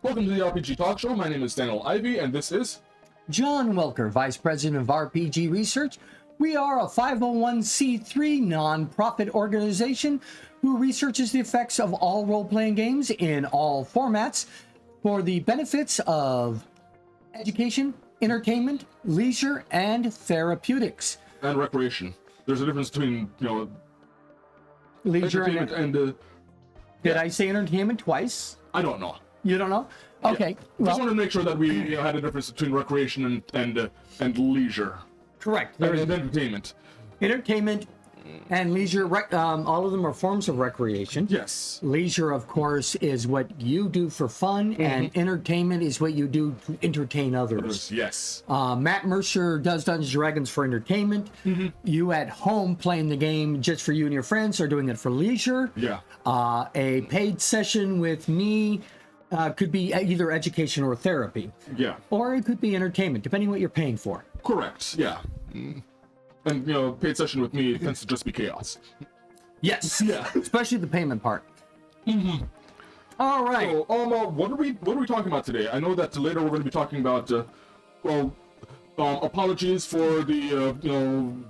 Welcome to the RPG Talk Show. My name is Daniel Ivey, and this is John Welker, Vice President of RPG Research. We are a 501c3 nonprofit organization who researches the effects of all role-playing games in all formats for the benefits of education, entertainment, leisure, and therapeutics. and recreation. There's a difference between, Leisure entertainment and Did I say entertainment twice? I don't know. You don't know? Okay. Just Well, wanted to make sure that we had a difference between recreation and leisure correct. There and is entertainment. entertainment and leisure. All of them are forms of recreation. Yes. Leisure, of course, is what you do for fun, and entertainment is what you do to entertain others. Yes. Matt Mercer does Dungeons & Dragons for entertainment. You at home playing the game just for you and your friends are doing it for leisure. Yeah. A paid session with me could be either education or therapy. Yeah. Or it could be entertainment, depending what you're paying for. Correct. Yeah. And paid session with me tends to just be chaos. Yes. Yeah. Especially the payment part. All right. So, what are we talking about today? I know that later we're going to be talking about, apologies for the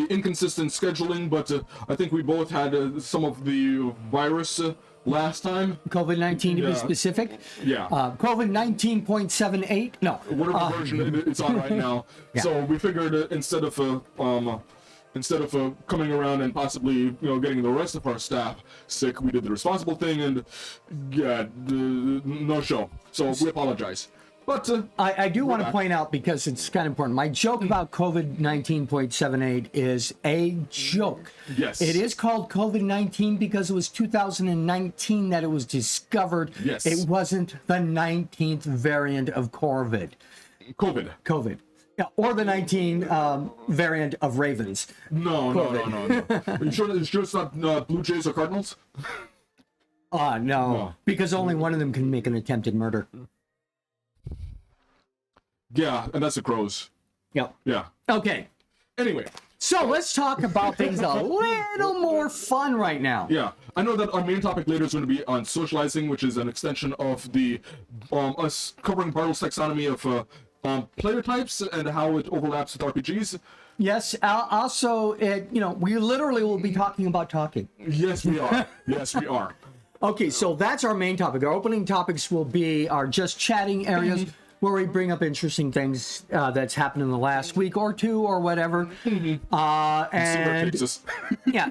inconsistent scheduling, but I think we both had some of the virus last time. COVID-19 to be specific. Yeah. COVID 19.78. No. Whatever version it's on right now. Yeah. So we figured instead of coming around and possibly getting the rest of our staff sick, we did the responsible thing and no show. So we apologize. But I do want to back. point out, because it's kind of important, my joke about COVID 19.78 is a joke. Yes. It is called COVID 19 because it was 2019 that it was discovered. Yes. It wasn't the 19th variant of COVID. COVID. Yeah, or the 19 variant of Ravens. No. You sure it's not Blue Jays or Cardinals? No, because only one of them can make an attempted murder. Yeah, and that's the Crows. Yep. Yeah. Okay. Anyway. So let's talk about things a little more fun right now. Yeah, I know that our main topic later is going to be on socializing, which is an extension of the us covering Bartle's taxonomy of player types and how it overlaps with RPGs. Yes. Also, we literally will be talking about talking. Yes, we are. Yes, we are. Okay, so that's our main topic. Our opening topics will be our just chatting areas where we bring up interesting things that's happened in the last week or two or whatever. See where it takes us. Yeah,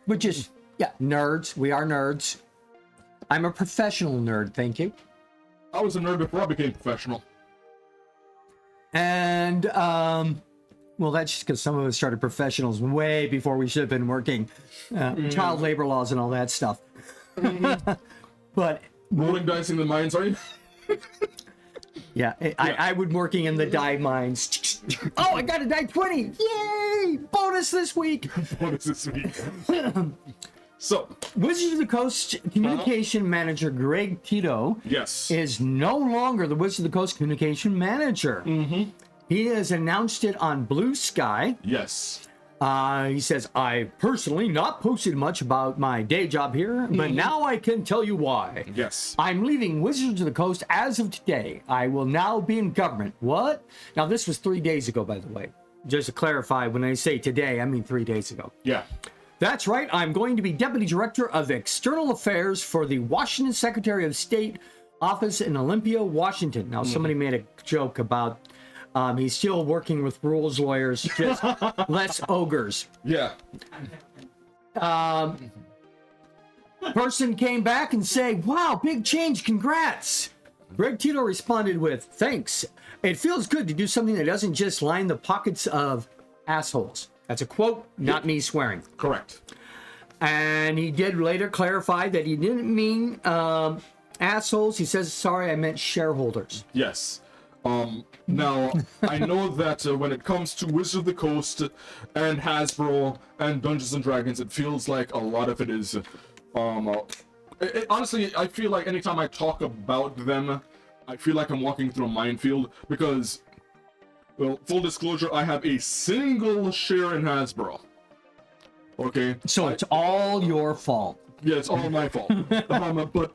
we're just nerds. We are nerds. I'm a professional nerd, thank you. I was a nerd before I became professional. And well, that's just because some of us started professionals way before we should have been working. Child labor laws and all that stuff. But Rolling dice in the mines, are you? yeah, I would working in the die mines. Oh, I got a die 20! Yay! Bonus this week! Bonus this week. So, Wizards of the Coast Communication Manager Greg Tito yes. is no longer the Wizards of the Coast Communication Manager. He has announced it on Blue Sky. Yes. He says, I personally not posted much about my day job here, but now I can tell you why. Yes. I'm leaving Wizards of the Coast as of today. I will now be in government. What? Now, this was 3 days ago, by the way. Just to clarify, when I say today, I mean 3 days ago. Yeah. That's right. I'm going to be Deputy Director of External Affairs for the Washington Secretary of State office in Olympia, Washington. Now, somebody made a joke about he's still working with rules lawyers, just less ogres. Yeah. Person came back and say, wow, big change, congrats. Greg Tito responded with, thanks. It feels good to do something that doesn't just line the pockets of assholes. That's a quote, not me swearing. Correct. And he did later clarify that he didn't mean assholes. He says, sorry, I meant shareholders. Yes. Now, I know that when it comes to Wizards of the Coast and Hasbro and Dungeons & Dragons, it feels like a lot of it is... honestly, I feel like anytime I talk about them, I feel like I'm walking through a minefield because, well, full disclosure, I have a single share in Hasbro. Okay? So it's all your fault. Yeah, it's all my fault. But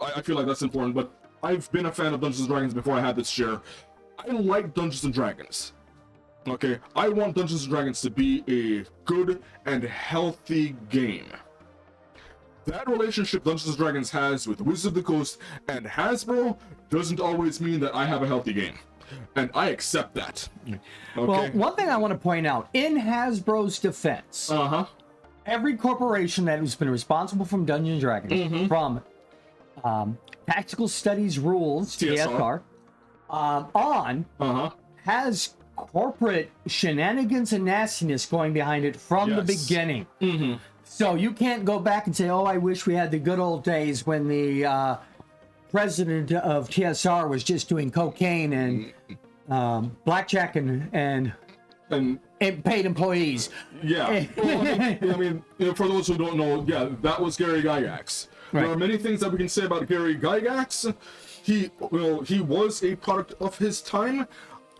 I feel like that's important, but I've been a fan of Dungeons & Dragons before I had this share. I like Dungeons & Dragons. Okay, I want Dungeons & Dragons to be a good and healthy game. That relationship Dungeons & Dragons has with Wizards of the Coast and Hasbro doesn't always mean that I have a healthy game. And I accept that. Okay? Well, one thing I want to point out, in Hasbro's defense, every corporation that has been responsible from Dungeons & Dragons, from Tactical Studies Rules, TSR, has corporate shenanigans and nastiness going behind it from the beginning. So you can't go back and say, oh, I wish we had the good old days when the president of TSR was just doing cocaine and blackjack and paid employees. Yeah. Well, I mean, for those who don't know, that was Gary Gygax. Right. There are many things that we can say about Gary Gygax. He was a product of his time.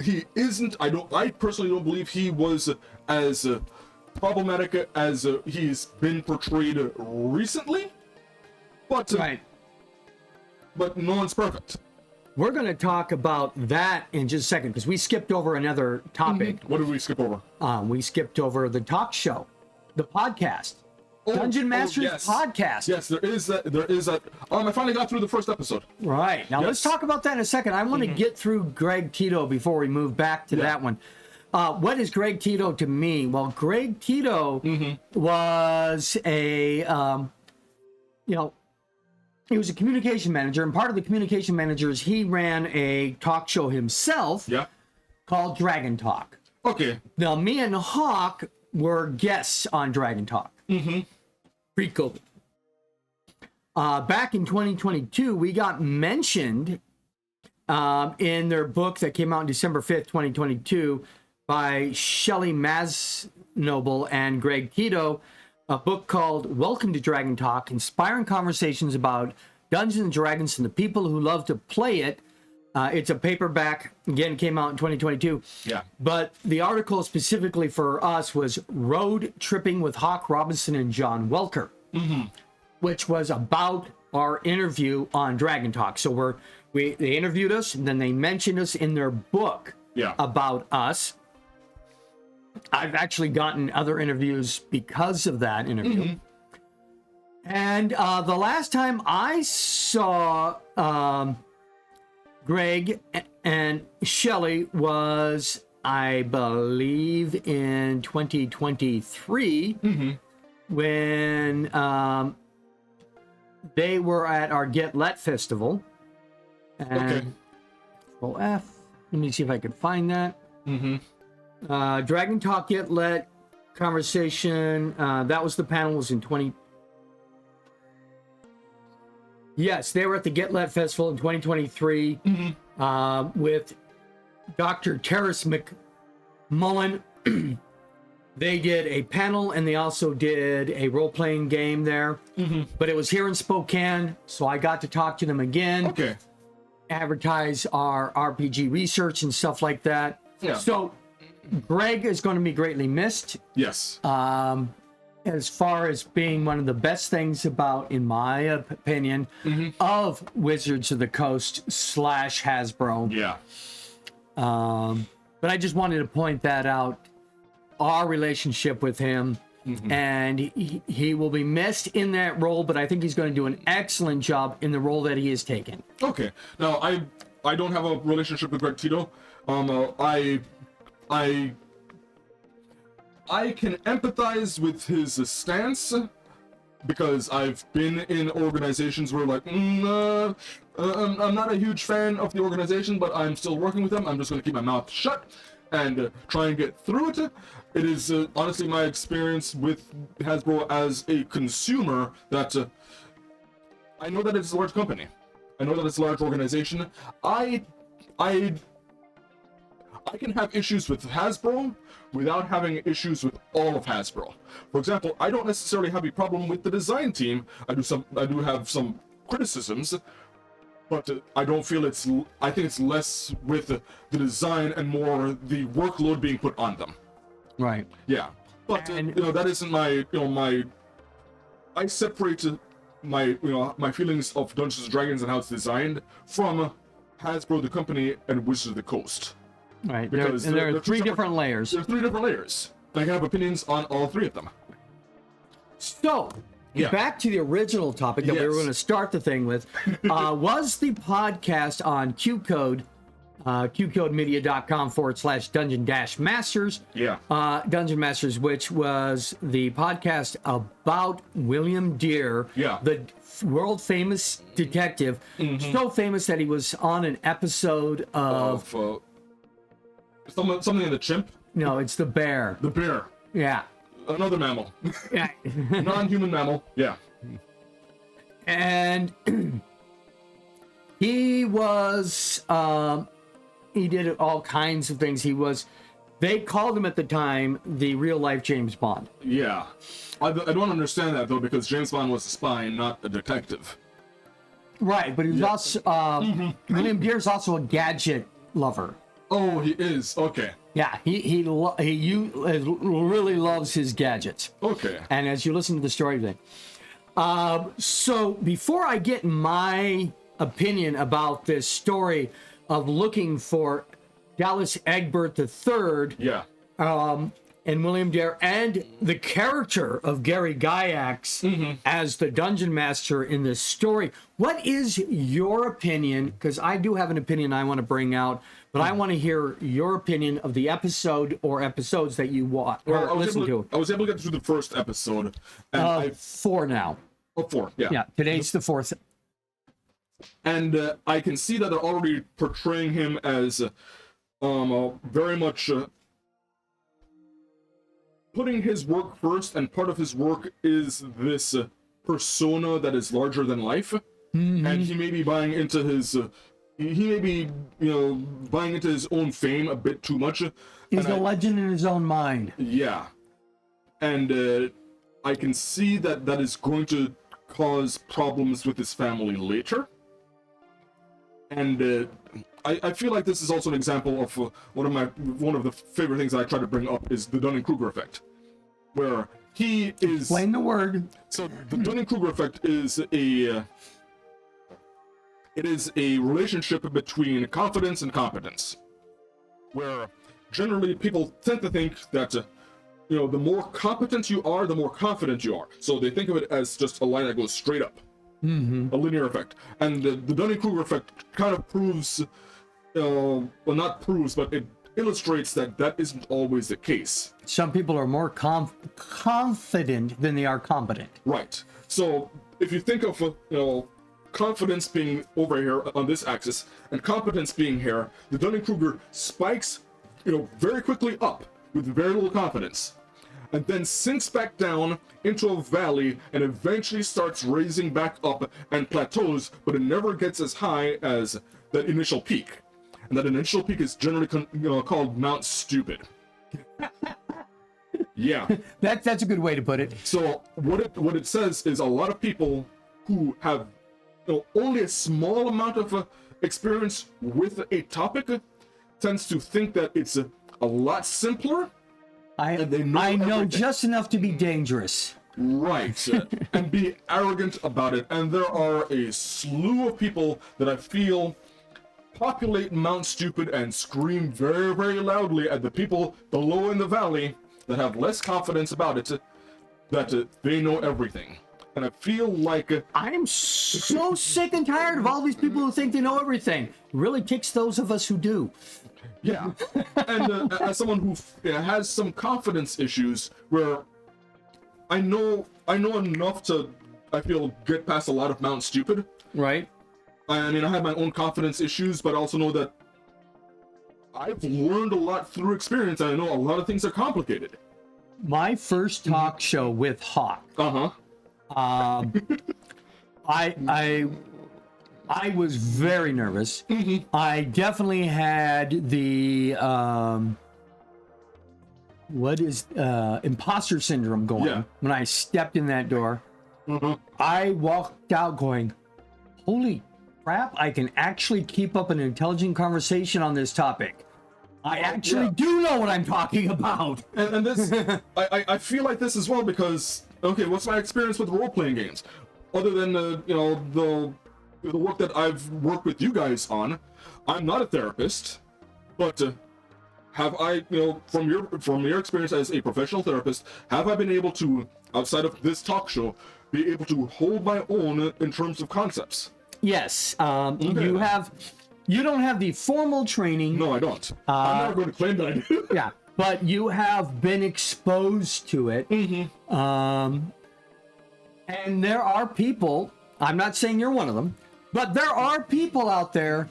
He isn't. I personally don't believe he was as problematic as he's been portrayed recently. But but no one's perfect. We're going to talk about that in just a second because we skipped over another topic. What did we skip over? We skipped over the talk show, the podcast. Dungeon Masters podcast. Yes, there is that. I finally got through the first episode. Right. Now let's talk about that in a second. I want to get through Greg Tito before we move back to that one. What is Greg Tito to me? Well, Greg Tito was a, he was a communication manager, and part of the communication manager is he ran a talk show himself called Dragon Talk. Okay. Now, me and Hawk were guests on Dragon Talk. Pre-COVID. Back in 2022, we got mentioned in their book that came out on December 5th, 2022 by Shelley Masnoble and Greg Tito, a book called Welcome to Dragon Talk, Inspiring Conversations About Dungeons & Dragons and the People Who Love to Play It. It's a paperback, again, came out in 2022. Yeah. But the article specifically for us was Road Tripping with Hawk Robinson and John Welker, which was about our interview on Dragon Talk. So they interviewed us, and then they mentioned us in their book about us. I've actually gotten other interviews because of that interview. And the last time I saw Greg and Shelley was, I believe, in 2023 when they were at our Get Let Festival. And Control F. Let me see if I can find that. Dragon Talk Get Let conversation. That was the panel was in 20. Yes, they were at the Get Let Festival in 2023 with Dr. Terrace McMullen. They did a panel and they also did a role-playing game there. But it was here in Spokane, so I got to talk to them again. Advertise our RPG research and stuff like that. So Greg is going to be greatly missed. Yes. As far as being one of the best things about, in my opinion, of Wizards of the Coast / Hasbro. Yeah. But I just wanted to point that out, our relationship with him, and he will be missed in that role, but I think he's going to do an excellent job in the role that he is taking. Okay. Now, I don't have a relationship with Greg Tito. I can empathize with his stance because I've been in organizations where I'm not a huge fan of the organization, but I'm still working with them. I'm just going to keep my mouth shut and try and get through it. It is honestly my experience with Hasbro as a consumer that I know that it's a large company. I know that it's a large organization. I can have issues with Hasbro without having issues with all of Hasbro. For example, I don't necessarily have a problem with the design team. I do have some criticisms, but I don't feel I think it's less with the design and more the workload being put on them. Right. Yeah. But that isn't my I separate my feelings of Dungeons and Dragons and how it's designed from Hasbro, the company, and Wizards of the Coast. Right. Because There are they're three different layers. There are 3 different layers. I have opinions on all 3 of them. So, Yeah. back to the original topic that we were Yes. going to start the thing with, was the podcast on QCode, qcodemedia.com/dungeon-masters. Yeah. Dungeon Masters, which was the podcast about William Deere, Yeah. the world famous detective, so famous that he was on an episode of Something in the chimp. no, it's the bear. The bear. Yeah. Another mammal. Yeah. Non-human mammal. Yeah. And he was he did all kinds of things. They called him at the time the real life James Bond. Yeah. I don't understand that, though, because James Bond was a spy, not a detective. Right, but he was also William Deere's also a gadget lover. Oh, he is. Okay. Yeah, he really loves his gadgets. Okay. And as you listen to the story thing, so before I get my opinion about this story of looking for Dallas Egbert III, Yeah. and William Deere, and the character of Gary Gygax as the dungeon master in this story, what is your opinion? Because I do have an opinion I want to bring out, but I want to hear your opinion of the episode or episodes that you watch or listen to. I was able to get through the first episode. And 4 now. 4, yeah. Yeah, today's the 4th. And I can see that they're already portraying him as very much putting his work first, and part of his work is this persona that is larger than life. And he may be buying into his buying into his own fame a bit too much. He's a legend in his own mind. Yeah. And I can see that is going to cause problems with his family later. And I feel like this is also an example of one of the favorite things that I try to bring up is the Dunning-Kruger effect, where he is. Explain the word. So the Dunning-Kruger effect is a relationship between confidence and competence, where generally people tend to think that the more competent you are, the more confident you are. So they think of it as just a line that goes straight up. A linear effect. And the Dunning-Kruger effect kind of proves, well, not proves, but it illustrates that isn't always the case. Some people are more confident than they are competent. Right. So if you think of, confidence being over here on this axis and competence being here, the Dunning-Kruger spikes, very quickly up with very little confidence, and then sinks back down into a valley and eventually starts raising back up and plateaus, but it never gets as high as that initial peak. And that initial peak is generally called Mount Stupid. Yeah. That's a good way to put it. So what it says is a lot of people who have only a small amount of experience with a topic tends to think that it's a lot simpler. I know everything. just enough to be dangerous. Right. And be arrogant about it. And there are a slew of people that I feel populate Mount Stupid and scream very, very loudly at the people below in the valley that have less confidence about it, that they know everything. And I feel like I am so sick and tired of all these people who think they know everything. It really kicks those of us who do. yeah. And as someone who has some confidence issues, where I know enough to, I feel, get past a lot of Mount Stupid. Right. I mean, I have my own confidence issues, but I also know that I've learned a lot through experience, and I know a lot of things are complicated. My first talk show with Hawk. I was very nervous. I definitely had the imposter syndrome going when I stepped in that door. I walked out going, holy crap, I can actually keep up an intelligent conversation on this topic. I actually do know what I'm talking about. And this, I feel like this as well because, okay, what's my experience with role-playing games? other than the work that I've worked with you guys on, I'm not a therapist, but have I, from your experience as a professional therapist, have I been able to, outside of this talk show, be able to hold my own in terms of concepts? Yes. Okay. You don't have the formal training. No, I don't. I'm never going to claim that I do. Yeah, but you have been exposed to it. And there are people, I'm not saying you're one of them, but there are people out there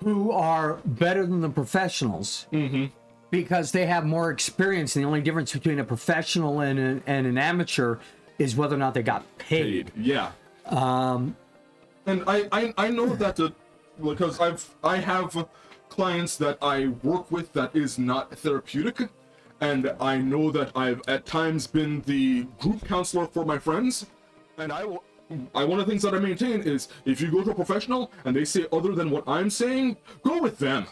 who are better than the professionals because they have more experience. And the only difference between a professional and an amateur is whether or not they got paid. Yeah. And I know that because I have clients that I work with that is not therapeutic, and I know that I've at times been the group counselor for my friends, and one of the things that I maintain is if you go to a professional and they say other than what I'm saying, go with them.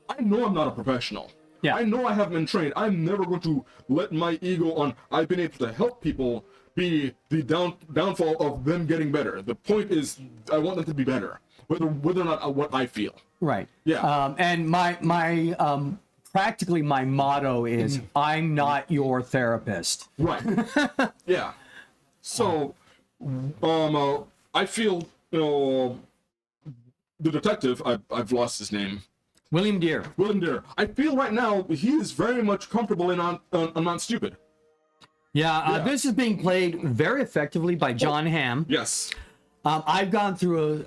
I know I'm not a professional. Yeah. I know I haven't been trained. I'm never going to let my ego on I've been able to help people be the downfall of them getting better. The point is I want them to be better, whether or not what I feel. Right. Yeah. And my practically my motto is I'm not your therapist. Right. Yeah. So, I feel the detective. I've lost his name. William Deere. William Deere. I feel right now he is very much comfortable in on Not Stupid. Yeah, this is being played very effectively by John Hamm. Yes. I've gone through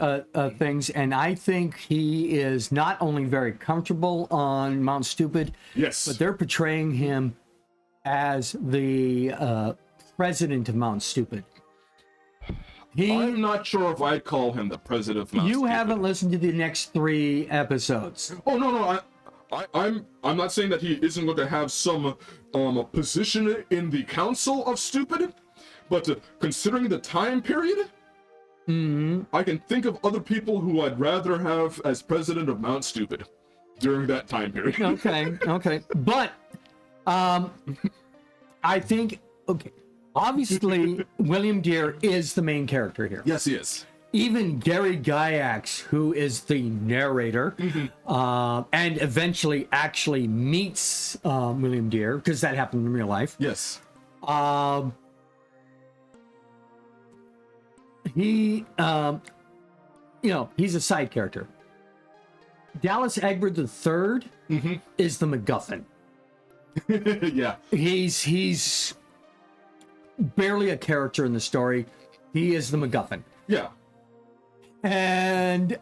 things, and I think he is not only very comfortable on Mount Stupid, Yes. but they're portraying him as the president of Mount Stupid. I'm not sure if I'd call him the president of Mount You Stupid. haven't listened to the next 3 episodes. Oh no. I'm not saying that he isn't going to have some position in the Council of Stupid, but considering the time period, I can think of other people who I'd rather have as president of Mount Stupid during that time period. Okay. But I think obviously William Deere is the main character here. Yes, he is. Even Gary Gygax, who is the narrator, and eventually actually meets William Deere, because that happened in real life. Yes. He, he's a side character. Dallas Egbert III is the MacGuffin. Yeah. He's barely a character in the story. He is the MacGuffin. Yeah. And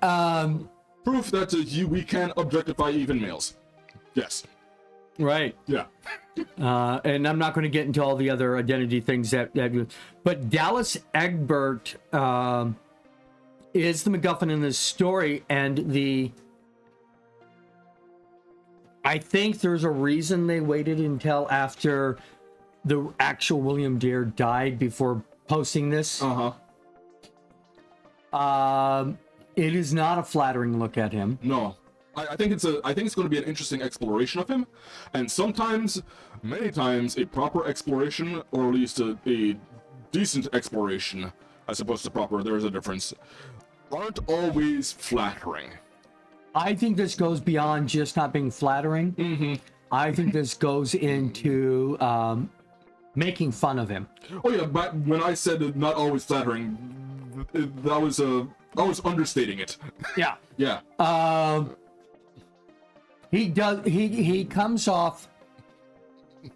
Proof that we can objectify even males. Yes. right. Yeah. And I'm not going to get into all the other identity things but Dallas Egbert is the MacGuffin in this story, and I think there's a reason they waited until after the actual William Deere died before posting this. It is not a flattering look at him. No. I think it's going to be an interesting exploration of him, and sometimes, many times, a proper exploration, or at least a decent exploration, as opposed to proper, there is a difference, aren't always flattering. I think this goes beyond just not being flattering. I think this goes into making fun of him. Oh yeah, but when I said not always flattering, that was I was understating it. Yeah. Yeah. He comes off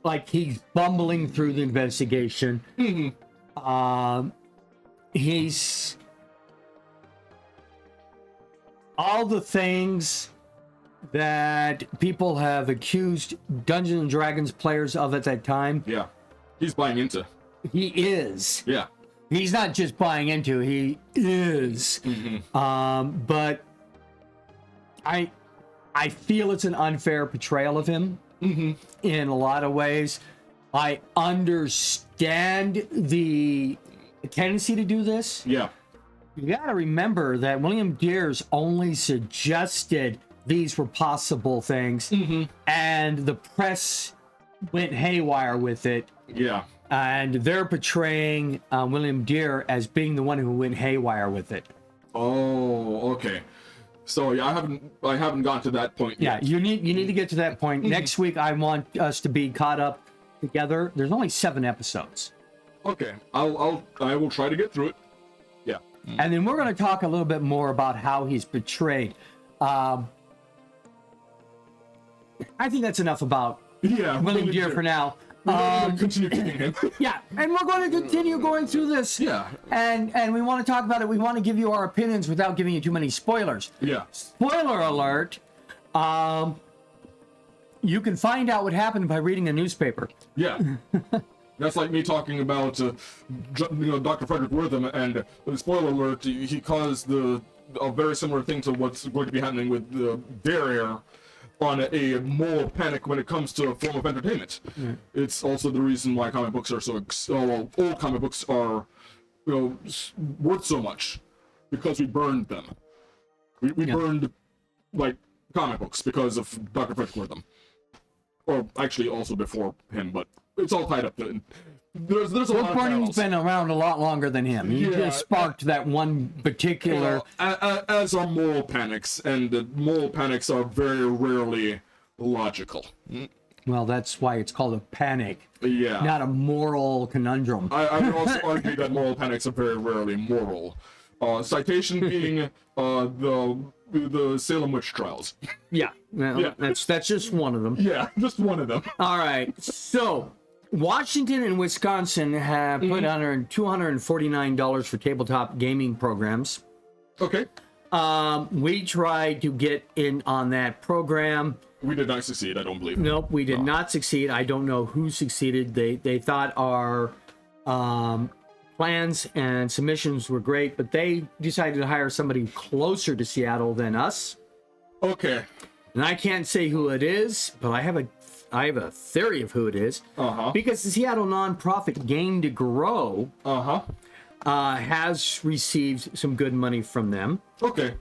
like he's bumbling through the investigation. He's all the things that people have accused Dungeons and Dragons players of at that time. Yeah. He's buying into. He is. Yeah. He's not just buying into, he is. But I feel it's an unfair portrayal of him in a lot of ways. I understand the tendency to do this. Yeah. You got to remember that William Deere's only suggested these were possible things, and the press went haywire with it. Yeah. and they're portraying William Deere as being the one who went haywire with it. Oh, okay. So yeah, I haven't gotten to that point Yeah, yet. you need to get to that point. Next week, I want us to be caught up together. There's only 7 episodes. Okay, I will try to get through it. Yeah. And then we're going to talk a little bit more about how he's portrayed. I think that's enough about William Deere for now. We're going to continue kicking him. Yeah, and we're going to continue going through this. Yeah. And we want to talk about it. We want to give you our opinions without giving you too many spoilers. Yeah. Spoiler alert. You can find out what happened by reading a newspaper. Yeah. That's like me talking about Dr. Frederick Wortham, and spoiler alert, he caused a very similar thing to what's going to be happening with the Dare on a moral panic when it comes to a form of entertainment. It's also the reason why comic books are old comic books are worth so much, because we burned them. We burned like comic books because of Dr. Frederick Wortham. Or actually also before him, but it's all tied up. There's a lot of Burning's been around a lot longer than him. He just sparked that one particular... as are moral panics, and moral panics are very rarely logical. Well, that's why it's called a panic, Yeah. not a moral conundrum. I would also argue that moral panics are very rarely moral. Citation being the Salem witch trials. Yeah, well, that's just one of them. Yeah, just one of them. All right, so Washington and Wisconsin have put under $249 for tabletop gaming programs. Okay. We tried to get in on that program. We did not succeed, I don't believe. Nope, we did not succeed. I don't know who succeeded. They thought our plans and submissions were great, but they decided to hire somebody closer to Seattle than us. Okay. And I can't say who it is, but I have a theory of who it is. Because the Seattle nonprofit Game to Grow has received some good money from them. Okay.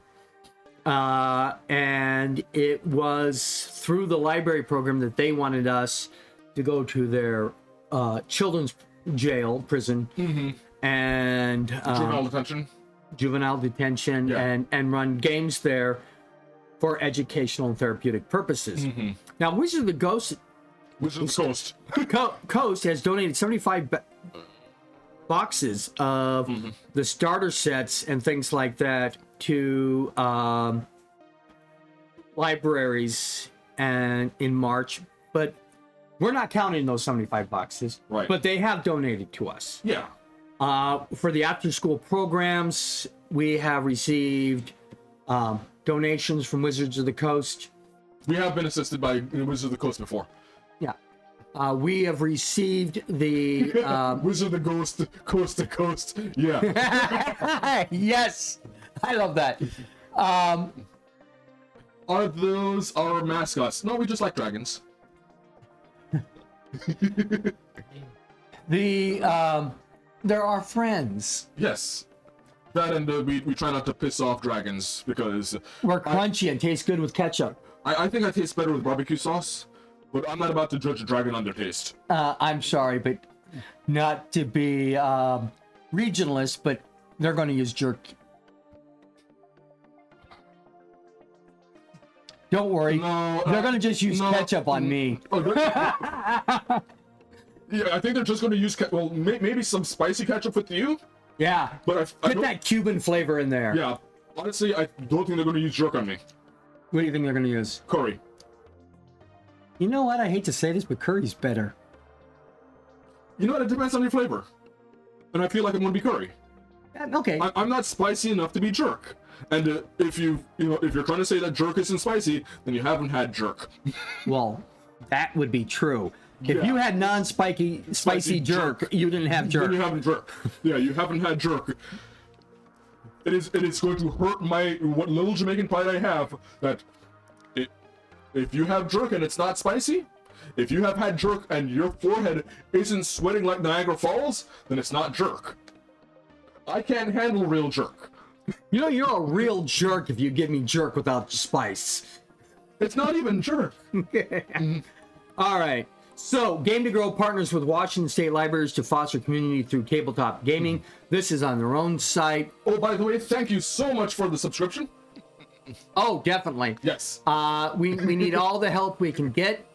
And it was through the library program that they wanted us to go to their children's prison, and juvenile detention, and run games there for educational and therapeutic purposes. Now, Wizard of the Coast has donated 75 boxes of the starter sets and things like that to libraries and in March, but we're not counting those 75 boxes. Right. But they have donated to us. Yeah. For the after-school programs, we have received donations from Wizards of the Coast. We have been assisted by Wizards of the Coast before. Yeah. We have received the... Wizard of the Coast, coast to coast. Yeah. Yes! I love that. Are those our mascots? No, we just like dragons. They're our friends. Yes. That and we try not to piss off dragons because... We're crunchy and taste good with ketchup. I think I taste better with barbecue sauce, but I'm not about to judge a dragon on their taste. I'm sorry, but not to be regionalist, but they're going to use jerk. Don't worry. No, they're going to just use ketchup on me. Yeah, I think they're just going to use maybe some spicy ketchup with you. Yeah, but get that Cuban flavor in there. Yeah, honestly, I don't think they're going to use jerk on me. What do you think they're going to use? Curry. You know what? I hate to say this, but curry's better. You know what? It depends on your flavor. And I feel like I'm going to be curry. Okay. I'm not spicy enough to be jerk. And if you're trying to say that jerk isn't spicy, then you haven't had jerk. Well, that would be true. If you had spicy jerk, you didn't have jerk. Then you haven't jerk. Yeah, you haven't had jerk. It is going to hurt what little Jamaican pride I have that if you have jerk and it's not spicy, if you have had jerk and your forehead isn't sweating like Niagara Falls, then it's not jerk. I can't handle real jerk. You know, you're a real jerk if you give me jerk without spice. It's not even jerk. All right. So, Game to Grow partners with Washington State Libraries to foster community through tabletop gaming. This is on their own site. Oh, by the way, thank you so much for the subscription. Oh, definitely. Yes. We need all the help we can get.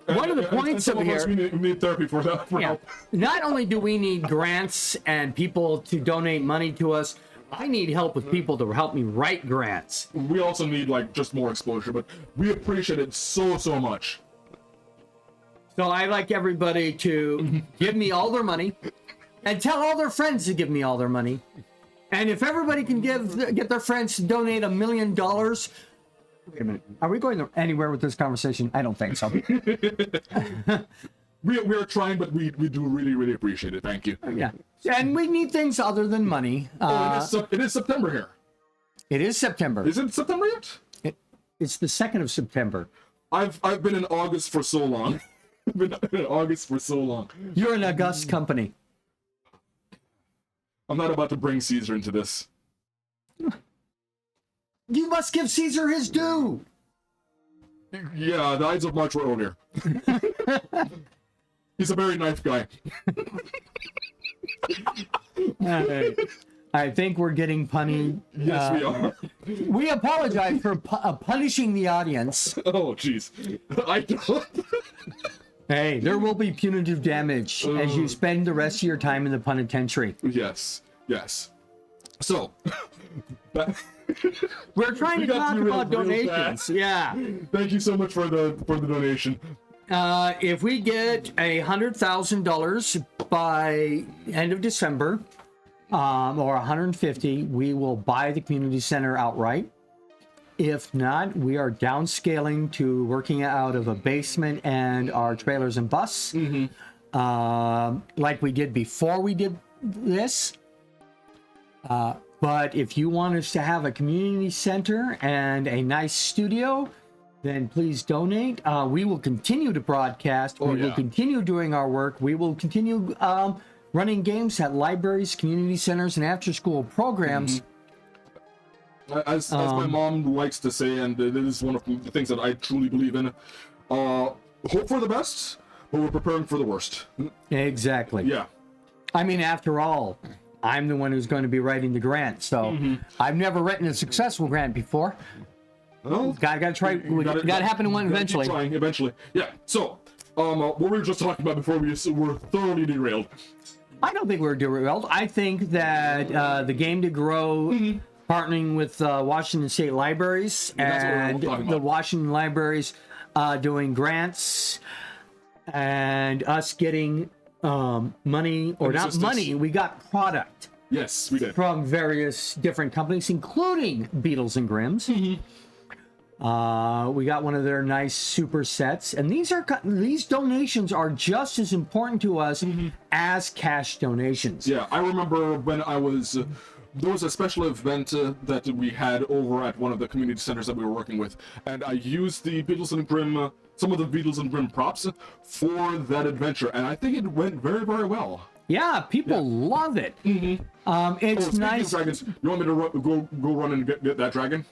One of the points of here, we need therapy for that. For help. Not only do we need grants and people to donate money to us, I need help with people to help me write grants. We also need like just more exposure, but we appreciate it so much. So I like everybody to give me all their money and tell all their friends to give me all their money. And if everybody can get their friends to donate $1 million. Wait a minute. Are we going anywhere with this conversation? I don't think so. We are trying, but we do really appreciate it. Thank you. Yeah. And we need things other than money. It is September here. It is September. Is it September yet? It's the 2nd of September. I've been in August for so long. You're an august company. I'm not about to bring Caesar into this. You must give Caesar his due. Yeah, the Ides of March were earlier. He's a very nice guy. I think we're getting punny. Yes, we are. We apologize for punishing the audience. Oh, jeez. I don't. Hey, there will be punitive damage as you spend the rest of your time in the penitentiary. Yes. So, we're trying to talk about donations. Yeah. Thank you so much for the donation. If we get $100,000 by end of December, or 150, we will buy the community center outright. If not, we are downscaling to working out of a basement and our trailers and bus, like we did before we did this. But if you want us to have a community center and a nice studio, then please donate. We will continue to broadcast. We will continue doing our work. We will continue running games at libraries, community centers, and after-school programs. As my mom likes to say, and it is one of the things that I truly believe in, hope for the best, but we're preparing for the worst. Exactly. Yeah. I mean, after all, I'm the one who's going to be writing the grant, so I've never written a successful grant before. Well, gotta try. Got to happen to one eventually. Trying eventually. Yeah. So, what we were just talking about before we were thoroughly derailed. I don't think we're derailed. I think that the Game to Grow, partnering with Washington State Libraries and the Washington Libraries doing grants, and us getting money, or not money, we got product. Yes, we did. From various different companies, including Beatles and Grimm's. We got one of their nice super sets, and these donations are just as important to us as cash donations. Yeah, I remember when I was there was a special event that we had over at one of the community centers that we were working with, and I used the Beatles and Grimm, some of the Beatles and Grimm props for that adventure, and I think it went very well. Yeah, people love it. It's nice. Dragons, you want me to go run and get that dragon?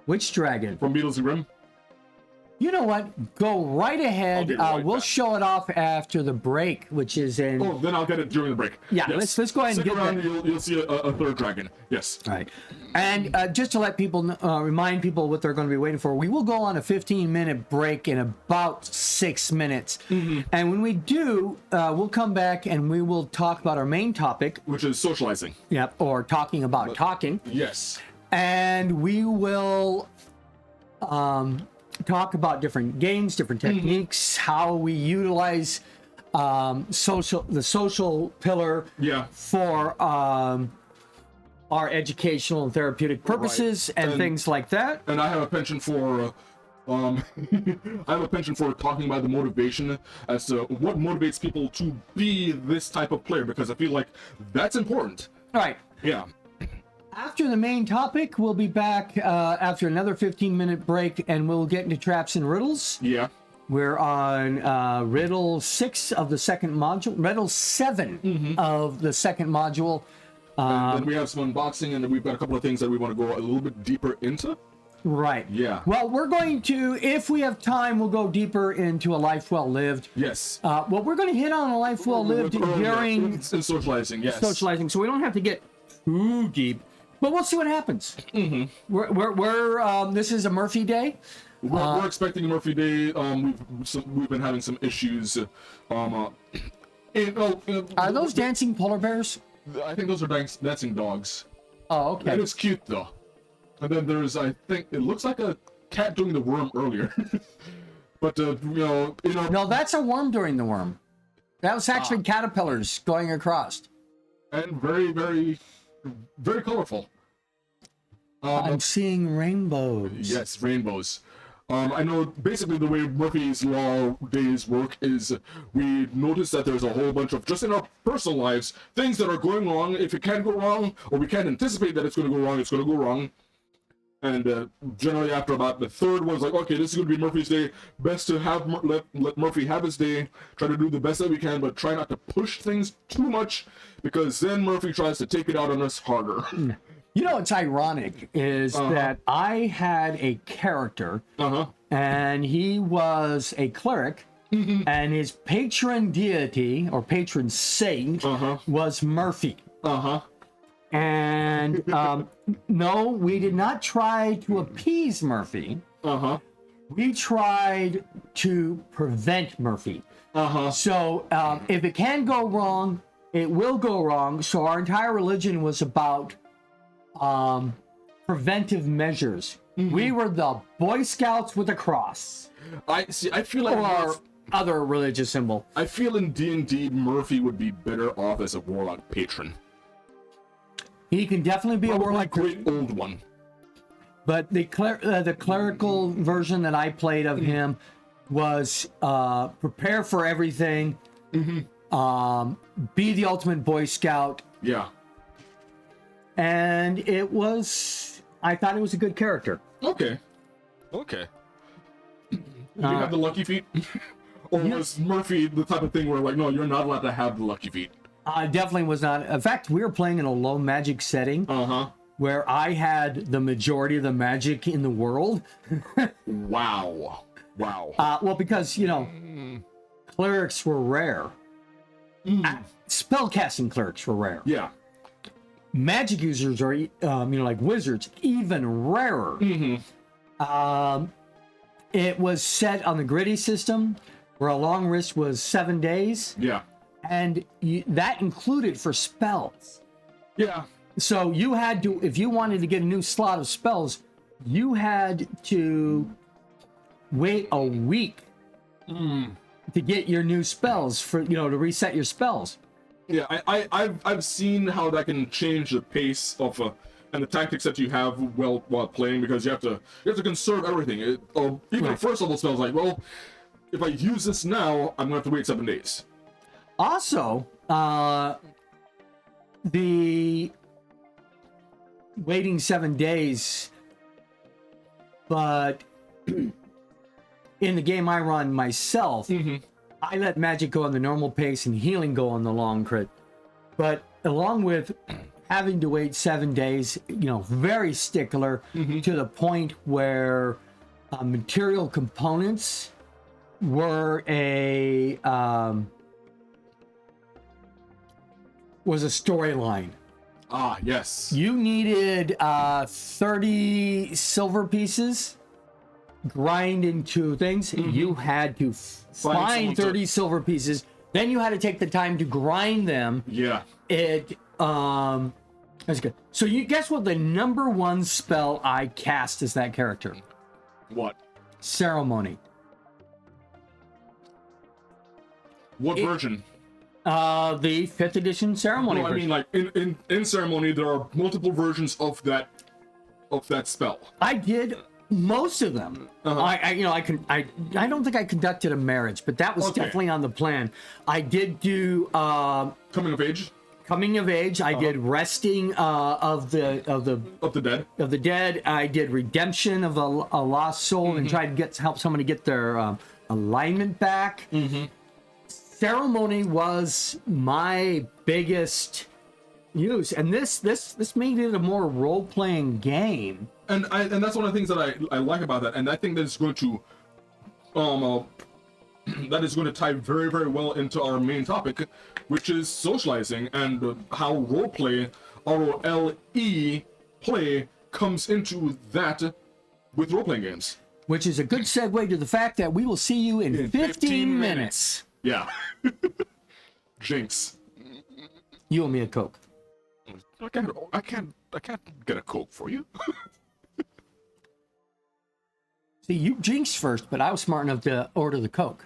Which dragon? From Beatles and Grimm? You know what? Go right ahead. We'll show it off after the break, which is in... Oh, then I'll get it during the break. Yeah, yes. let's go ahead and get that. You'll see a third dragon. Yes. All right. And just to let people remind people what they're going to be waiting for, we will go on a 15-minute break in about 6 minutes. And when we do, we'll come back and we will talk about our main topic, which is socializing. Yep, or talking about talking. Yes. And we will talk about different games, different techniques, how we utilize the social pillar for our educational and therapeutic purposes and things like that. And I have a penchant for talking about the motivation as to what motivates people to be this type of player, because I feel like that's important. All right. Yeah. After the main topic, we'll be back after another 15-minute break, and we'll get into traps and riddles. Yeah. We're on riddle 6 of the second module, riddle 7 of the second module. And then we have some unboxing, and we've got a couple of things that we want to go a little bit deeper into. Right. Yeah. Well, we're going to, if we have time, we'll go deeper into a life well lived. Yes. Well, we're going to hit on a life well lived during in socializing. Yes. socializing, so we don't have to get too deep, but we'll see what happens. Mm-hmm. This is a Murphy Day. We're expecting Murphy Day. We've been having some issues. Are those dancing polar bears? I think those are dancing dogs. Oh, okay. And it's cute though. And then there's, I think, it looks like a cat doing the worm earlier. But No, that's a worm doing the worm. That was actually caterpillars going across. And very, very, very colorful. I'm seeing rainbows. Yes, rainbows. I know basically the way Murphy's Law days work is we notice that there's a whole bunch of, just in our personal lives, things that are going wrong. If it can go wrong, or we can't anticipate that it's going to go wrong, it's going to go wrong. And generally after about the third one, it's like, okay, this is going to be Murphy's Day. Best to have let Murphy have his day. Try to do the best that we can, but try not to push things too much, because then Murphy tries to take it out on us harder. You know what's ironic is that I had a character, and he was a cleric, and his patron deity, or patron saint, was Murphy. And no, we did not try to appease Murphy. We tried to prevent Murphy. So if it can go wrong, it will go wrong. So our entire religion was about preventive measures. We were the Boy Scouts with a cross. I feel like or other religious symbol. I feel in D&D Murphy would be better off as a warlock patron. He can definitely be a warlock, great old one. But the clerical version that I played of him was prepare for everything, be the ultimate Boy Scout. Yeah. And I thought it was a good character. Okay. Did you have the lucky feet? Or was Murphy the type of thing where, like, no, you're not allowed to have the lucky feet? I definitely was not. In fact, we were playing in a low magic setting where I had the majority of the magic in the world. Wow. Well, because, clerics were rare. Spellcasting clerics were rare. Yeah. Magic users are, like wizards, even rarer. It was set on the gritty system, where a long rest was 7 days. Yeah. And that included for spells. Yeah. So you had to, if you wanted to get a new slot of spells, you had to wait a week to get your new spells to reset your spells. Yeah, I've seen how that can change the pace of and the tactics that you have while playing, because you have to conserve everything. Even first level spells, like, well, if I use this now, I'm gonna have to wait 7 days. Also, the waiting 7 days, but in the game I run myself, I let magic go on the normal pace and healing go on the long crit. But along with having to wait 7 days, very stickler to the point where material components were was a storyline. Ah, yes. You needed 30 silver pieces grind into things. You had to find 30 silver pieces. Then you had to take the time to grind them. Yeah. That's good. So you guess what the number one spell I cast as that character? What? Ceremony. What version? The 5th edition ceremony. No, I mean, like in ceremony, there are multiple versions of that spell. I did most of them. I don't think I conducted a marriage, but that was definitely on the plan. I did do coming of age. Coming of age. I did resting of the dead. I did redemption of a lost soul and tried to help somebody get their alignment back. Ceremony was my biggest use, and this made it a more role-playing game and that's one of the things that I like about that, and I think that is going to that is going to tie very, very well into our main topic, which is socializing and how roleplay, ROLE play, comes into that with role-playing games. Which is a good segue to the fact that we will see you in 15 minutes. Yeah. Jinx. You owe me a Coke. I can't get a Coke for you. See, you jinxed first, but I was smart enough to order the Coke.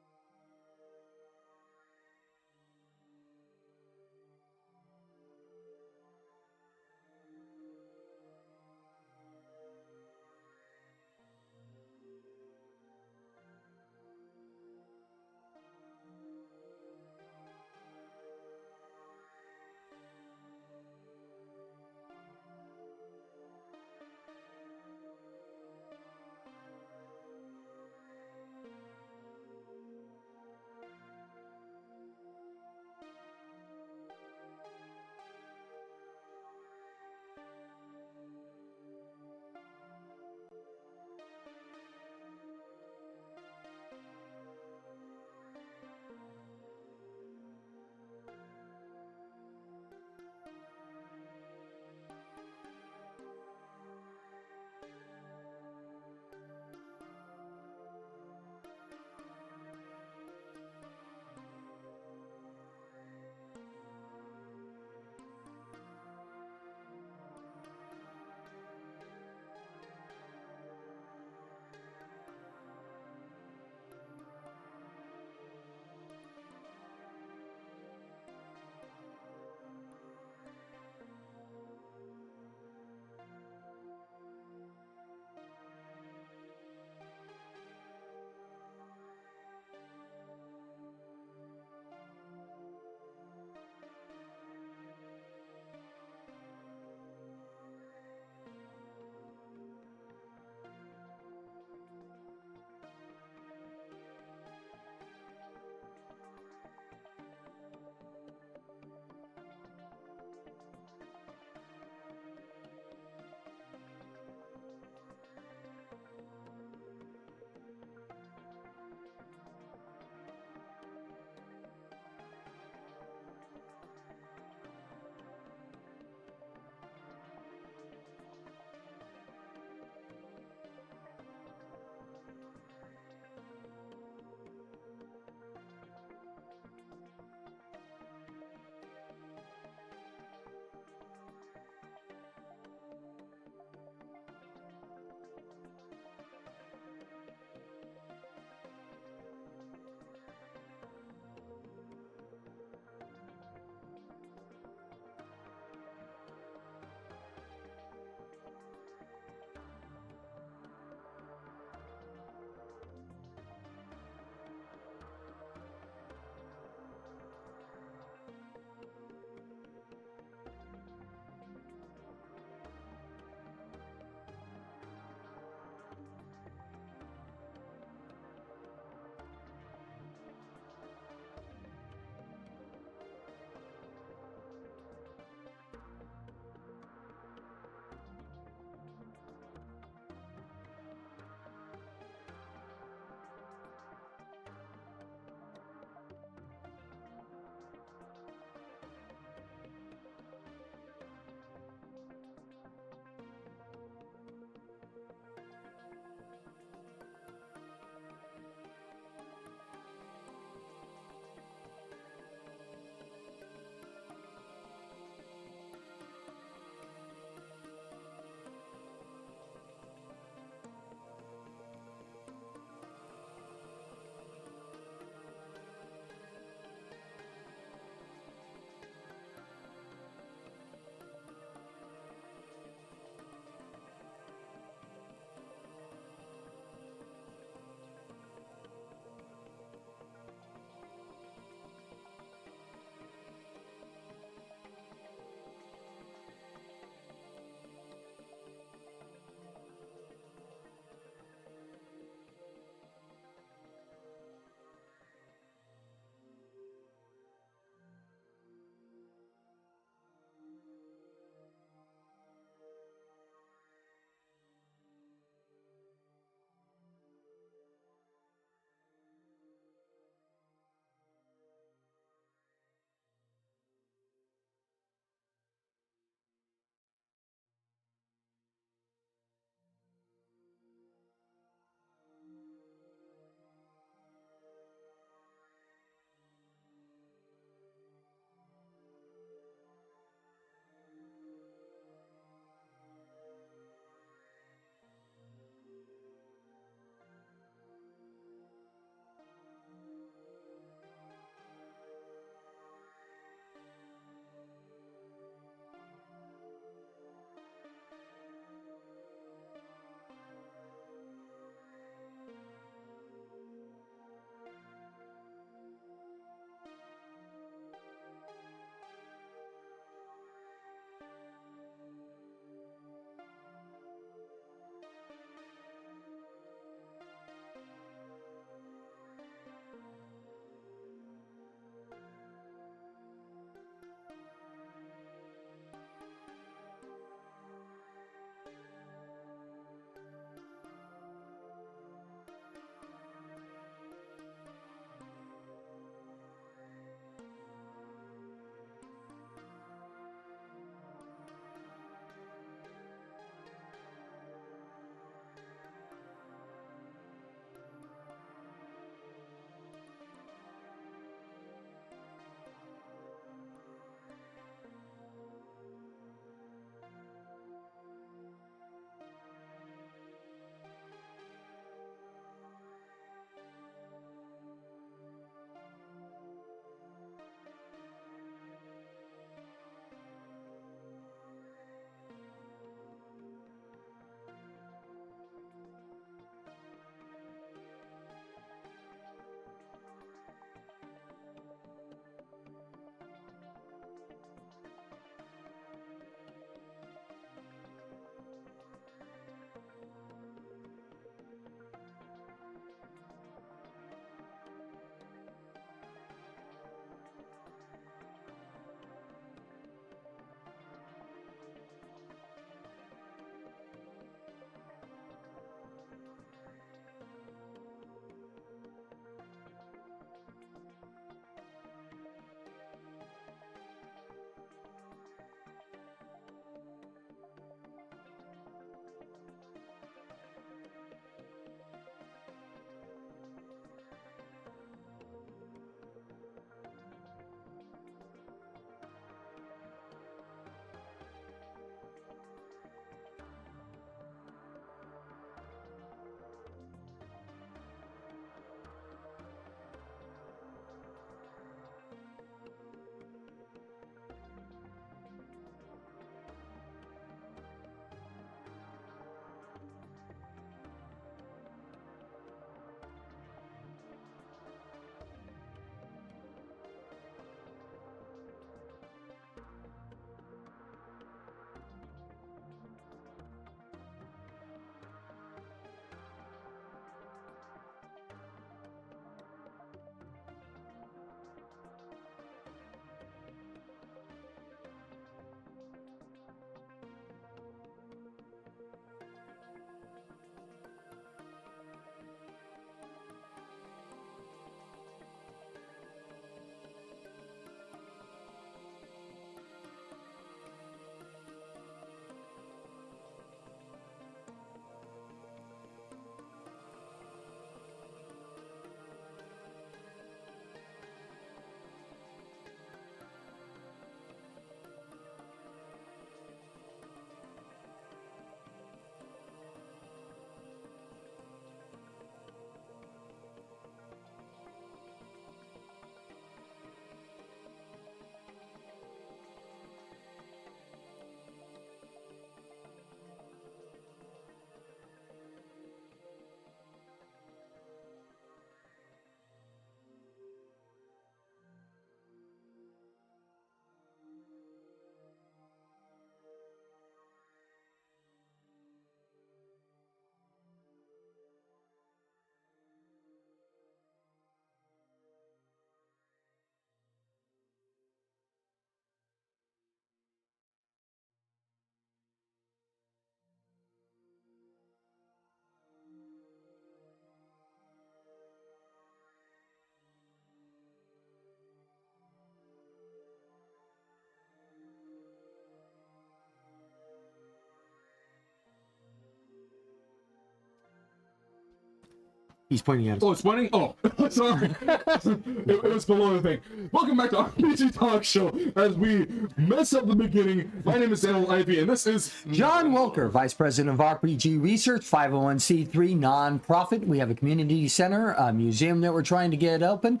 He's pointing at us. Oh, it's pointing? Oh, sorry. It was below the thing. Welcome back to RPG Talk Show. As we mess up the beginning, my name is Daniel Ivy, and this is John Wilker, Vice President of RPG Research, 501c3 nonprofit. We have a community center, a museum that we're trying to get open,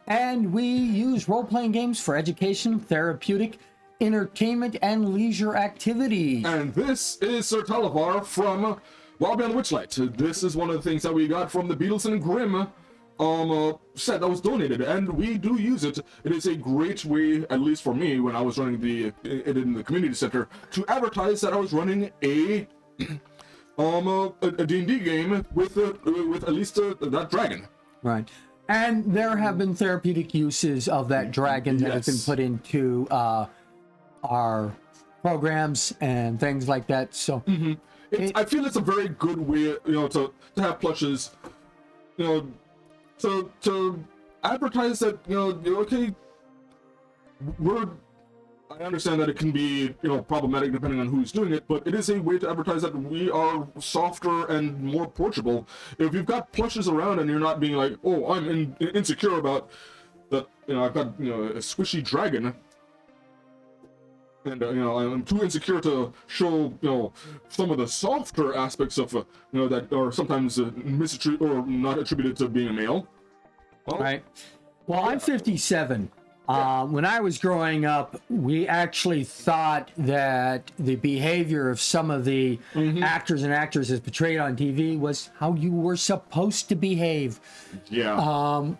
and we use role-playing games for education, therapeutic, entertainment, and leisure activities. And this is Sir Talavar from Wild Beyond the Witchlight. This is one of the things that we got from the Beatles and Grimm set that was donated, and we do use it. It is a great way, at least for me, when I was running it in the community center, to advertise that I was running a D&D game with at least that dragon. Right. And there have been therapeutic uses of that dragon that have been put into our programs and things like that. So I feel it's a very good way, to have plushes, to advertise that, okay, I understand that it can be, problematic depending on who's doing it, but it is a way to advertise that we are softer and more approachable. If you've got plushes around and you're not being like, oh, I'm insecure about that, I've got, a squishy dragon, and I'm too insecure to show some of the softer aspects of that are sometimes misattributed or not attributed to being a male. Well, right. Well, I'm 57. When I was growing up, we actually thought that the behavior of some of the actors and actresses portrayed on TV was how you were supposed to behave. Yeah.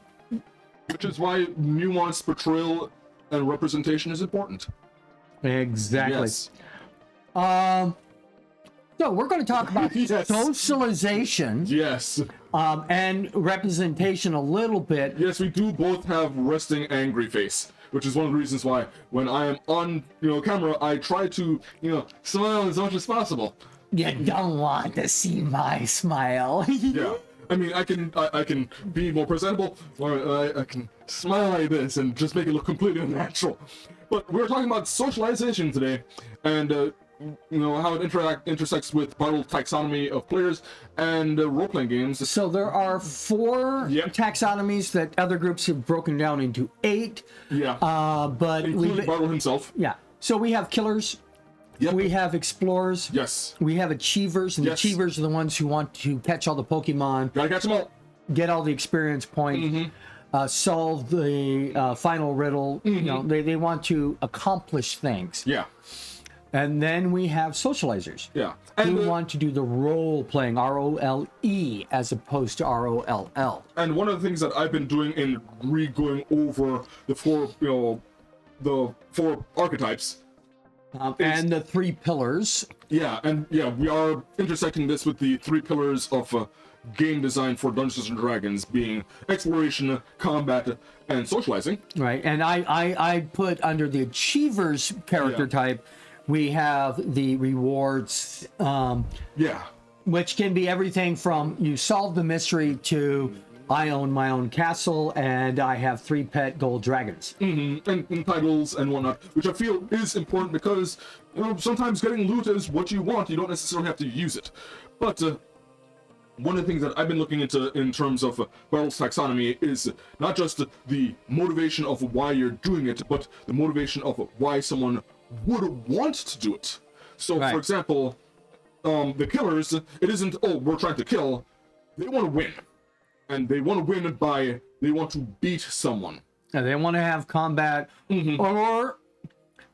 Which is why nuanced portrayal and representation is important. Exactly. Yes. So we're going to talk about socialization. Yes. And representation a little bit. Yes, we do both have resting angry face, which is one of the reasons why when I am on camera, I try to smile as much as possible. You don't want to see my smile. Yeah. I mean, I can be more presentable, or I can smile like this and just make it look completely unnatural. But we're talking about socialization today, and how it intersects with Bartle's taxonomy of players and role-playing games. So there are 4 taxonomies that other groups have broken down into 8. Yeah. But including Bartle himself. Yeah. So we have killers. Yep. We have explorers. Yes. We have achievers, and the achievers are the ones who want to catch all the Pokemon. Gotta catch them all. Get all the experience points. Solve the final riddle. They want to accomplish things. Yeah. And then we have socializers. Yeah. Who want to do the role playing, ROLE, as opposed to ROLL. And one of the things that I've been doing in going over the 4 archetypes. And the 3 pillars. Yeah, and we are intersecting this with the 3 pillars of game design for Dungeons and Dragons, being exploration, combat, and socializing. Right, and I put under the achievers character type, we have the rewards. Which can be everything from you solve the mystery to I own my own castle and I have 3 pet gold dragons. And titles and whatnot, which I feel is important because sometimes getting loot is what you want. You don't necessarily have to use it. But one of the things that I've been looking into in terms of Bartle's taxonomy is not just the motivation of why you're doing it, but the motivation of why someone would want to do it. So, for example, the killers, it isn't, oh, we're trying to kill. They want to win. And they want to win by, they want to beat someone. And they want to have combat, or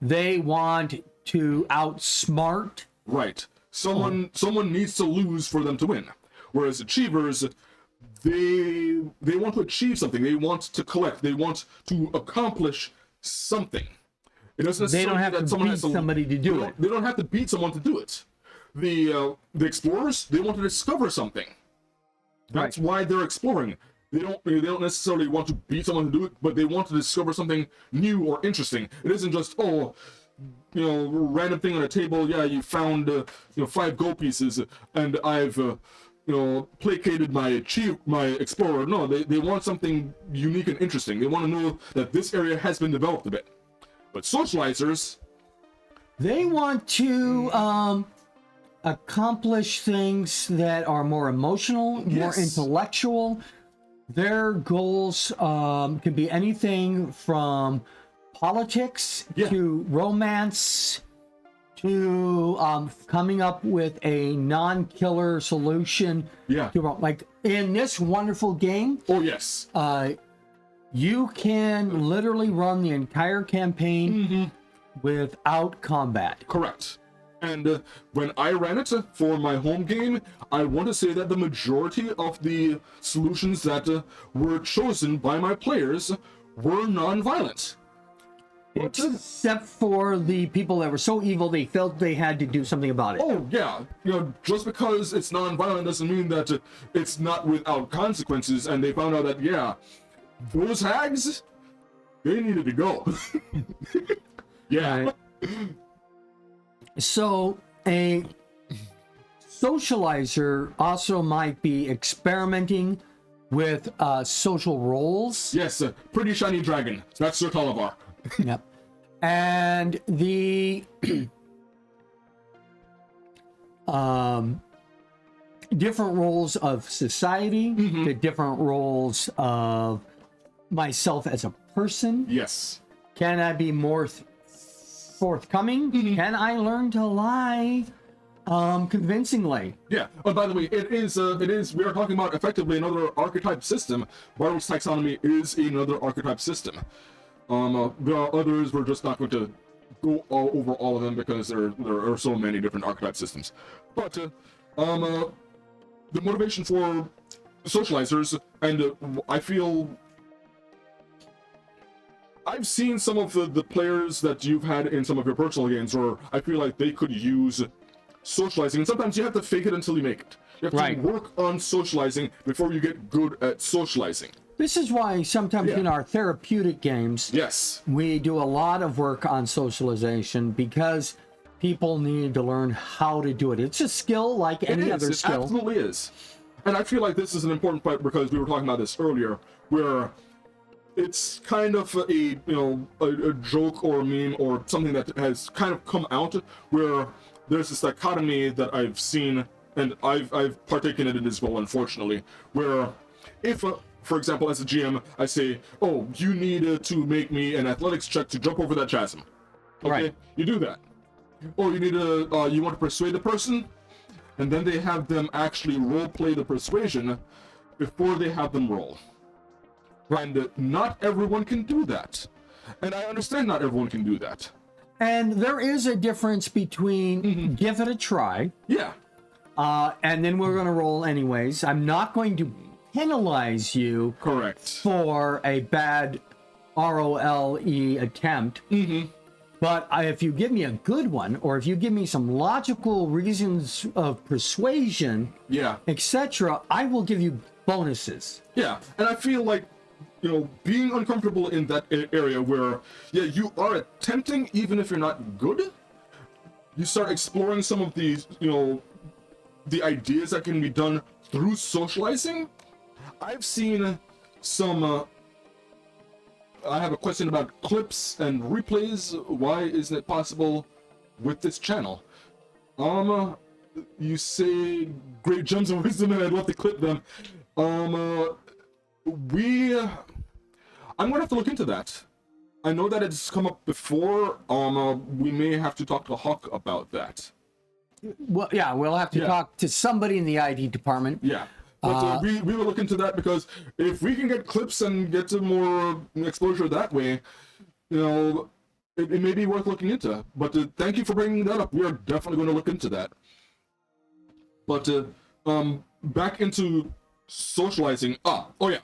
they want to outsmart. Right. Someone needs to lose for them to win. Whereas achievers, they want to achieve something. They want to collect. They want to accomplish something. It doesn't They don't have to beat somebody to do it. They don't have to beat someone to do it. The explorers, they want to discover something. That's why they're exploring. They don't necessarily want to beat someone to do it, but they want to discover something new or interesting. It isn't just, random thing on a table. Yeah, you found 5 gold pieces, and I've placated my explorer. No, they want something unique and interesting. They want to know that this area has been developed a bit. But socializers, they want to accomplish things that are more emotional, more Yes. intellectual. Their goals can be anything from politics Yeah. to romance to coming up with a non-killer solution. Yeah. Like in this wonderful game, Oh, yes. you can literally run the entire campaign without combat. Correct. And when I ran it for my home game, I want to say that the majority of the solutions that were chosen by my players were non-violent. But, Except for the people that were so evil they felt they had to do something about it. oh, yeah. You know, just because it's non-violent doesn't mean that it's not without consequences. And they found out that, yeah, those hags, they needed to go. Yeah. So a socializer also might be experimenting with social roles. Yes, pretty shiny dragon. That's Sir Tolivar. Yep. And the different roles of society, the different roles of myself as a person. Yes. Can I be more forthcoming? Can I learn to lie convincingly? Yeah. Oh, by the way, it is, we are talking about effectively another archetype system. Bartle's taxonomy is another archetype system. There are others, we're just not going to go over all of them because there are so many different archetype systems. But, the motivation for socializers, and I feel I've seen some of the players that you've had in some of your personal games where I feel like they could use socializing, and sometimes you have to fake it until you make it. You have to work on socializing before you get good at socializing. This is why sometimes in our therapeutic games, Yes. we do a lot of work on socialization because people need to learn how to do it. It's a skill like any other It skill. absolutely is. And I feel like this is an important part because we were talking about this earlier, where it's kind of a joke or a meme or something that has kind of come out where there's this dichotomy that I've seen, and I've partaken in it as well, unfortunately, where if for example, as a GM, I say, oh, you need to make me an athletics check to jump over that chasm. Okay, Right. you do that. Or you need to, you want to persuade the person, and then they have them actually role play the persuasion before they have them roll. And not everyone can do that. And I understand not everyone can do that. And there is a difference between give it a try, Yeah. and then we're going to roll anyways. I'm not going to penalize you Correct. for a bad ROLE attempt. But if you give me a good one, or if you give me some logical reasons of persuasion, Yeah. etc., I will give you bonuses. Yeah. And I feel like, being uncomfortable in that area where, you are attempting, even if you're not good, you start exploring some of these, the ideas that can be done through socializing. I've seen some, I have a question about clips and replays. Why isn't it possible with this channel? You say great gems of wisdom and I'd love to clip them. I'm gonna have to look into that. I know that it's come up before. We may have to talk to Hawk about that. Well, yeah, we'll have to talk to somebody in the ID department. Yeah. But we will look into that because if we can get clips and get some more exposure that way, it may be worth looking into. But thank you for bringing that up. We are definitely going to look into that. But back into socializing. Oh yeah.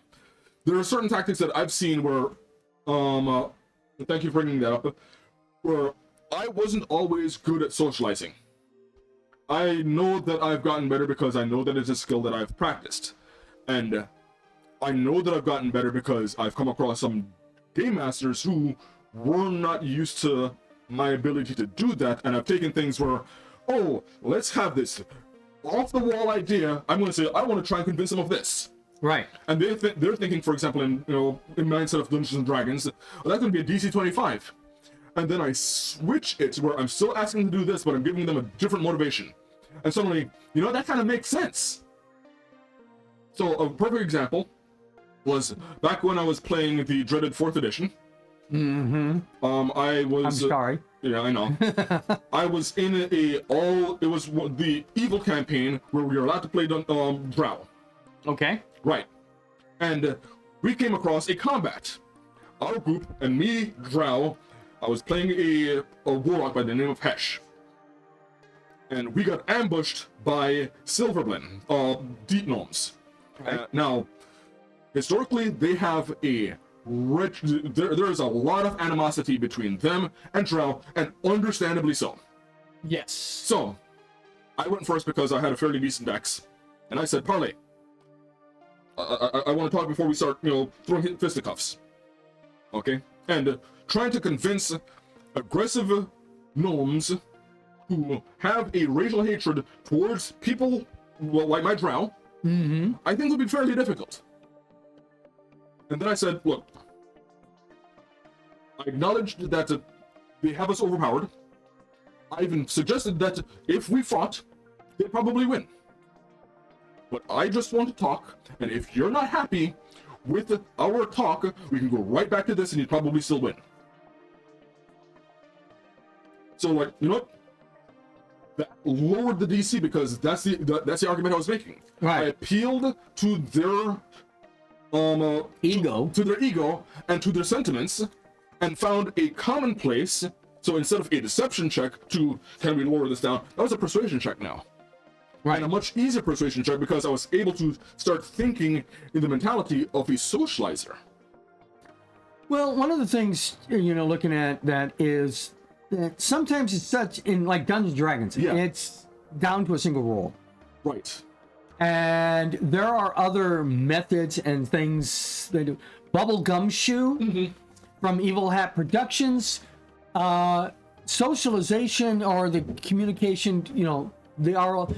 There are certain tactics that I've seen where, thank you for bringing that up, where I wasn't always good at socializing. I know that I've gotten better because I know that it's a skill that I've practiced. And I know that I've gotten better because I've come across some game masters who were not used to my ability to do that, and I've taken things where, oh, let's have this off-the-wall idea. I'm going to say, I want to try and convince them of this. Right. And they're thinking, for example, in mindset of Dungeons and Dragons, well, that's going to be a DC 25. And then I switch it where I'm still asking them to do this, but I'm giving them a different motivation. And suddenly, that kind of makes sense. So a perfect example was back when I was playing the dreaded 4th edition. I was... I'm sorry. Yeah, I know. I was in it was the evil campaign where we were allowed to play Drow. Okay. Right. And we came across a combat. Our group and me, Drow, I was playing a warlock by the name of Hesh. And we got ambushed by Silverblin, deep gnomes. Right. Now, historically, they have a rich... There is a lot of animosity between them and Drow, and understandably so. Yes. So, I went first because I had a fairly decent dex, and I said, Parley, I want to talk before we start, throwing fisticuffs. Okay? And trying to convince aggressive gnomes who have a racial hatred towards people like my Drow, I think would be fairly difficult. And then I said, look, I acknowledged that they have us overpowered. I even suggested that if we fought, they'd probably win. But I just want to talk, and if you're not happy with our talk, we can go right back to this and you'd probably still win. So, like, you know what? That lowered the DC because that's the argument I was making. Right. I appealed to their ego. to their ego and to their sentiments, and found a common place. So instead of a deception check to can we lower this down, that was a persuasion check now. Right. And a much easier persuasion check because I was able to start thinking in the mentality of a socializer. Well, one of the things, looking at that is that sometimes it's such, in like Dungeons & Dragons, it's down to a single roll. Right. And there are other methods and things they do. Bubblegum Shoe from Evil Hat Productions. Socialization or the communication, the oral,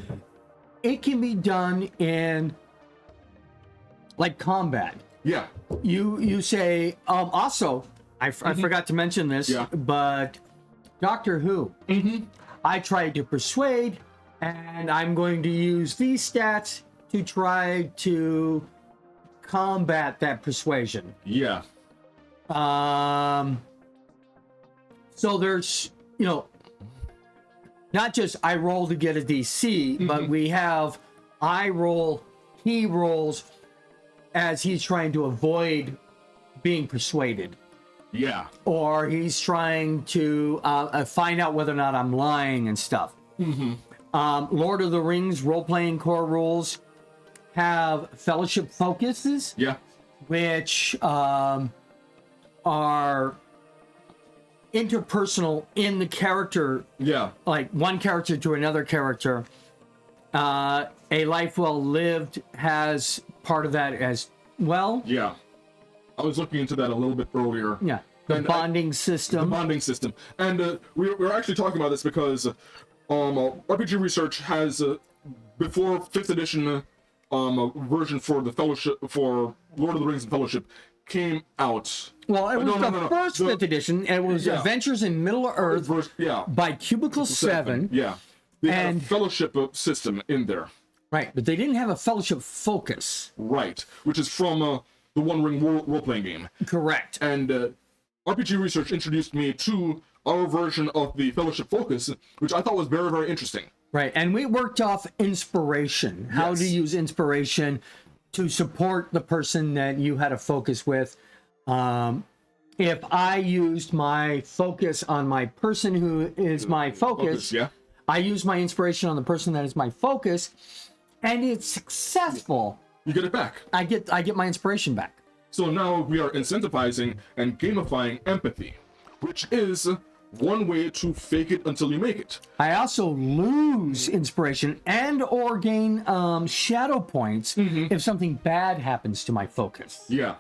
it can be done in like combat. Yeah. You say, also, I forgot to mention this, but Doctor Who, I tried to persuade, and I'm going to use these stats to try to combat that persuasion. Yeah. So there's, not just I roll to get a DC, but we have I roll, he rolls as he's trying to avoid being persuaded. Yeah. Or he's trying to find out whether or not I'm lying and stuff. Lord of the Rings role-playing core rules have fellowship focuses, which are interpersonal in the character. Like one character to another character. A Life Well Lived has part of that as well. Yeah. I was looking into that a little bit earlier. Yeah. The bonding system. The bonding system. And we're actually talking about this because RPG Research has, before 5th edition version for the Fellowship, for Lord of the Rings and Fellowship, came out. Well, it was the first 5th edition. It was Adventures in Middle-earth by Cubicle 7. Yeah. They had a fellowship system in there. Right, but they didn't have a fellowship focus. Right, which is from the One Ring role-playing game. Correct. And RPG Research introduced me to our version of the fellowship focus, which I thought was very, very interesting. Right, and we worked off inspiration. How to use inspiration to support the person that you had a focus with. If I used my focus on my person who is my focus, I use my inspiration on the person that is my focus, and it's successful. You get it back. I get my inspiration back. So now we are incentivizing and gamifying empathy, which is one way to fake it until you make it. I also lose inspiration and or gain shadow points if something bad happens to my focus. Yeah.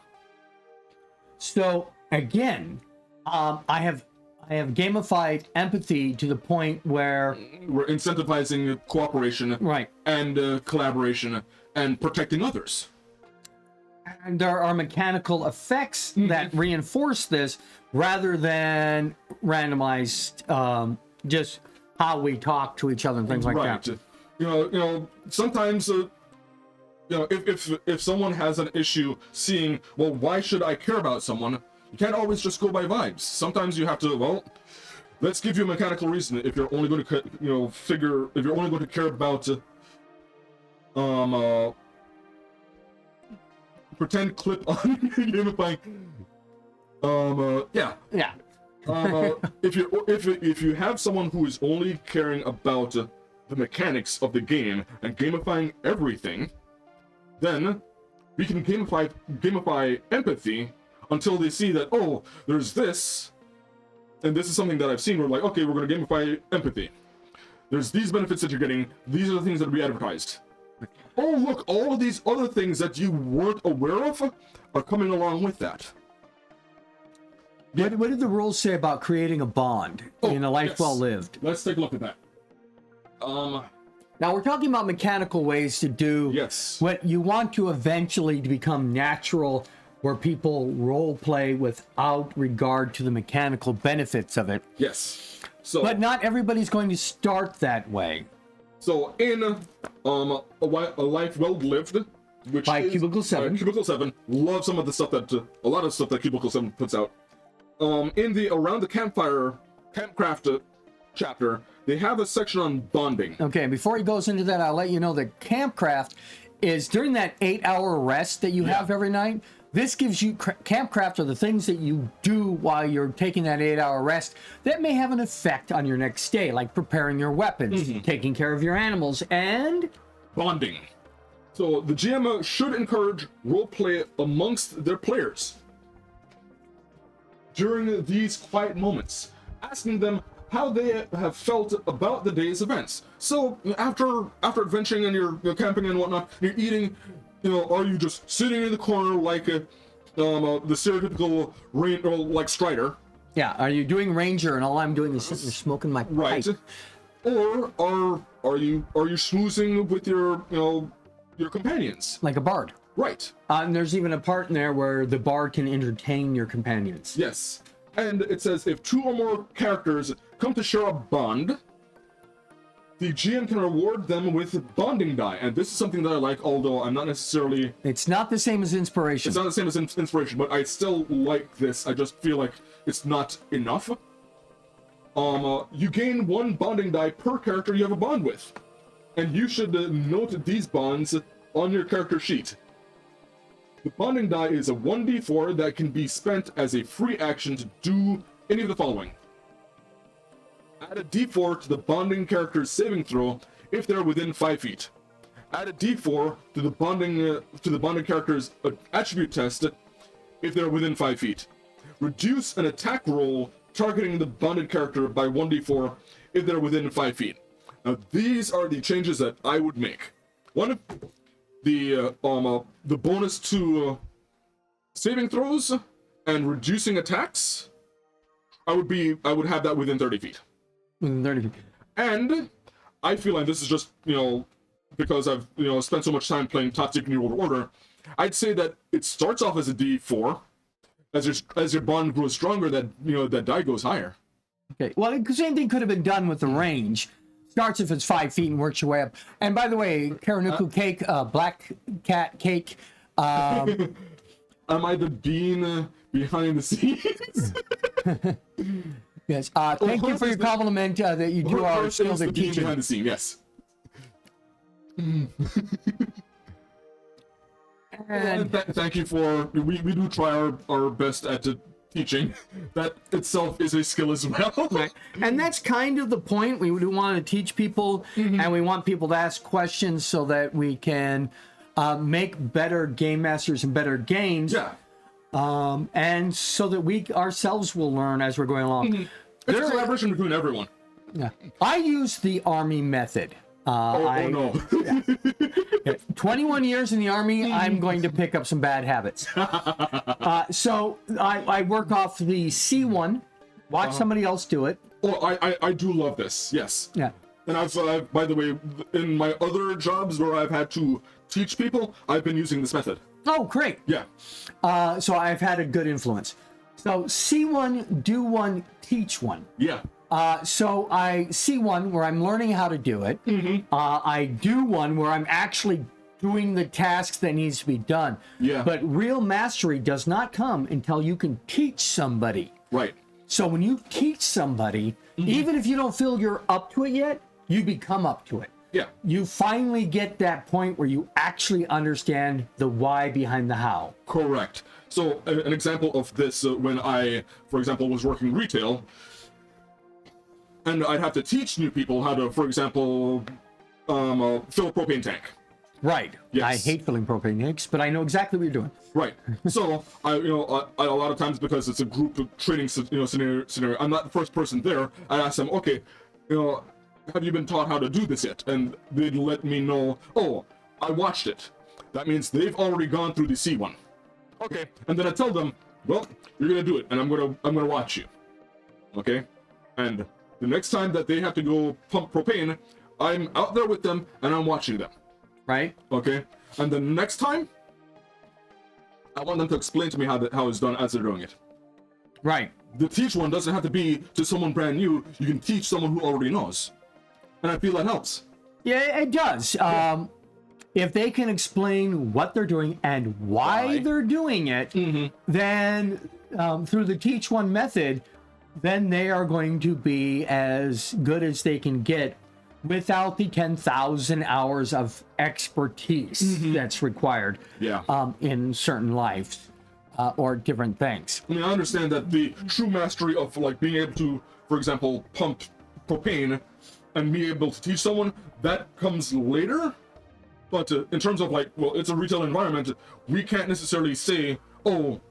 So again, I have gamified empathy to the point where we're incentivizing cooperation, and collaboration, and protecting others. And there are mechanical effects that reinforce this rather than randomized, just how we talk to each other and things like that. sometimes if someone has an issue seeing, well, why should I care about someone? You can't always just go by vibes. Sometimes you have to, well, let's give you a mechanical reason. If you're only going to if you're only going to care about pretend clip on gamifying, yeah. If you have someone who is only caring about the mechanics of the game and gamifying everything, then we can gamify empathy until they see that, oh, there's this, and this is something that I've seen. We're like, okay, we're going to gamify empathy. There's these benefits that you're getting. These are the things that we advertised. Oh, look, all of these other things that you weren't aware of are coming along with that. What did the rules say about creating a bond in a life well lived? Let's take a look at that. Now we're talking about mechanical ways to do what you want to eventually to become natural, where people role play without regard to the mechanical benefits of it. Yes. But not everybody's going to start that way. So in a life well lived, which by is Cubicle 7. Cubicle 7, love some of the stuff that a lot of stuff that Cubicle 7 puts out. In the Around the Campfire Campcraft chapter, they have a section on bonding. Okay, before he goes into that, I'll let you know that Campcraft is during that 8-hour rest that you have every night. This gives you Campcraft are the things that you do while you're taking that 8-hour rest that may have an effect on your next day, like preparing your weapons, taking care of your animals, and bonding. So the GM should encourage roleplay amongst their players during these quiet moments, asking them how they have felt about the day's events. So after adventuring and you're camping and whatnot, you're eating, are you just sitting in the corner like the stereotypical like Strider? Yeah, are you doing Ranger and all I'm doing is sitting there smoking my pipe? Right. Or are you schmoozing with your companions? Like a bard. Right. And there's even a part in there where the bard can entertain your companions. Yes. And it says if 2 or more characters come to share a bond, the GM can reward them with bonding die. And this is something that I like, although I'm not necessarily... It's not the same as inspiration. It's not the same as inspiration, but I still like this. I just feel like it's not enough. You gain 1 bonding die per character you have a bond with. And you should note these bonds on your character sheet. The bonding die is a 1d4 that can be spent as a free action to do any of the following. Add a d4 to the bonding character's saving throw if they're within 5 feet. Add a d4 to the bonding character's attribute test if they're within 5 feet. Reduce an attack roll targeting the bonded character by 1d4 if they're within 5 feet. Now these are the changes that I would make. One, the bonus to saving throws and reducing attacks, I would have that within 30 feet. Within 30 feet. And I feel like this is just, because I've, spent so much time playing Top Secret New World Order, I'd say that it starts off as a D4. As your bond grows stronger, that die goes higher. Okay. Well, the same thing could have been done with the range. Starts if it's 5 feet and works your way up. And by the way, Karanuku cake, Black Cat cake. Am I the bean behind the scenes? Yes. Thank you for your compliment that you do our skills at teaching. Behind the scene, yes. And thank you for we do try our best at teaching. That itself is a skill as well. Right. And that's kind of the point. We do want to teach people, and we want people to ask questions so that we can make better game masters and better games. Yeah. And so that we ourselves will learn as we're going along. It's a collaboration between everyone. Yeah. I use the Army method. Oh no. 21 years in the Army, I'm going to pick up some bad habits. So I work off the C1, watch somebody else do it. Oh, I do love this, yes. Yeah. And I've, by the way, in my other jobs where I've had to teach people, I've been using this method. Oh, great. Yeah. So I've had a good influence. So C1, do one, teach one. Yeah. So I see one where I'm learning how to do it. I do one where I'm actually doing the tasks that needs to be done. Yeah. But real mastery does not come until you can teach somebody. Right. So when you teach somebody, even if you don't feel you're up to it yet, you become up to it. Yeah. You finally get that point where you actually understand the why behind the how. Correct. So an example of this, when I, for example, was working retail, and I'd have to teach new people how to, for example, fill a propane tank. Right. Yes. I hate filling propane tanks, but I know exactly what you're doing. Right. So I a lot of times, because it's a group of training, scenario, I'm not the first person there. I ask them, okay, have you been taught how to do this yet? And they'd let me know, oh, I watched it. That means they've already gone through the C1. Okay. And then I tell them, well, you're gonna do it, and I'm gonna watch you. Okay. And the next time that they have to go pump propane, I'm out there with them and I'm watching them. Right? Okay. And the next time, I want them to explain to me how it's done as they're doing it. Right. The teach one doesn't have to be to someone brand new. You can teach someone who already knows. And I feel that helps. Yeah, it does. If they can explain what they're doing and why they're doing it, then through the teach one method, then they are going to be as good as they can get without the 10,000 hours of expertise that's required in certain lives or different things. I mean, I understand that the true mastery of like being able to, for example, pump propane and being able to teach someone, that comes later. But in terms of like, well, it's a retail environment, we can't necessarily say, oh,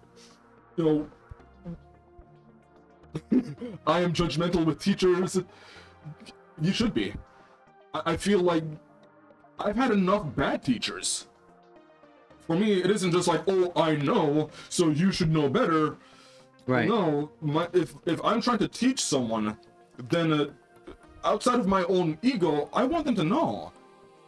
I am judgmental with teachers. You should be. I feel like I've had enough bad teachers. For me, it isn't just like, oh, I know, so you should know better. Right. No, if I'm trying to teach someone, then outside of my own ego, I want them to know.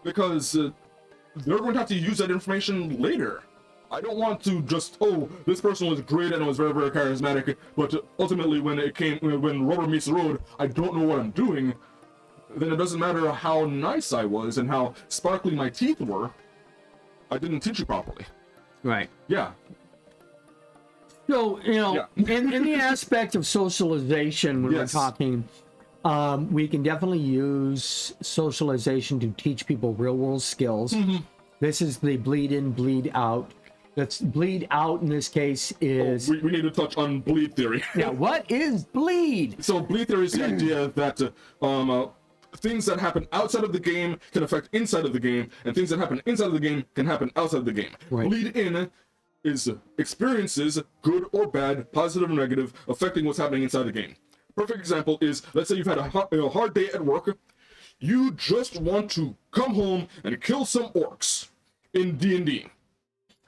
Because they're going to have to use that information later. I don't want to just, oh, this person was great and was very, very charismatic, but ultimately when rubber meets the road, I don't know what I'm doing. Then it doesn't matter how nice I was and how sparkly my teeth were. I didn't teach you properly. Right. Yeah. So, in the aspect of socialization, when we're talking, we can definitely use socialization to teach people real world skills. This is the bleed in, bleed out. That's bleed out in this case is... we need to touch on bleed theory. Yeah, what is bleed? So bleed theory is the idea that things that happen outside of the game can affect inside of the game, and things that happen inside of the game can happen outside of the game. Right. Bleed in is experiences, good or bad, positive or negative, affecting what's happening inside the game. Perfect example is, let's say you've had a hard day at work. You just want to come home and kill some orcs in D&D.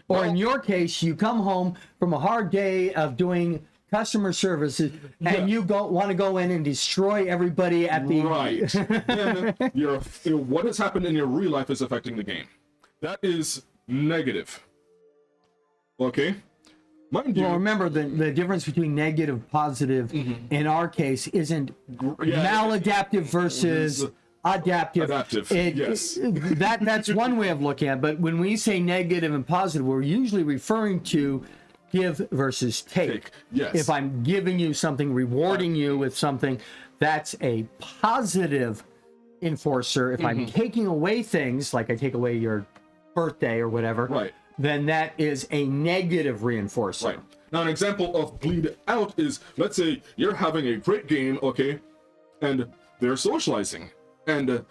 Or in your case, you come home from a hard day of doing customer services, and you want to go in and destroy everybody at the... Right. And what has happened in your real life is affecting the game. That is negative. Okay? Mind you... Well, remember, the difference between negative, positive, in our case, isn't maladaptive versus... Adaptive. Yes. That's one way of looking at it. But when we say negative and positive, we're usually referring to give versus take. Yes. If I'm giving you something, rewarding you with something, that's a positive enforcer. If I'm taking away things, like I take away your birthday or whatever, then that is a negative reinforcer. Right. Now, an example of bleed out is, let's say you're having a great game, okay, and they're socializing. And,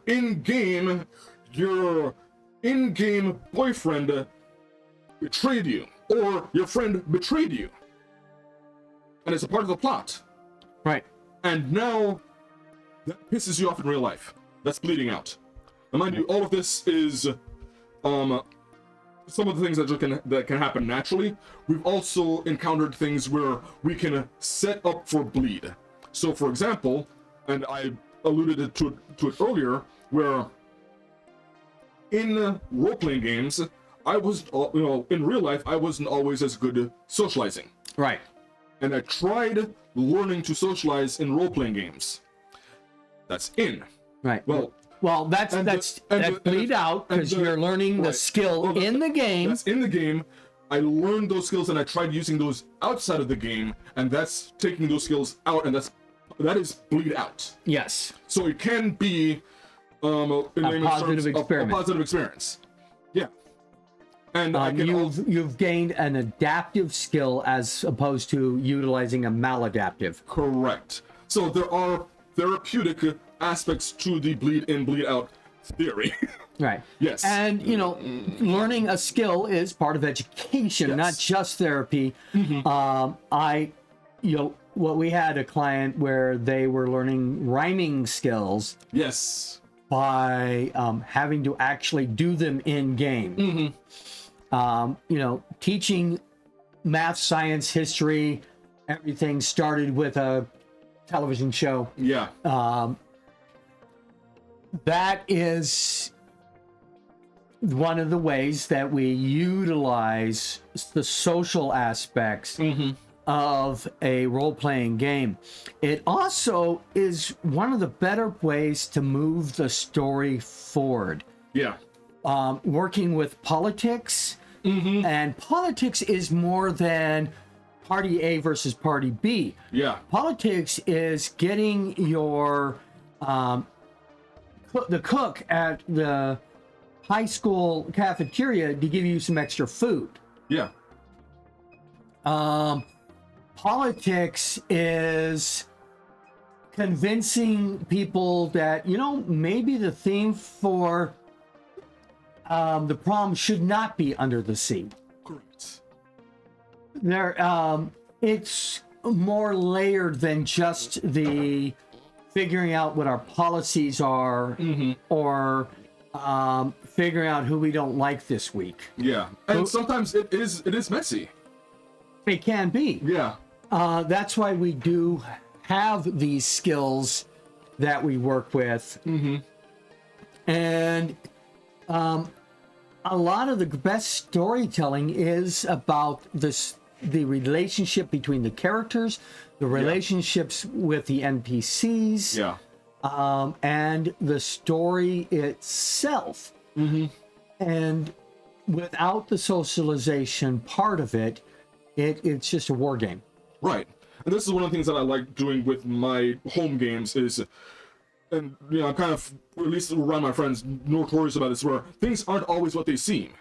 in-game, your in-game boyfriend betrayed you, or your friend betrayed you. And it's a part of the plot. Right. And now, that pisses you off in real life. That's bleeding out. And mind you, all of this is, some of the things that can happen naturally. We've also encountered things where we can set up for bleed. So, for example... And I alluded to it earlier, where in role-playing games, I was, in real life, I wasn't always as good at socializing. Right. and I tried learning to socialize in role-playing games. That's in. Right. Well, that's bleed out because you're learning the skill in the game. That's in the game. I learned those skills and I tried using those outside of the game, and that's taking those skills out, and that is bleed out. Yes. So it can be a positive experiment. A positive experience. Yeah. And you've gained an adaptive skill as opposed to utilizing a maladaptive. Correct. So there are therapeutic aspects to the bleed in, bleed out theory. Right. Yes. And, learning a skill is part of education, not just therapy. We had a client where they were learning rhyming skills. Yes. By having to actually do them in game. Teaching math, science, history, everything started with a television show. Yeah. That is one of the ways that we utilize the social aspects of a role-playing game. It also is one of the better ways to move the story forward. Yeah. Working with politics, and politics is more than party A versus party B. Yeah. Politics is getting your the cook at the high school cafeteria to give you some extra food. Yeah. Politics is convincing people that, maybe the theme for the prom should not be under the sea. Correct. It's more layered than just the figuring out what our policies are or figuring out who we don't like this week. Yeah. And sometimes it is messy. It can be. Yeah. That's why we do have these skills that we work with. And a lot of the best storytelling is about the relationship between the characters, the relationships with the NPCs, and the story itself. And without the socialization part of it, it's just a war game. Right. And this is one of the things that I like doing with my home games is, and I'm kind of, at least around my friends, notorious about this, where things aren't always what they seem.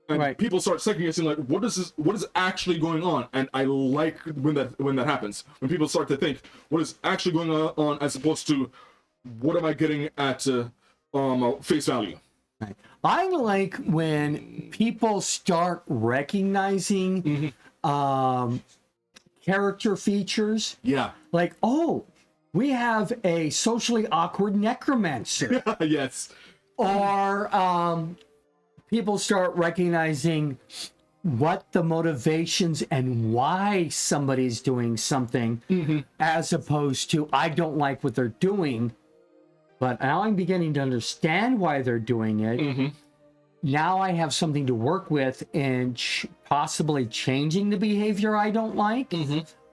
And people start second guessing, like, what is actually going on? And I like when that happens. When people start to think, what is actually going on, as opposed to, what am I getting at face value? Right. I like when people start recognizing character features. Yeah. Like, oh, we have a socially awkward necromancer. Yes. Or people start recognizing what the motivations and why somebody's doing something, as opposed to, I don't like what they're doing, but now I'm beginning to understand why they're doing it. Now I have something to work with in possibly changing the behavior I don't like,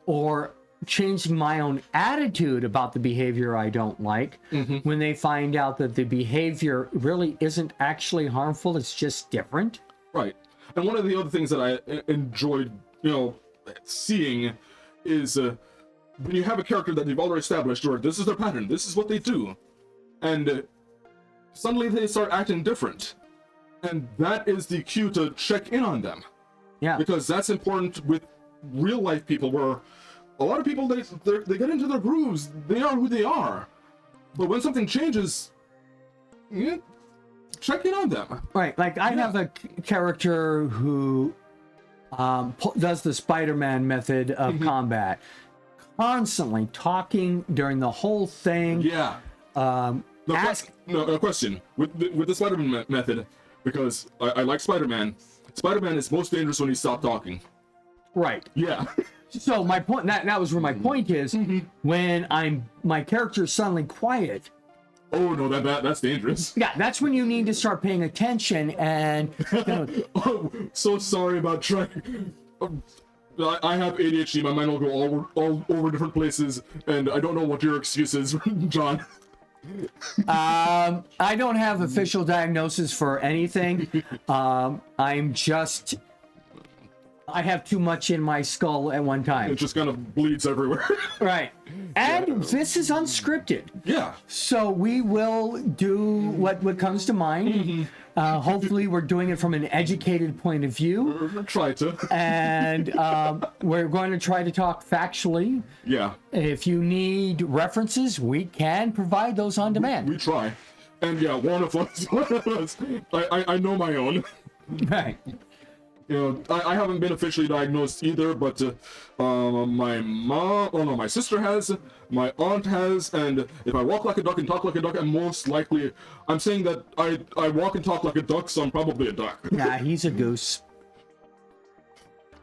or changing my own attitude about the behavior I don't like, when they find out that the behavior really isn't actually harmful, it's just different. Right. And one of the other things that I enjoyed, seeing is when you have a character that you've already established, or this is their pattern, this is what they do, and suddenly they start acting different. And that is the cue to check in on them. Yeah. Because that's important with real life people, where a lot of people, they get into their grooves. They are who they are. But when something changes, check in on them. Right. Like I have a character who does the Spider-Man method of combat. Constantly talking during the whole thing. Yeah. No question. With the Spider-Man method, because I like Spider-Man. Spider-Man is most dangerous when he stopped talking. Right. Yeah. So my point, that was where my point is, when my character is suddenly quiet. Oh no, that's dangerous. Yeah, that's when you need to start paying attention and. Oh, so sorry about trying. I have ADHD. My mind will go all over different places, and I don't know what your excuse is, John. I don't have official diagnosis for anything. I have too much in my skull at one time. It just kind of bleeds everywhere. Right. And this is unscripted. Yeah. So we will do what comes to mind. Hopefully we're doing it from an educated point of view. Try to. And we're going to try to talk factually. Yeah. If you need references, we can provide those on demand. We try. And yeah, one of us. I know my own. Right. You know, I haven't been officially diagnosed either, but my sister has, my aunt has, and if I walk like a duck and talk like a duck, I'm saying that I walk and talk like a duck, so I'm probably a duck. Nah, he's a goose.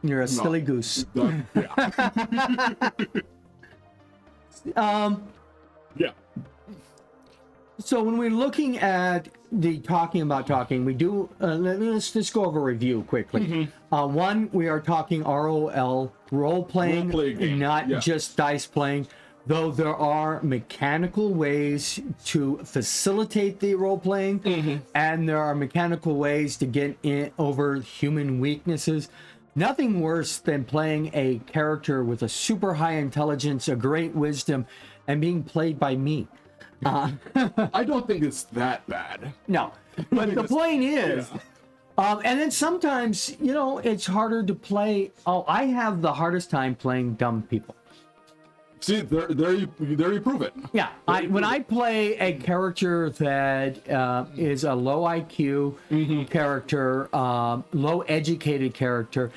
You're a silly goose. Yeah. Yeah. So when we're looking at the talking, we do, let's just go over a review quickly. One, we are talking ROL, role-playing, game, not just dice playing, though there are mechanical ways to facilitate the role-playing, and there are mechanical ways to get in over human weaknesses. Nothing worse than playing a character with a super high intelligence, a great wisdom, and being played by me. I don't think it's that bad. No, but the point is, and then sometimes, you know, it's harder to play. Oh, I have the hardest time playing dumb people. See, there you prove it. Yeah, when I play a character that is a low IQ character, low educated character,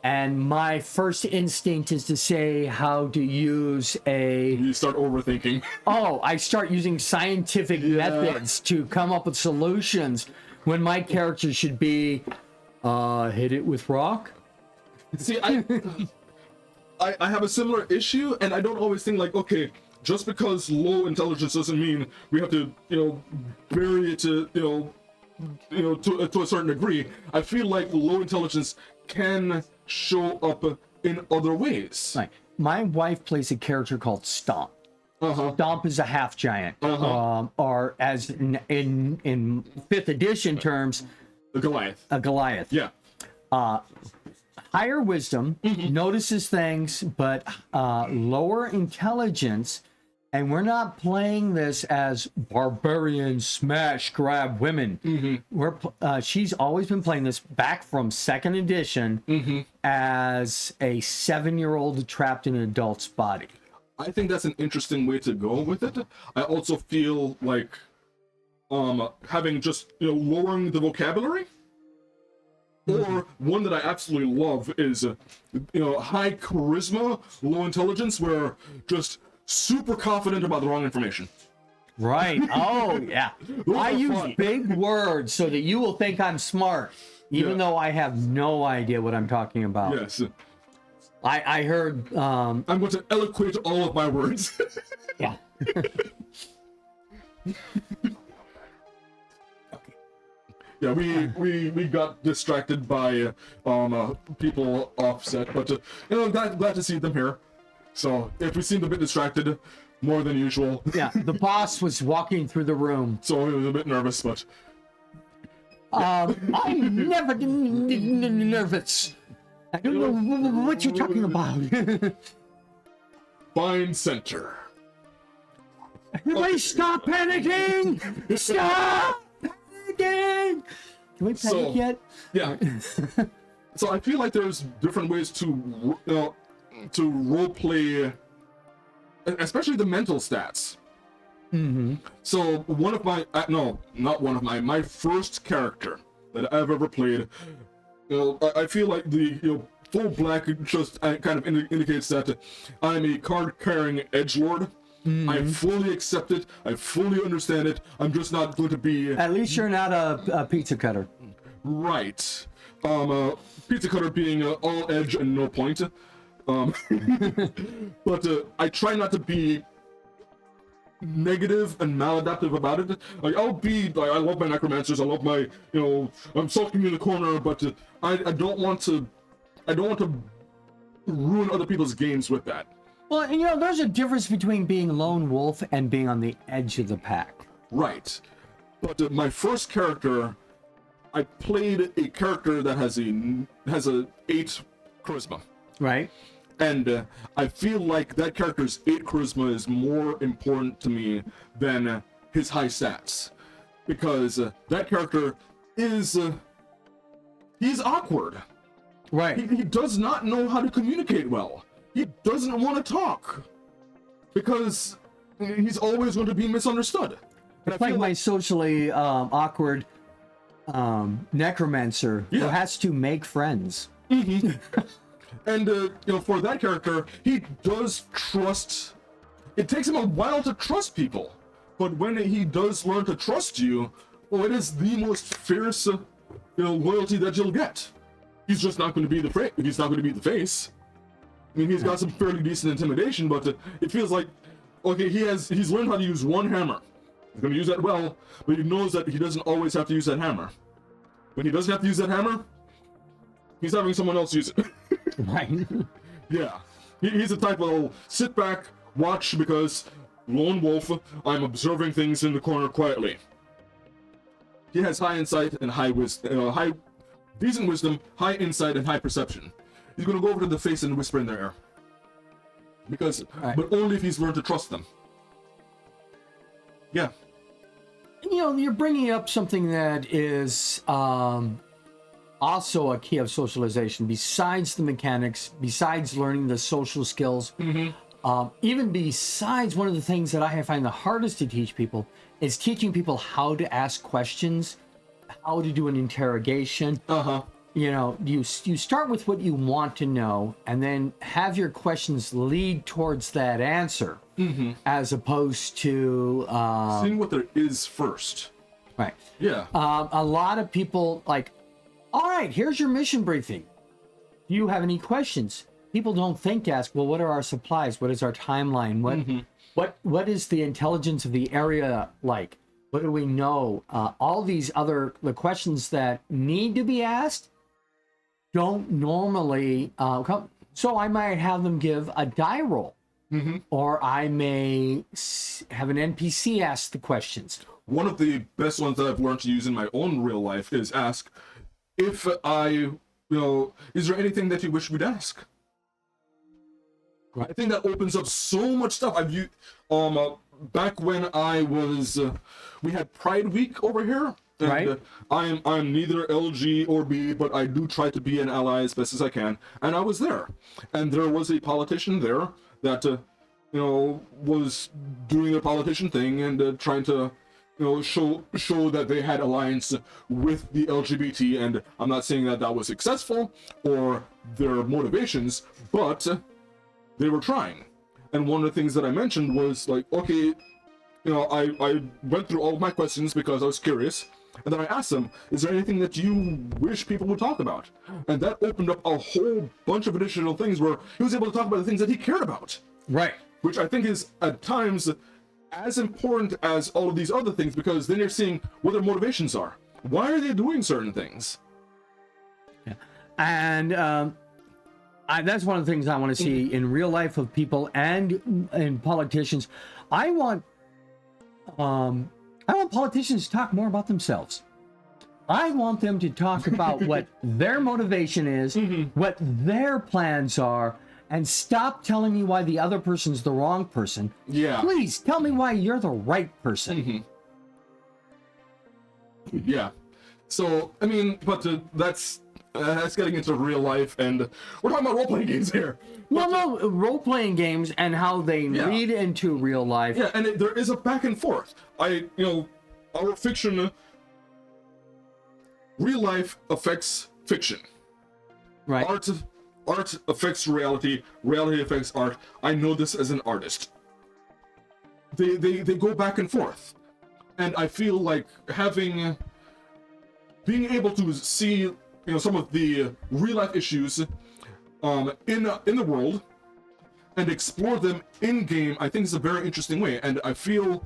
and my first instinct is to say how to use You start overthinking. Oh, I start using scientific methods to come up with solutions when my character should be, hit it with rock. See, I have a similar issue, and I don't always think like, okay, just because low intelligence doesn't mean we have to, bury it to, to a certain degree. I feel like low intelligence can show up in other ways. Right. My wife plays a character called Stomp. Stomp is a half giant, or as in 5th edition terms, a Goliath. A Goliath. Yeah. Higher wisdom, notices things, but lower intelligence. And we're not playing this as barbarian smash grab women. She's always been playing this back from 2nd edition as a 7-year-old trapped in an adult's body. I think that's an interesting way to go with it. I also feel like having just lowering the vocabulary. Or one that I absolutely love is high charisma, low intelligence, where just super confident about the wrong information. Right. Oh, yeah. I use big words so that you will think I'm smart, even though I have no idea what I'm talking about. Yes. I heard... I'm going to eloquate all of my words. Yeah. Yeah, we got distracted by people offset, but glad to see them here. So if we seemed a bit distracted, more than usual. Yeah, the boss was walking through the room. So he was a bit nervous, but... I'm never nervous. I don't know what you're talking about. Find center. Everybody stop panicking! Stop panicking! Can we panic yet? Yeah. So I feel like there's different ways to role play, especially the mental stats. So one of my my first character that I've ever played, I feel like the full black just kind of indicates that I'm a card-carrying edgelord. I fully accept it. I fully understand it. I'm just not going to be... At least you're not a pizza cutter. Right. Pizza cutter being all edge and no point. But I try not to be negative and maladaptive about it. Like, I love my necromancers. I love my, I'm sulking in the corner, but I don't want to ruin other people's games with that. Well, you know, there's a difference between being lone wolf and being on the edge of the pack. Right. But my first character, I played a character that has a 8 charisma. Right. And I feel like that character's 8 charisma is more important to me than his high stats. Because that character is... he's awkward. Right. He does not know how to communicate well. He doesn't want to talk. Because he's always going to be misunderstood. And It's like my socially awkward necromancer who has to make friends. Mm-hmm. And, you know, for that character, he does trust... It takes him a while to trust people. But when he does learn to trust you, well, it is the most fierce, loyalty that you'll get. He's just not going to be he's not going to be the face. I mean, he's got some fairly decent intimidation, but it feels like, okay, he's learned how to use one hammer. He's going to use that well, but he knows that he doesn't always have to use that hammer. When he doesn't have to use that hammer, he's having someone else use it. Right. Yeah. He's the type that'll sit back, watch, because lone wolf, I'm observing things in the corner quietly. He has high insight and high wisdom, decent wisdom, high insight, and high perception. He's going to go over to the face and whisper in their ear. Because, but only if he's learned to trust them. Yeah. You know, you're bringing up something that is also a key of socialization, besides the mechanics, besides learning the social skills, even besides one of the things that I find the hardest to teach people is teaching people how to ask questions, how to do an interrogation. You know, you start with what you want to know, and then have your questions lead towards that answer, as opposed to seeing what there is first. Right. Yeah. A lot of people like, all right, here's your mission briefing. Do you have any questions? People don't think to ask, well, what are our supplies? What is our timeline? What is the intelligence of the area like? What do we know? All these the questions that need to be asked don't normally come. So I might have them give a die roll, or I may have an NPC ask the questions. One of the best ones that I've learned to use in my own real life is ask, if is there anything that you wish we'd ask? I think that opens up so much stuff. I've used, back when I was, we had Pride Week over here. And, right. I'm neither LG or B, but I do try to be an ally as best as I can. And I was there, and there was a politician there that, was doing their politician thing and trying to, show that they had alliance with the LGBT. And I'm not saying that that was successful or their motivations, but they were trying. And one of the things that I mentioned was like, okay, I went through all of my questions because I was curious. And then I asked them, is there anything that you wish people would talk about? And that opened up a whole bunch of additional things where he was able to talk about the things that he cared about. Right. Which I think is, at times, as important as all of these other things, because then you're seeing what their motivations are. Why are they doing certain things? Yeah. And that's one of the things I want to see in real life of people and in politicians. I want politicians to talk more about themselves. I want them to talk about what their motivation is, what their plans are, and stop telling me why the other person's the wrong person. Yeah. Please tell me why you're the right person. Yeah. So, I mean, but that's getting into real life, and we're talking about role-playing games here. No, role-playing games and how they lead into real life. Yeah, and there is a back and forth. Our fiction, real life affects fiction. Right. Art affects reality. Reality affects art. I know this as an artist. They go back and forth, and I feel like being able to see some of the real life issues in the world and explore them in game, I think is a very interesting way. And I feel,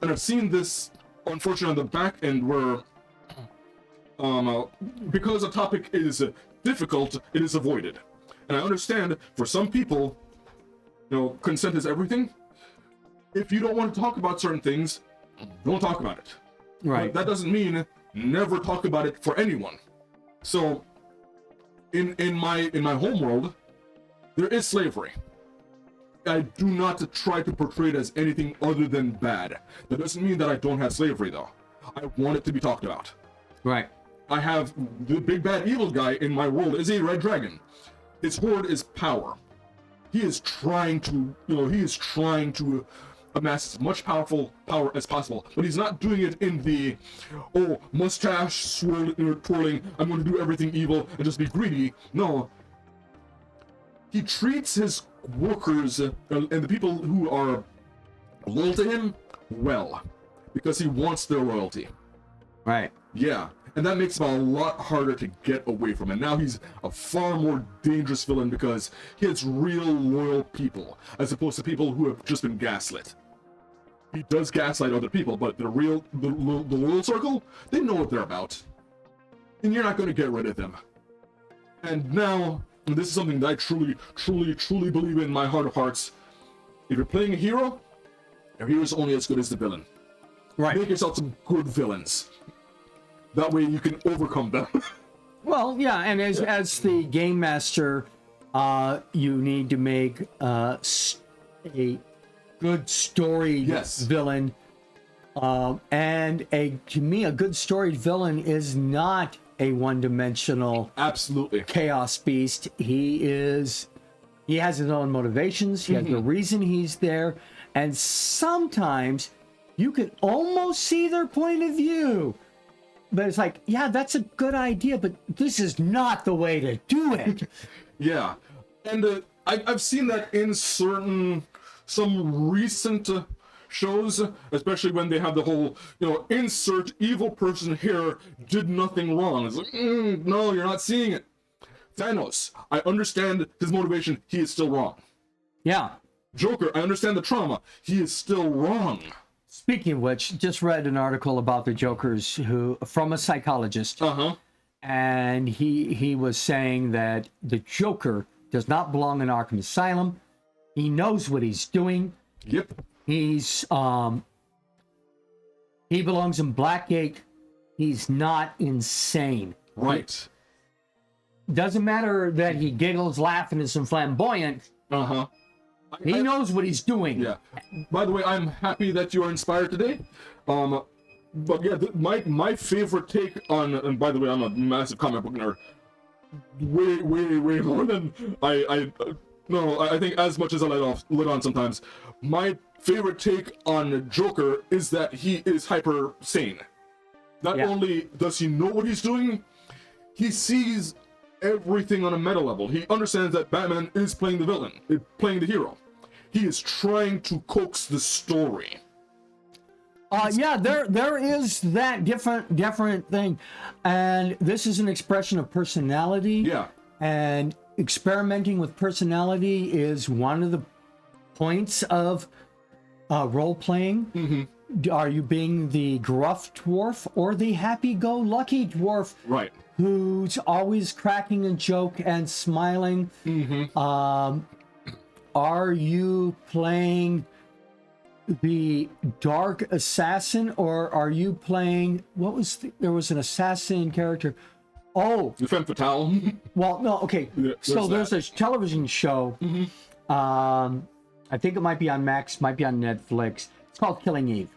and I've seen this unfortunately on the back end where because a topic is difficult, it is avoided. And I understand for some people, consent is everything. If you don't want to talk about certain things, don't talk about it. Right. But that doesn't mean never talk about it for anyone. So, in my home world, there is slavery. I do not try to portray it as anything other than bad. That doesn't mean that I don't have slavery, though. I want it to be talked about. Right. I have the big bad evil guy in my world is a red dragon. His horde is power. He is trying to, amass as much power as possible, but he's not doing it in the, mustache twirling, I'm going to do everything evil and just be greedy. No. He treats his workers and the people who are loyal to him well, because he wants their loyalty. Right. Yeah, and that makes him a lot harder to get away from. And now he's a far more dangerous villain because he has real loyal people, as opposed to people who have just been gaslit. He does gaslight other people, but the loyal circle, they know what they're about. And you're not going to get rid of them. And now, this is something that I truly, truly, truly believe in my heart of hearts. If you're playing a hero, your hero is only as good as the villain. Right. Make yourself some good villains. That way you can overcome them. Well, yeah, and as the game master, you need to make a good storied villain. And to me, a good storied villain is not a one-dimensional chaos beast. He has his own motivations. He has the reason he's there, and sometimes you can almost see their point of view. But it's like, yeah, that's a good idea, but this is not the way to do it. Yeah, and I've seen that in some recent shows, especially when they have the whole, insert evil person here did nothing wrong. It's like, no, you're not seeing it. Thanos, I understand his motivation. He is still wrong. Yeah. Joker, I understand the trauma. He is still wrong. Speaking of which, just read an article about the Jokers from a psychologist. And he was saying that the Joker does not belong in Arkham Asylum. He knows what he's doing. Yep. He belongs in Blackgate. He's not insane. Right. Doesn't matter that he giggles, laughs, and is flamboyant. He knows what he's doing. Yeah. By the way, I'm happy that you are inspired today. But yeah, my favorite take on, and by the way, I'm a massive comic book nerd. Way more than I think as much as I let on sometimes. My favorite take on Joker is that he is hyper sane. Not only does he know what he's doing, he sees everything on a meta level. He understands that Batman is playing the villain, playing the hero. He is trying to coax the story. Yeah, there is that different thing, and this is an expression of personality. Yeah, and experimenting with personality is one of the points of role playing. Are you being the gruff dwarf or the happy-go-lucky dwarf? Right. Who's always cracking a joke and smiling? Are you playing the dark assassin, or are you playing there was an assassin character? Oh, the femme fatale. Well, no, okay. Yeah, so there's a television show. I think it might be on Max, might be on Netflix. It's called Killing Eve.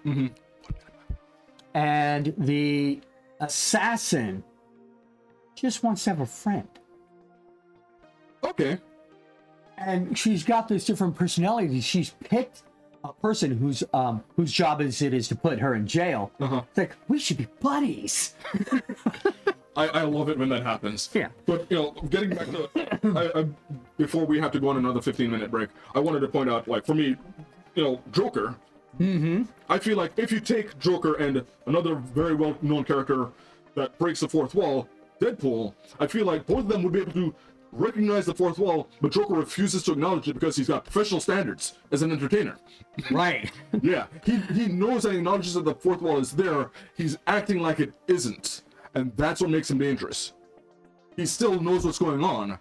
And the assassin just wants to have a friend. Okay. And she's got this different personalities. She's picked a person whose job it is to put her in jail. It's like, we should be buddies. I love it when that happens. Yeah. But, getting back to, before we have to go on another 15-minute break, I wanted to point out, like, for me, Joker, I feel like if you take Joker and another very well-known character that breaks the fourth wall, Deadpool, I feel like both of them would be able to recognize the fourth wall, but Joker refuses to acknowledge it because he's got professional standards as an entertainer. Right. Yeah, he knows and acknowledges that the fourth wall is there. He's acting like it isn't, and that's what makes him dangerous. He still knows what's going on,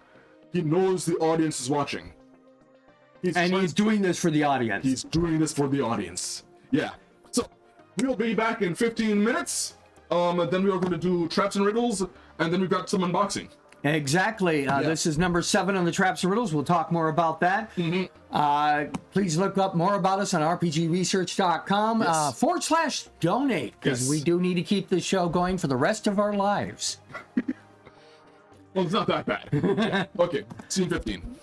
He knows the audience is watching. He's doing this for the audience. He's doing this for the audience. Yeah. So, we'll be back in 15 minutes. Then we are going to do traps and riddles, and then we've got some unboxing. Exactly. This is number 7 on the Traps and Riddles. We'll talk more about that. Please look up more about us on rpgresearch.com Yes. /donate, because we do need to keep this show going for the rest of our lives. Well, it's not that bad. Yeah. Okay, scene 15.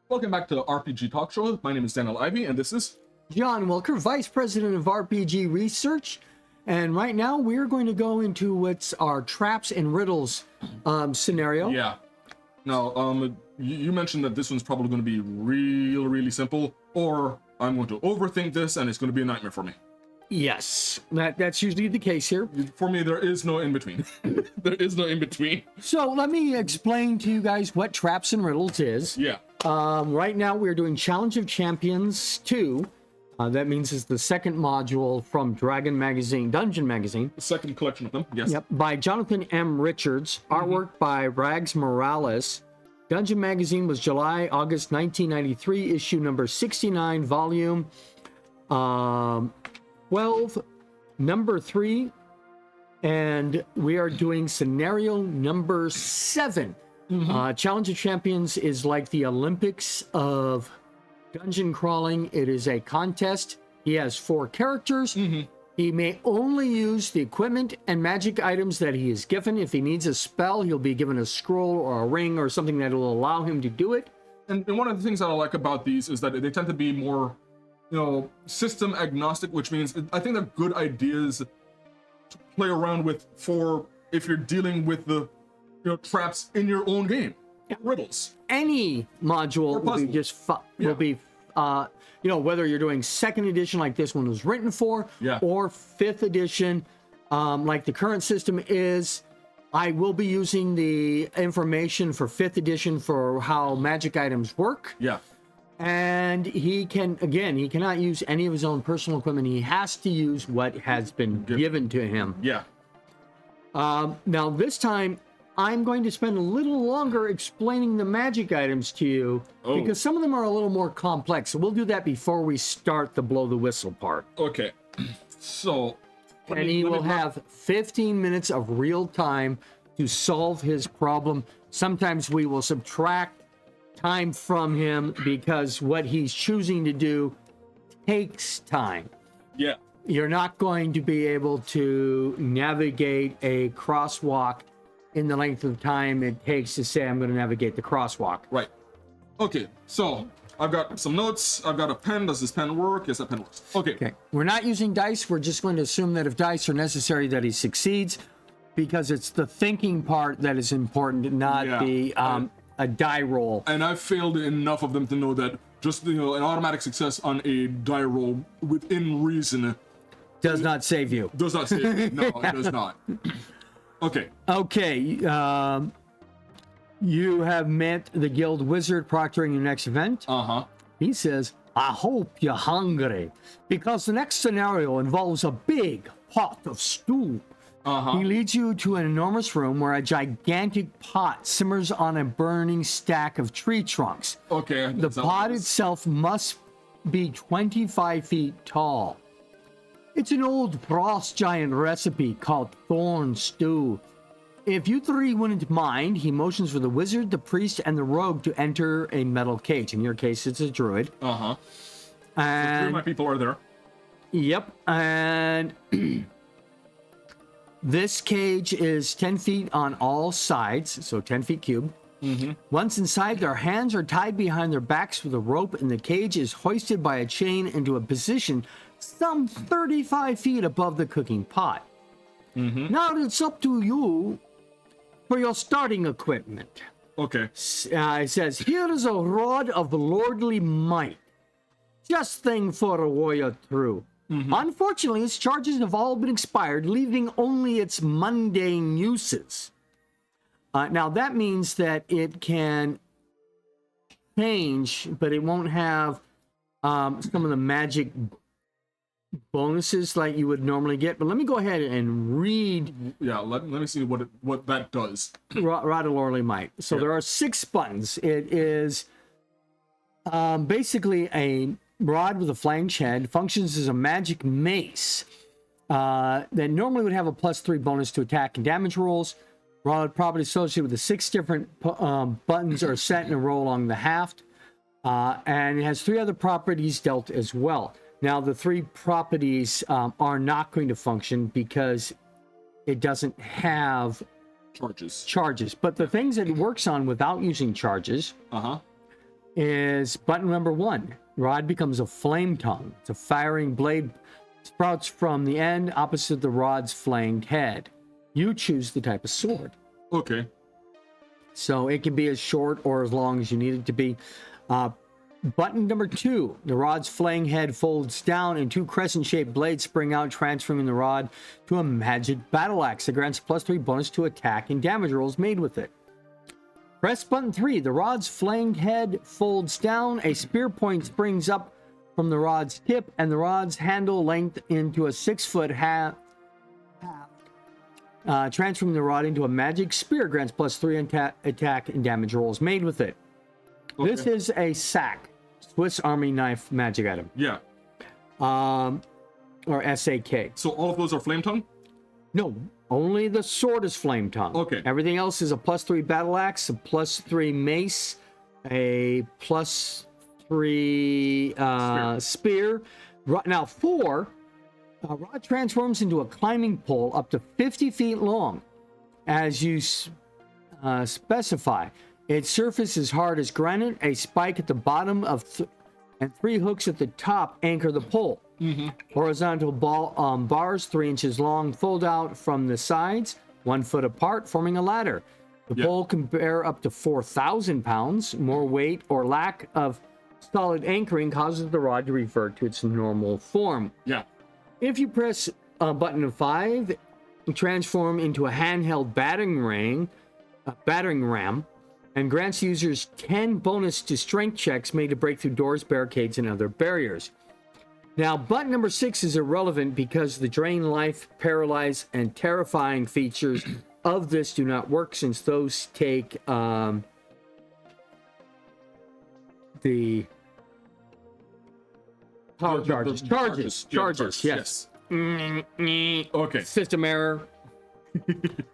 Welcome back to the RPG Talk Show. My name is Daniel Ivy, and this is... John Wilker, Vice President of RPG Research. And right now we're going to go into what's our traps and riddles scenario. Yeah. Now, you mentioned that this one's probably going to be really simple, or I'm going to overthink this and it's going to be a nightmare for me. Yes, that's usually the case here. For me, there is no in-between. There is no in-between. So let me explain to you guys what traps and riddles is. Yeah. Right now we're doing Challenge of Champions 2. That means it's the second module from Dungeon Magazine. The second collection of them, yes. Yep, by Jonathan M. Richards. Artwork by Rags Morales. Dungeon Magazine was August 1993, issue number 69, volume 12, number 3. And we are doing scenario number 7. Challenge of Champions is like the Olympics of dungeon crawling. It is a contest. He has 4 characters. He may only use the equipment and magic items that he is given. If he needs a spell, he'll be given a scroll or a ring or something that will allow him to do it. And one of the things that I like about these is that they tend to be more, system agnostic, which means I think they're good ideas to play around with for if you're dealing with the traps in your own game. Riddles. Any module will be just will be whether you're doing 2nd edition like this one was written for, or 5th edition like the current system is. I will be using the information for 5th edition for how magic items work. Yeah. And he cannot use any of his own personal equipment. He has to use what has been given to him. Yeah. Now this time I'm going to spend a little longer explaining the magic items to you because some of them are a little more complex. So we'll do that before we start the blow the whistle part. Okay. So... And he will have 15 minutes of real time to solve his problem. Sometimes we will subtract time from him because what he's choosing to do takes time. Yeah. You're not going to be able to navigate a crosswalk in the length of time it takes to say I'm going to navigate the crosswalk. Right. Okay, so I've got some notes. I've got a pen. Does this pen work? Yes, that pen works. Okay. We're not using dice. We're just going to assume that if dice are necessary, that he succeeds, because it's the thinking part that is important, not a die roll. And I've failed enough of them to know that just an automatic success on a die roll within reason does not save you. Does not save you. No, it does not. Okay. Okay. You have met the guild wizard proctoring your next event. He says, I hope you're hungry, because the next scenario involves a big pot of stew. He leads you to an enormous room where a gigantic pot simmers on a burning stack of tree trunks. Okay. The pot itself must be 25 feet tall. It's an old frost giant recipe called thorn stew. If you 3 wouldn't mind, he motions for the wizard, the priest, and the rogue to enter a metal cage. In your case, it's a druid. And so 3 of my people are there. Yep. And this cage is 10 feet on all sides, so 10 feet cubed. Once inside, their hands are tied behind their backs with a rope, and the cage is hoisted by a chain into a position some 35 feet above the cooking pot. Now it's up to you for your starting equipment. Okay. It says, here is a rod of lordly might. Just thing for a warrior through. Unfortunately, its charges have all been expired, leaving only its mundane uses. Now, that means that it can change, but it won't have some of the magic bonuses like you would normally get. But let me go ahead and read. Yeah, let me see what that does. Rod of Lordly Might. So there are 6 buttons. It is basically a rod with a flanged head. Functions as a magic mace that normally would have a +3 bonus to attack and damage rolls. Rod property associated with the 6 different buttons are set in a row along the haft. And it has 3 other properties dealt as well. Now, the 3 properties are not going to function because it doesn't have charges. But the things that it works on without using charges is button number 1. Rod becomes a flame tongue. It's a firing blade, sprouts from the end opposite the rod's flanged head. You choose the type of sword. Okay. So it can be as short or as long as you need it to be. Button number 2, the rod's flaying head folds down and 2 crescent-shaped blades spring out, transforming the rod to a magic battle axe that grants +3 bonus to attack and damage rolls made with it. Press button 3, the rod's flaying head folds down, a spear point springs up from the rod's tip, and the rod's handle length into a 6-foot half. Transforming the rod into a magic spear grants +3 attack and damage rolls made with it. Okay. This is a SAK, Swiss Army Knife magic item. Yeah. Or SAK. So all of those are flame tongue? No, only the sword is flame tongue. Okay. Everything else is a +3 battle axe, a +3 mace, a +3 spear. Now 4, rod transforms into a climbing pole up to 50 feet long, as you specify. Its surface is hard as granite. A spike at the bottom of and 3 hooks at the top anchor the pole. Horizontal bars 3 inches long fold out from the sides, 1 foot apart, forming a ladder. The pole can bear up to 4,000 pounds. More weight or lack of solid anchoring causes the rod to revert to its normal form. Yeah. If you press button 5, transform into a handheld battering ram, and grants users 10 bonus to strength checks made to break through doors, barricades, and other barriers. Now, button number 6 is irrelevant because the drain life, paralyze, and terrifying features of this do not work, since those take the power charges. Yes. Okay. System error.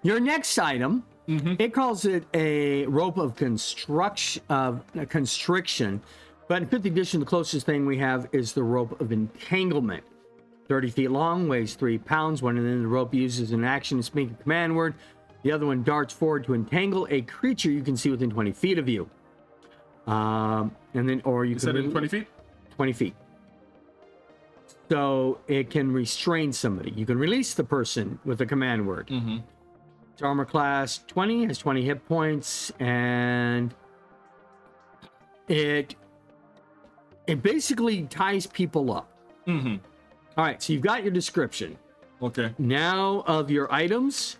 Your next item, it calls it a rope of constriction, but in 5th edition, the closest thing we have is the rope of entanglement. 30 feet long, weighs 3 pounds. One end of the rope uses an action to speak a command word. The other one darts forward to entangle a creature you can see within 20 feet of you. And then, or you Is that in 20 feet? 20 feet. So it can restrain somebody. You can release the person with a command word. It's armor class 20, has 20 hit points, and it basically ties people up. All right, so you've got your description. Okay. Now of your items,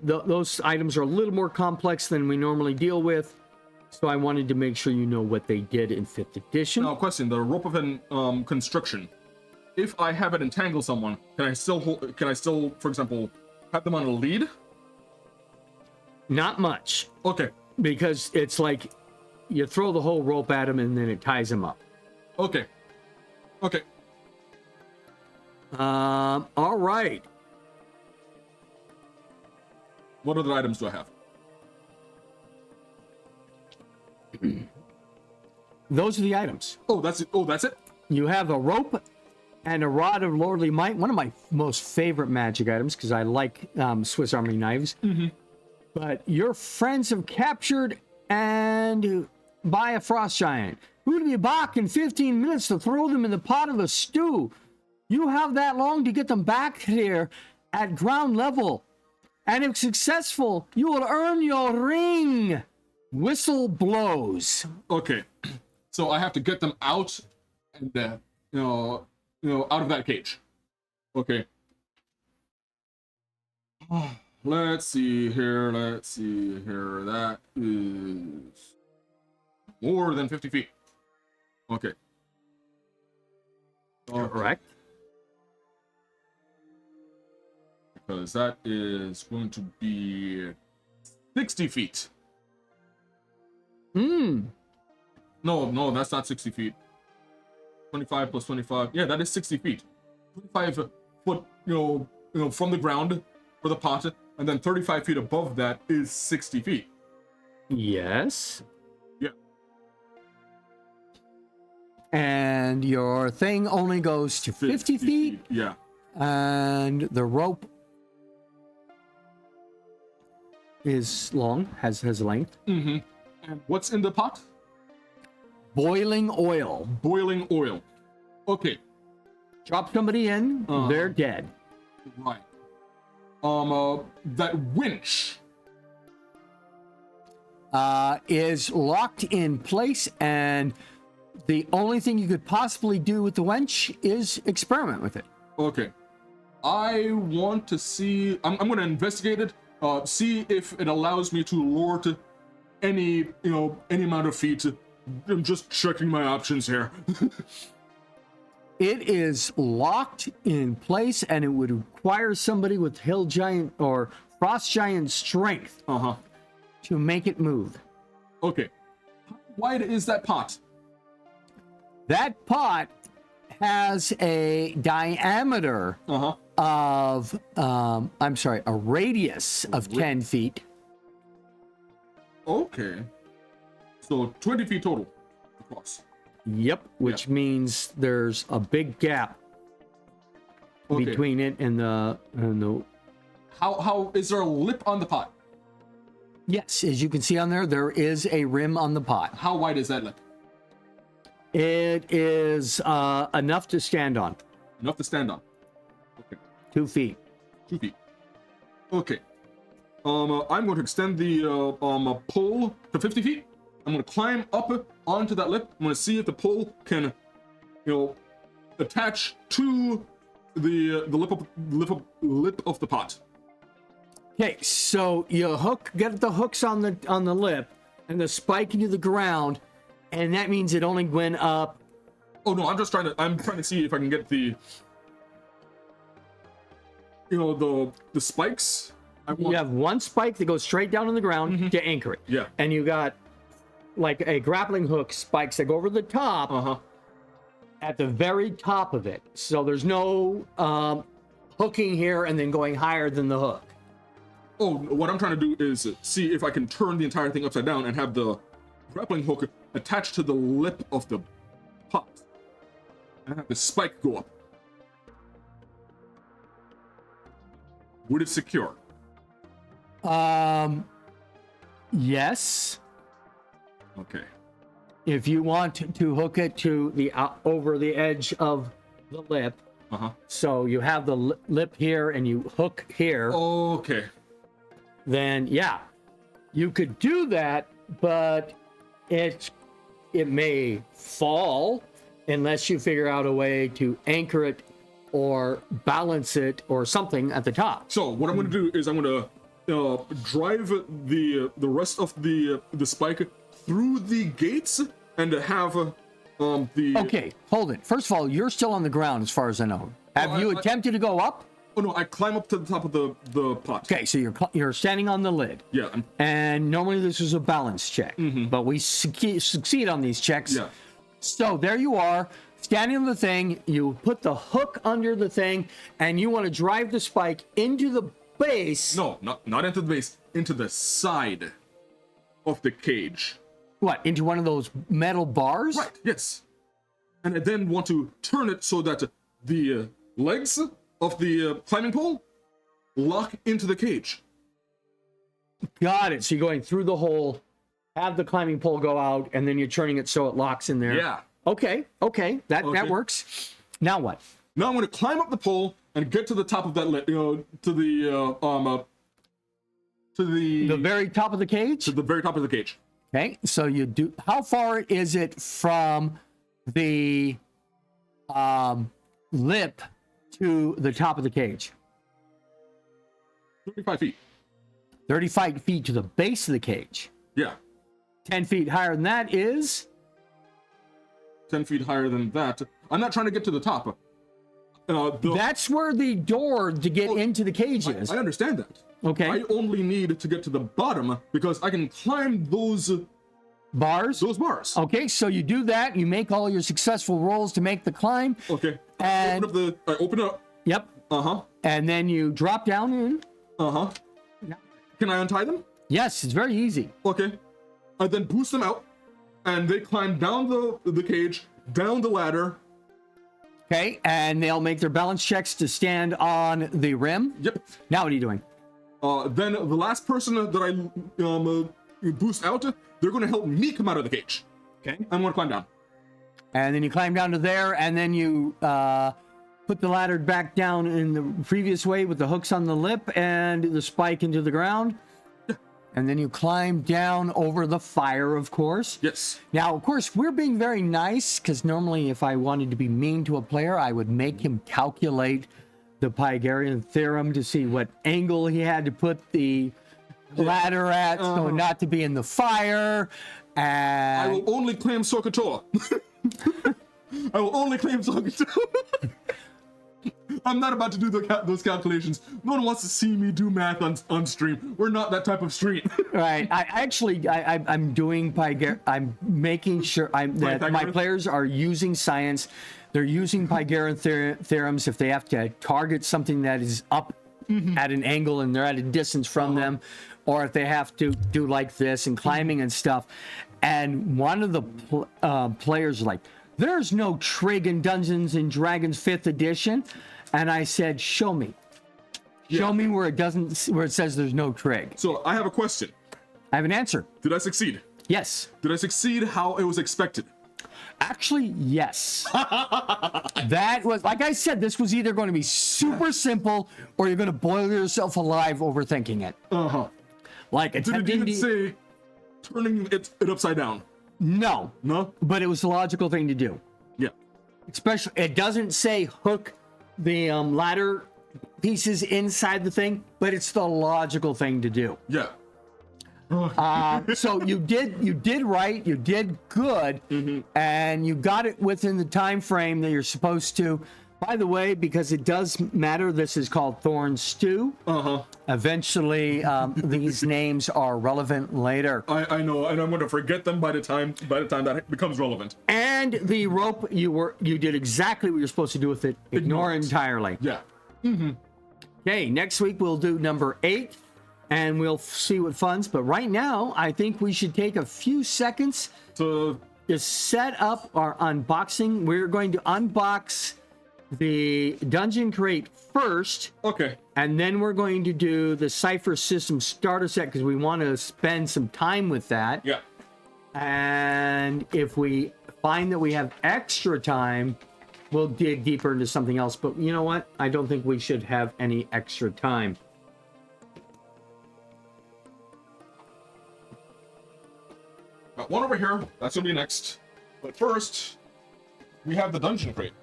those items are a little more complex than we normally deal with, so I wanted to make sure you know what they did in 5th edition. Now, question: the rope of constriction. If I have it entangle someone, can I still, for example, have them on a lead? Not much, Okay. because it's like you throw the whole rope at them and then it ties them up. Okay. Okay. All right. What other items do I have? Those are the items. Oh, that's it. Oh, that's it. You have a rope and a rod of lordly might. One of my most favorite magic items, because I like Swiss Army knives. But your friends have captured and by a frost giant, who will be back in 15 minutes to throw them in the pot of a stew. You have that long to get them back here at ground level. And if successful, you will earn your ring. Whistle blows. Okay. So I have to get them out and out of that cage. Okay. Let's see here. That is more than 50 feet. Okay. Correct. Because that is going to be 60 feet. No, that's not 60 feet. 25 plus 25. Yeah, that is 60 feet. 25 foot, from the ground for the pot, and then 35 feet above that is 60 feet. Yes. Yeah. And your thing only goes to 50 feet. Yeah. And the rope is long, has length. And what's in the pot? boiling oil. Boiling oil. Okay. Drop somebody in, they're dead. Right. That winch. Is locked in place, and the only thing you could possibly do with the winch is experiment with it. Okay. I want to see. I'm going to investigate it. See if it allows me to lower to any amount of feet. I'm just checking my options here. It is locked in place, and it would require somebody with hill giant or frost giant strength to make it move. Okay. How wide is that pot? That pot has a diameter of, a radius of 10 feet. Okay. So 20 feet total across. Yep, which means there's a big gap between it and the How is there a lip on the pot? Yes, as you can see on there, there is a rim on the pot. How wide is that lip? It is enough to stand on. Enough to stand on. Okay. 2 feet. 2 feet. Okay. I'm going to extend the pole to 50 feet. I'm going to climb up onto that lip. I'm going to see if the pole can, attach to the lip of the pot. Okay, so you get the hooks on the lip and the spike into the ground, and that means it only went up. Oh no, I'm trying to see if I can get the spikes. You have one spike that goes straight down on the ground to anchor it. Yeah. And you got like a grappling hook spikes that go over the top at the very top of it. So there's no hooking here and then going higher than the hook. Oh, what I'm trying to do is see if I can turn the entire thing upside down and have the grappling hook attached to the lip of the pot. And have the spike go up. Would it secure? Yes. Okay. If you want to hook it to the over the edge of the lip, so you have the lip here and you hook here. Okay. Then yeah, you could do that, but it may fall unless you figure out a way to anchor it or balance it or something at the top. So what I'm going to do is I'm going to drive the rest of the spike through the gates and have the. Okay, hold it. First of all, you're still on the ground as far as I know. Have you attempted to go up? Oh no, I climb up to the top of the pot. Okay, so you're standing on the lid. Yeah. And normally this is a balance check, but we succeed on these checks. Yeah. So there you are, standing on the thing. You put the hook under the thing, and you want to drive the spike into the base. No, not into the base, into the side of the cage. What, into one of those metal bars? Right. Yes. And I then want to turn it so that the legs of the climbing pole lock into the cage. Got it. So you're going through the hole, have the climbing pole go out, and then you're turning it so it locks in there. Yeah. Okay. That works. Now what? Now I'm going to climb up the pole and get to the top of that, to the very top of the cage? To the very top of the cage. Okay. So you do. How far is it from the lip to the top of the cage? 35 feet. 35 feet to the base of the cage. Yeah. 10 feet higher than that is? 10 feet higher than that. I'm not trying to get to the top. That's where the door to get into the cage is. I understand that. Okay. I only need to get to the bottom because I can climb those bars. Those bars. Okay, so you do that. You make all your successful rolls to make the climb. Okay. And I open up. Yep. And then you drop down in. Can I untie them? Yes, it's very easy. Okay. I then boost them out, and they climb down the cage, down the ladder. Okay, and they'll make their balance checks to stand on the rim. Yep. Now what are you doing? Then the last person that I boost out, they're going to help me come out of the cage. Okay. I'm gonna climb down. And then you climb down to there, and then you put the ladder back down in the previous way with the hooks on the lip and the spike into the ground. And then you climb down over the fire, of course. Yes. Now, of course, we're being very nice, because normally if I wanted to be mean to a player, I would make him calculate the Pythagorean theorem to see what angle he had to put the ladder at, so not to be in the fire. And I will only claim Sokotoa. I will only claim Sokotoa. I'm not about to do those calculations. No one wants to see me do math on stream. We're not that type of stream. Right. I'm doing I'm making sure that my players are using science. They're using Pythagorean theorems if they have to target something that is up at an angle and they're at a distance from them, or if they have to do like this and climbing and stuff. And one of the players like, there's no trig in Dungeons and Dragons 5th edition. And I said, show me. Show me where it says there's no trig. So I have a question. I have an answer. Did I succeed? Yes. Did I succeed how it was expected? Actually, yes. That was, like I said, this was either going to be super simple or you're going to boil yourself alive overthinking it. Like Did it even say turning it upside down? No. No? But it was the logical thing to do. Yeah. Especially, it doesn't say hook the ladder pieces inside the thing, but it's the logical thing to do. Yeah. So you did right, you did good, and you got it within the time frame that you're supposed to. By the way, because it does matter, this is called Thorn Stew. Eventually, these names are relevant later. I know, and I'm going to forget them by the time that it becomes relevant. And the rope, you did exactly what you're supposed to do with it. Ignore it entirely. Yeah. Okay, next week we'll do number 8. And we'll see what funds. But right now, I think we should take a few seconds to set up our unboxing. We're going to unbox the Dungeon Crate first. Okay. And then we're going to do the Cypher System Starter Set because we want to spend some time with that. Yeah. And if we find that we have extra time, we'll dig deeper into something else. But you know what? I don't think we should have any extra time. Got one over here. That's going to be next. But first, we have the Dungeon Crate.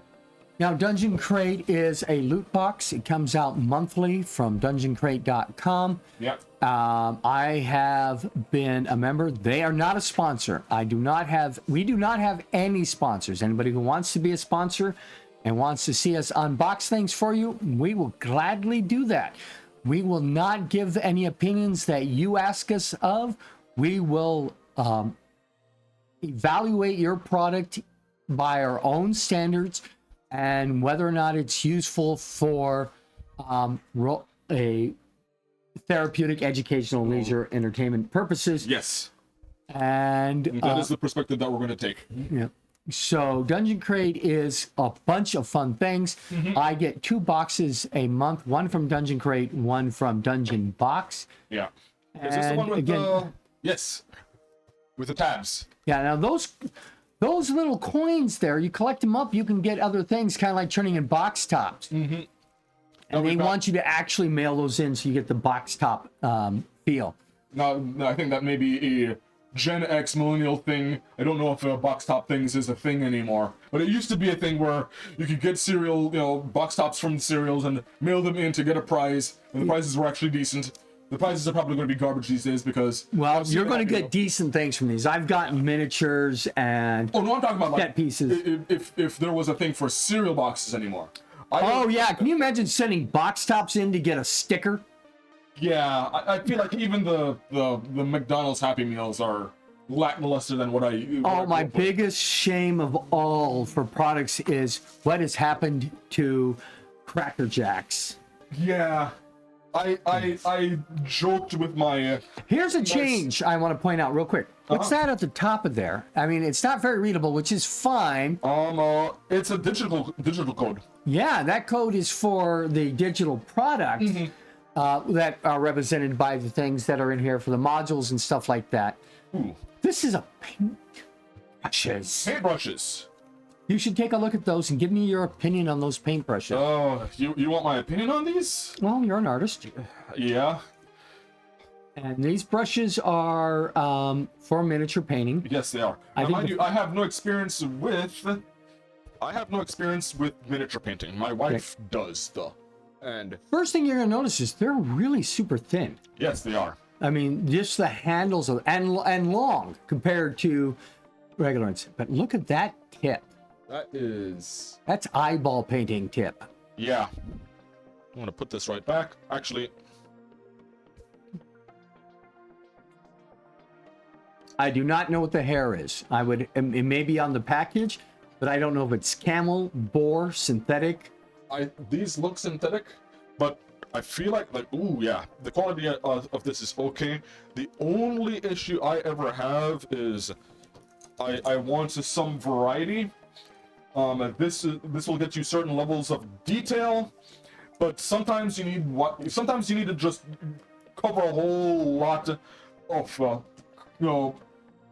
Now, Dungeon Crate is a loot box. It comes out monthly from dungeoncrate.com. Yeah. I have been a member. They are not a sponsor. We do not have any sponsors. Anybody who wants to be a sponsor and wants to see us unbox things for you, we will gladly do that. We will not give any opinions that you ask us of. We will evaluate your product by our own standards and whether or not it's useful for a therapeutic, educational, leisure, entertainment purposes. Yes. And that is the perspective that we're going to take. Yeah. So Dungeon Crate is a bunch of fun things. I get 2 boxes a month, one from Dungeon Crate, one from Dungeon Box. Yeah. Is this the one with again, yes. With the tabs. Yeah, now those little coins there, you collect them up, you can get other things, kind of like turning in box tops. And they want you to actually mail those in so you get the box top feel. Now, I think that may be a Gen X millennial thing. I don't know if box top things is a thing anymore. But it used to be a thing where you could get cereal, box tops from the cereals and mail them in to get a prize. And the prizes were actually decent. The prizes are probably going to be garbage these days because... Well, you're going to get decent things from these. I've gotten miniatures and... Oh, no, I'm talking about set pieces. If there was a thing for cereal boxes anymore. Yeah. Can you imagine sending box tops in to get a sticker? Yeah, I feel like even the McDonald's Happy Meals are lackluster than what I... My biggest shame of all for products is what has happened to Cracker Jacks. Yeah. I joked with my... Here's a change I want to point out real quick. What's that at the top of there? I mean, it's not very readable, which is fine. It's a digital code. Yeah, that code is for the digital product that are represented by the things that are in here for the modules and stuff like that. Ooh. This is a paint. Brushes. Paintbrushes. You should take a look at those and give me your opinion on those paintbrushes. Oh, you want my opinion on these? Well, you're an artist. Yeah. And these brushes are for miniature painting. Yes, they are. I Now, think mind you, I have no experience with miniature painting. My wife does, though. And First thing you're gonna notice is they're really super thin. yes, they are. I mean, just the handles of and long compared to regular ones. But look at that tip. That's eyeball painting tip. Yeah. I'm gonna put this right back. Actually, I do not know what the hair is. It may be on the package, but I don't know if it's camel, boar, synthetic. these look synthetic, but I feel like ooh, yeah, the quality of this is okay. The only issue I ever have is I want some variety. This will get you certain levels of detail, but sometimes you need to just cover a whole lot of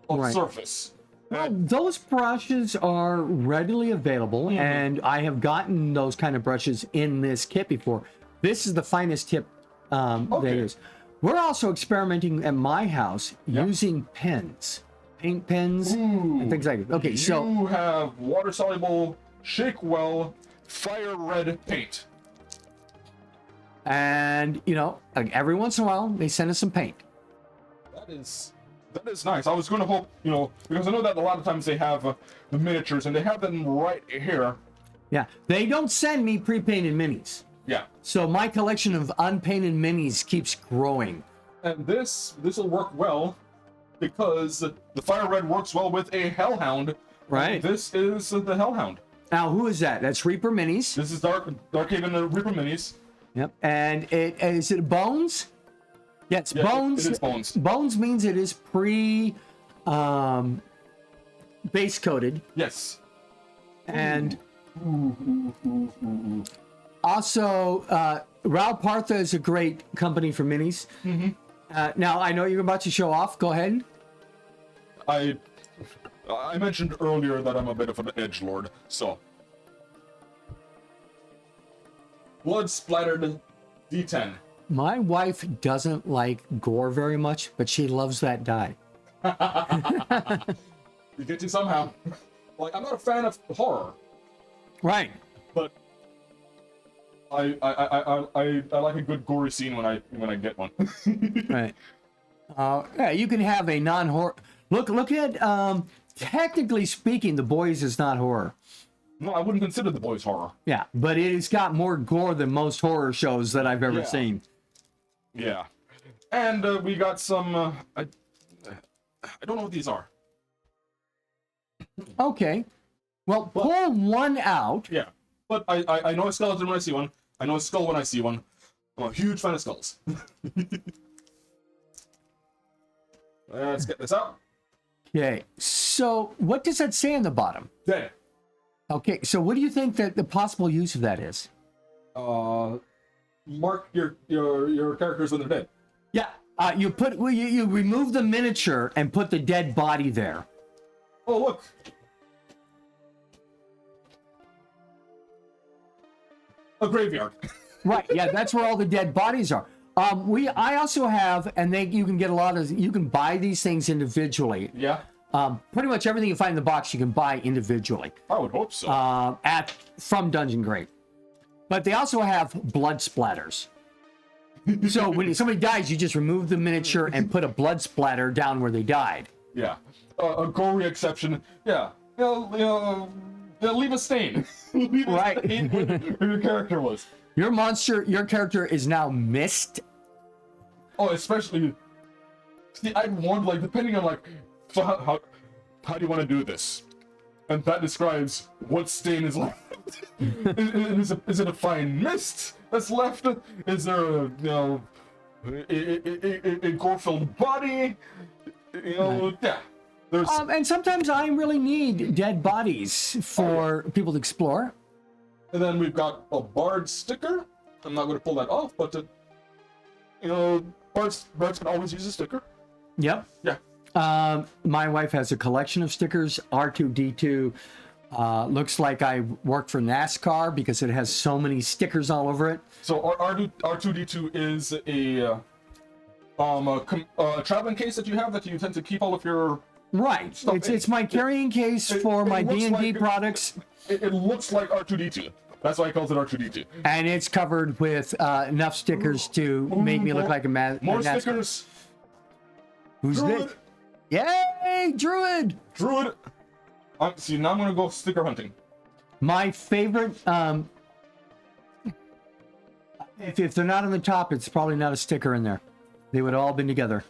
Right. surface. Well, those brushes are readily available, and I have gotten those kind of brushes in this kit before. This is the finest tip there is. We're also experimenting at my house using pens. Paint pens and things like that. Okay, so you have water soluble, shake well, fire red paint. and like every once in a while they send us some paint. That is nice. I was going to hope, because I know that a lot of times they have the miniatures and they have them right here. Yeah, they don't send me pre-painted minis, Yeah, so my collection of unpainted minis keeps growing. and this will work well because the fire red works well with a hellhound. Right. This is the hellhound. Now, who is that? That's Reaper minis. This is Darkhaven Reaper minis. Yep. And is it Bones? Yes, Yeah, Bones. it is Bones. Bones means it is base coated, Yes. and also Raul Partha is a great company for minis. Now I know you're about to show off. Go ahead. I mentioned earlier that I'm a bit of an edgelord, so blood splattered D10. My wife doesn't like gore very much, but she loves that die. You get to somehow. Like, I'm not a fan of horror, Right. but I like a good gory scene when I get one. Right. Yeah, you can have a non-horror. Look at. Technically speaking, The Boys is not horror. No, I wouldn't consider The Boys horror. Yeah, but it's got more gore than most horror shows that I've ever Yeah. seen. Yeah, and we got some. I don't know what these are. Okay. Well, pull one out. Yeah, but I know a skeleton when I see one. I know a skull when I see one. I'm a huge fan of skulls. Let's get this out. Okay. So, what does that say on the bottom? Dead. Okay. So, what do you think that the possible use of that is? Mark your characters when they're dead. Yeah. You remove the miniature and put the dead body there. Oh, look. A graveyard. Right. Yeah, that's where all the dead bodies are. I also have, and you can get you can buy these things individually. Yeah, Pretty much everything you find in the box you can buy individually I would hope so. from Dungeon Grade. But they also have blood splatters. So when somebody dies, you just remove the miniature and put a blood splatter down where they died. Yeah, a gory exception. Yeah, leave a stain. Leave Right. a stain where your character was. Your character is now mist. Oh, especially. See, I'd want depending on so how do you want to do this? And that describes what stain is left. Is it a fine mist that's left? Is there a gore-filled body? Yeah. There's And sometimes I really need dead bodies for people to explore. and then we've got a bard sticker. I'm not going to pull that off, but bards can always use a sticker. Yep. Yeah. My wife has a collection of stickers. R2D2 looks like I work for NASCAR because it has so many stickers all over it. So R2D2 is a traveling case that you have that you tend to keep all of your Right. stuff in. It's my carrying case for my looks D&D like- products. It looks like R2D2. That's why he calls it R2D2. And it's covered with enough stickers to make me look like a More NASCAR. stickers. Who's Druid. this? Yay, Druid! Druid. See, now I'm gonna go sticker hunting. My favorite, if they're not on the top, it's probably not a sticker in there. They would all been together.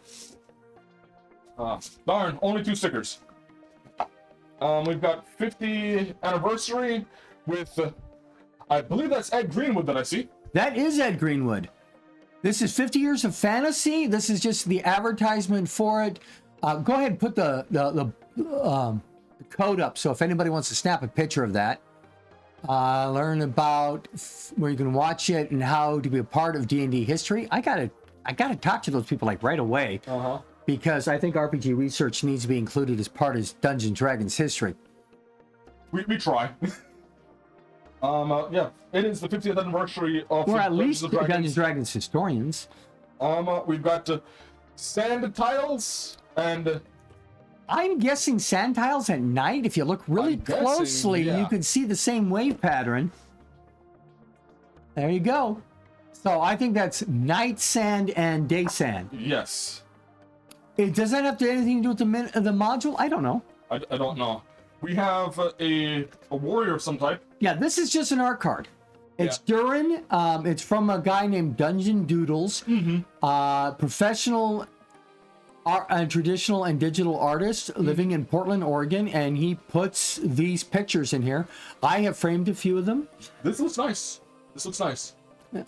Darn, only 2 stickers. We've got 50th anniversary with, I believe that's Ed Greenwood that I see. That is Ed Greenwood. This is 50 Years of Fantasy. This is just the advertisement for it. Go ahead and put the code up, so if anybody wants to snap a picture of that, learn about where you can watch it and how to be a part of D&D history. I gotta talk to those people like right away, because I think RPG research needs to be included as part of Dungeons & Dragons history. We try. Yeah, it is the 50th anniversary of Or at least Dungeons & Dragons. Dungeons & Dragons historians. We've got sand tiles and I'm guessing sand tiles at night. If you look really I'm guessing, closely, yeah. you can see the same wave pattern. There you go. So I think that's night sand and day sand. yes. Does that have anything to do with the module? I don't know. I don't know. We have a warrior of some type. Yeah, this is just an art card. It's Durin. It's from a guy named Dungeon Doodles, professional art, traditional and digital artist living in Portland, Oregon, and he puts these pictures in here. I have framed a few of them. This looks nice. Yeah.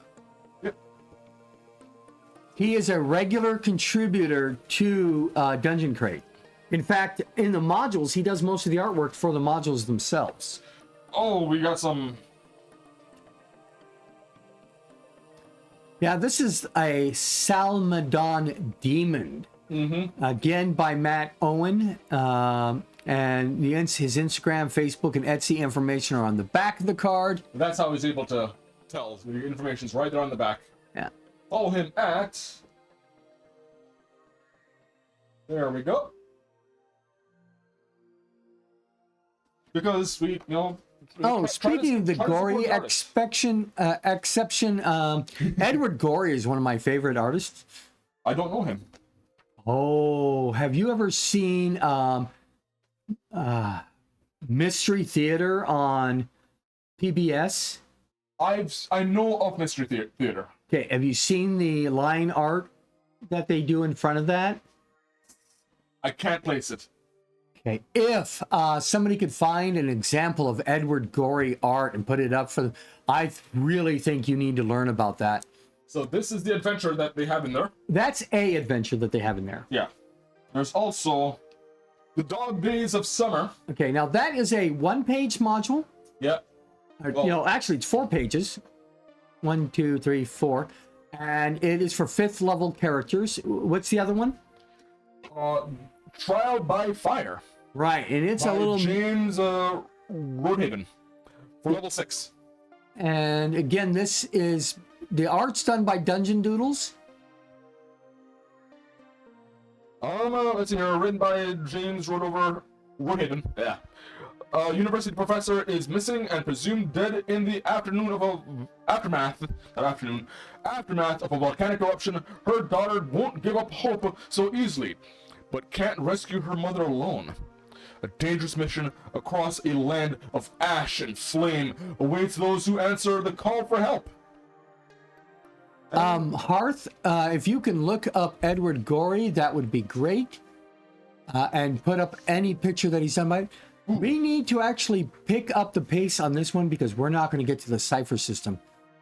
Yep. He is a regular contributor to Dungeon Crate. In fact, in the modules, he does most of the artwork for the modules themselves. Oh, we got some. Yeah, this is a Salmadon Demon. Again, by Matt Owen. And his Instagram, Facebook, and Etsy information are on the back of the card. That's how he's able to tell. The information's right there on the back. Yeah. Follow him at. There we go. Because we, Oh, speaking of the gory exception, Edward Gorey is one of my favorite artists. I don't know him. Oh, have you ever seen Mystery Theater on PBS? I know of Mystery Theater. Okay, have you seen the line art that they do in front of that? I can't place it. Okay, if somebody could find an example of Edward Gorey art and put it up for them, I really think you need to learn about that. So this is the adventure that they have in there. That's a adventure that they have in there. Yeah. There's also the Dog Days of Summer. Okay, now that is a one-page module. Yeah. Well, Actually, it's 4 pages. 1, 2, 3, 4. And it is for 5th level characters. What's the other one? Trial by Fire. Right, and it's By a little... James Roadhaven for level 6. And again, this is... The art's done by Dungeon Doodles. Let's see here. Written by James Roadhaven. Yeah. University professor is missing and presumed dead in the aftermath of a volcanic eruption. Her daughter won't give up hope so easily, but can't rescue her mother alone. A dangerous mission across a land of ash and flame awaits those who answer the call for help. Hearth, if you can look up Edward Gorey, that would be great. And put up any picture that he's done by. We need to actually pick up the pace on this one because we're not going to get to the cipher system.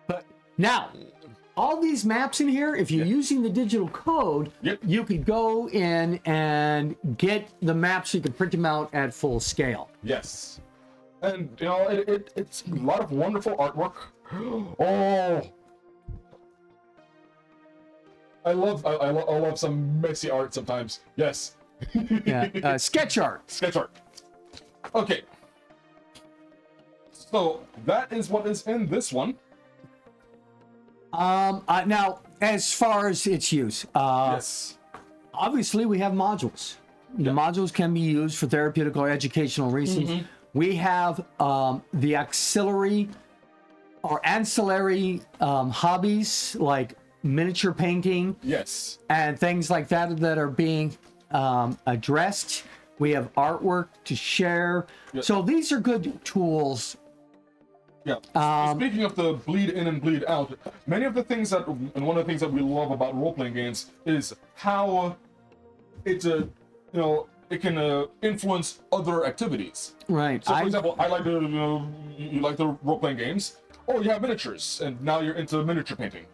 But now, all these maps in here, if you're using the digital code, you could go in and get the maps so you can print them out at full scale. Yes. And, it's a lot of wonderful artwork. Oh! I love some messy art sometimes. Yes. Yeah, sketch art. Sketch art. Okay. So that is what is in this one. Now, as far as its use, Yes. obviously we have modules. The Yeah. modules can be used for therapeutic or educational reasons. We have the auxiliary or ancillary hobbies like miniature painting Yes. and things like that that are being addressed. We have artwork to share. Yeah. So these are good tools. Yeah. Speaking of the bleed in and bleed out, many of the things that, and one of the things that we love about role-playing games is how it, it can influence other activities. Right. So, for example, I like the, you like the role-playing games. Oh, you have miniatures, and now you're into miniature painting.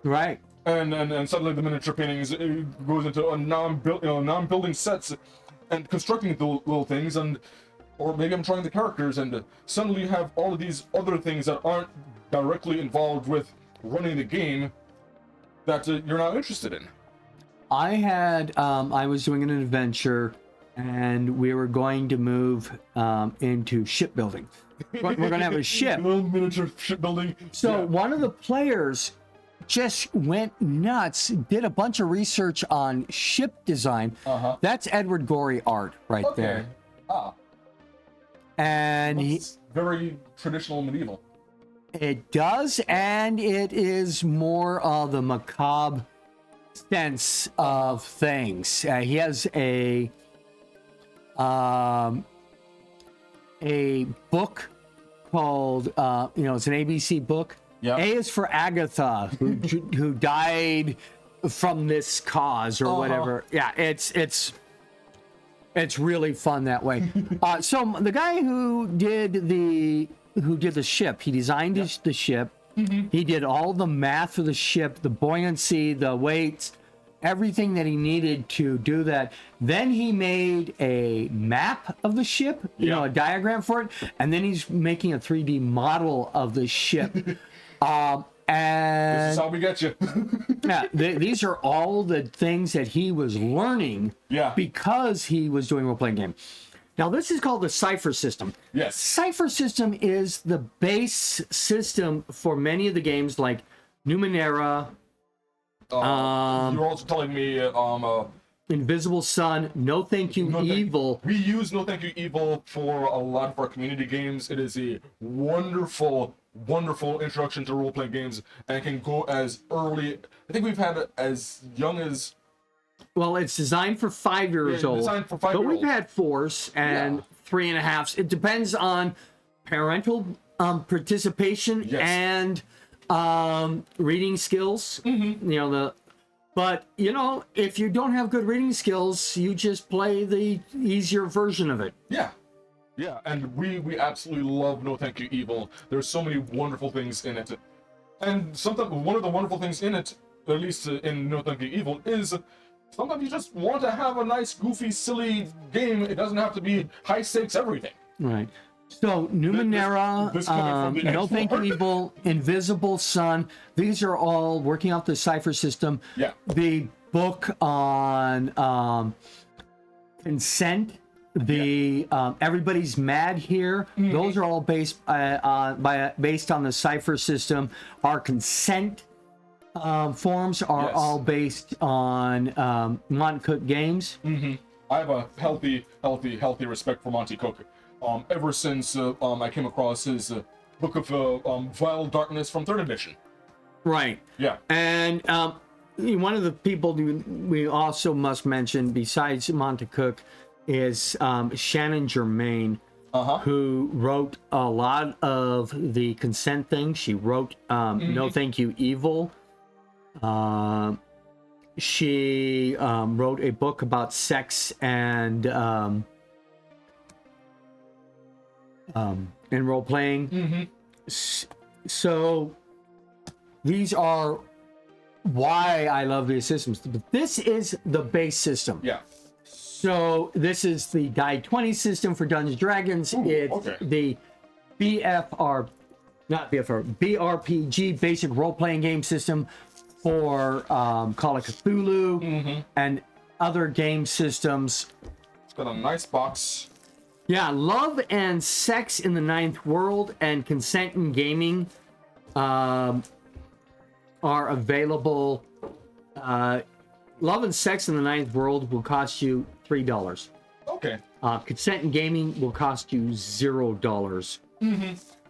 Right. And suddenly the miniature painting goes into now I'm building sets and constructing the little things, and or maybe I'm trying the characters, and suddenly you have all of these other things that aren't directly involved with running the game that you're not interested in. I was doing an adventure, and we were going to move into shipbuilding. We're going to have a ship. Little miniature shipbuilding. So Yeah. one of the players just went nuts, did a bunch of research on ship design. That's Edward Gorey art right Okay. there. And It's very traditional medieval. it does, and it is more of the macabre sense of things. He has a book called, it's an ABC book. Yeah. A is for Agatha, who died from this cause or whatever. Yeah, it's really fun that way. So the guy who did the ship, he designed the ship. He did all the math for the ship, the buoyancy, the weights, everything that he needed to do that. Then he made a map of the ship, a diagram for it, and then he's making a 3D model of the ship. And This is how we get you. these are all the things that he was learning because he was doing role-playing game. Now, this is called the Cipher system. Yes. Cipher system is the base system for many of the games like Numenera, You're also telling me Invisible Sun, No Thank You Evil. We use No Thank You Evil for a lot of our community games. It is a wonderful introduction to role-playing games, and it can go as early. I think we've had it as young as. Well, it's designed for 5 years old. Designed for but 5-year-olds. we've had 4s and 3.5s. It depends on parental participation and reading skills. But if you don't have good reading skills, you just play the easier version of it. Yeah, and we absolutely love No Thank You Evil. There's so many wonderful things in it. And sometimes one of the wonderful things in it, at least in No Thank You Evil, is sometimes you just want to have a nice, goofy, silly game. It doesn't have to be high stakes everything. Right. So Numenera, This coming from the No Thank You Evil, Invisible Sun, these are all working off the Cipher system. Yeah. The book on consent, Everybody's Mad Here, those are all based on the Cipher system. Our consent forms are all based on Monte Cook games. I have a healthy respect for Monty Cook. Ever since I came across his book of Vile Darkness from 3rd edition. Right. Yeah. And one of the people we also must mention, besides Monte Cook, is Shannon Germain, who wrote a lot of the consent things. She wrote No Thank You Evil. She wrote a book about sex and role playing. So these are why I love these systems. But this is the base system. Yeah. So this is the Die 20 system for Dungeons and Dragons. It's the BRPG basic role-playing game system for Call of Cthulhu. And other game systems. It's got a nice box. Yeah, Love and Sex in the Ninth World and Consent in Gaming are available. Love and Sex in the Ninth World will cost you $3. Okay. Consent in Gaming will cost you $0.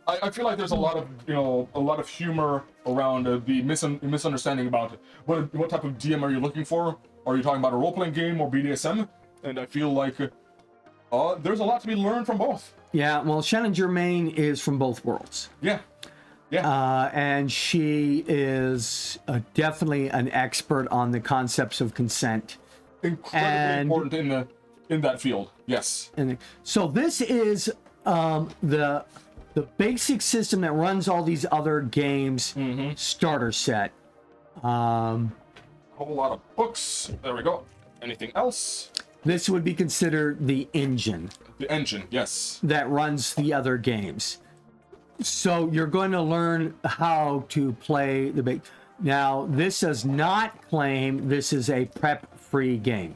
I feel like there's a lot of humor around the misunderstanding about what type of DM are you looking for? Are you talking about a role-playing game or BDSM? And I feel like there's a lot to be learned from both. Yeah, well, Shannon Germain is from both worlds. Yeah. And she is definitely an expert on the concepts of consent. Incredibly important in that field. Yes. And so this is the basic system that runs all these other games starter set. A whole lot of books. There we go. Anything else? This would be considered the engine. The engine, yes. That runs the other games. So you're going to learn how to play the big. Now, this does not claim this is a prep-free game.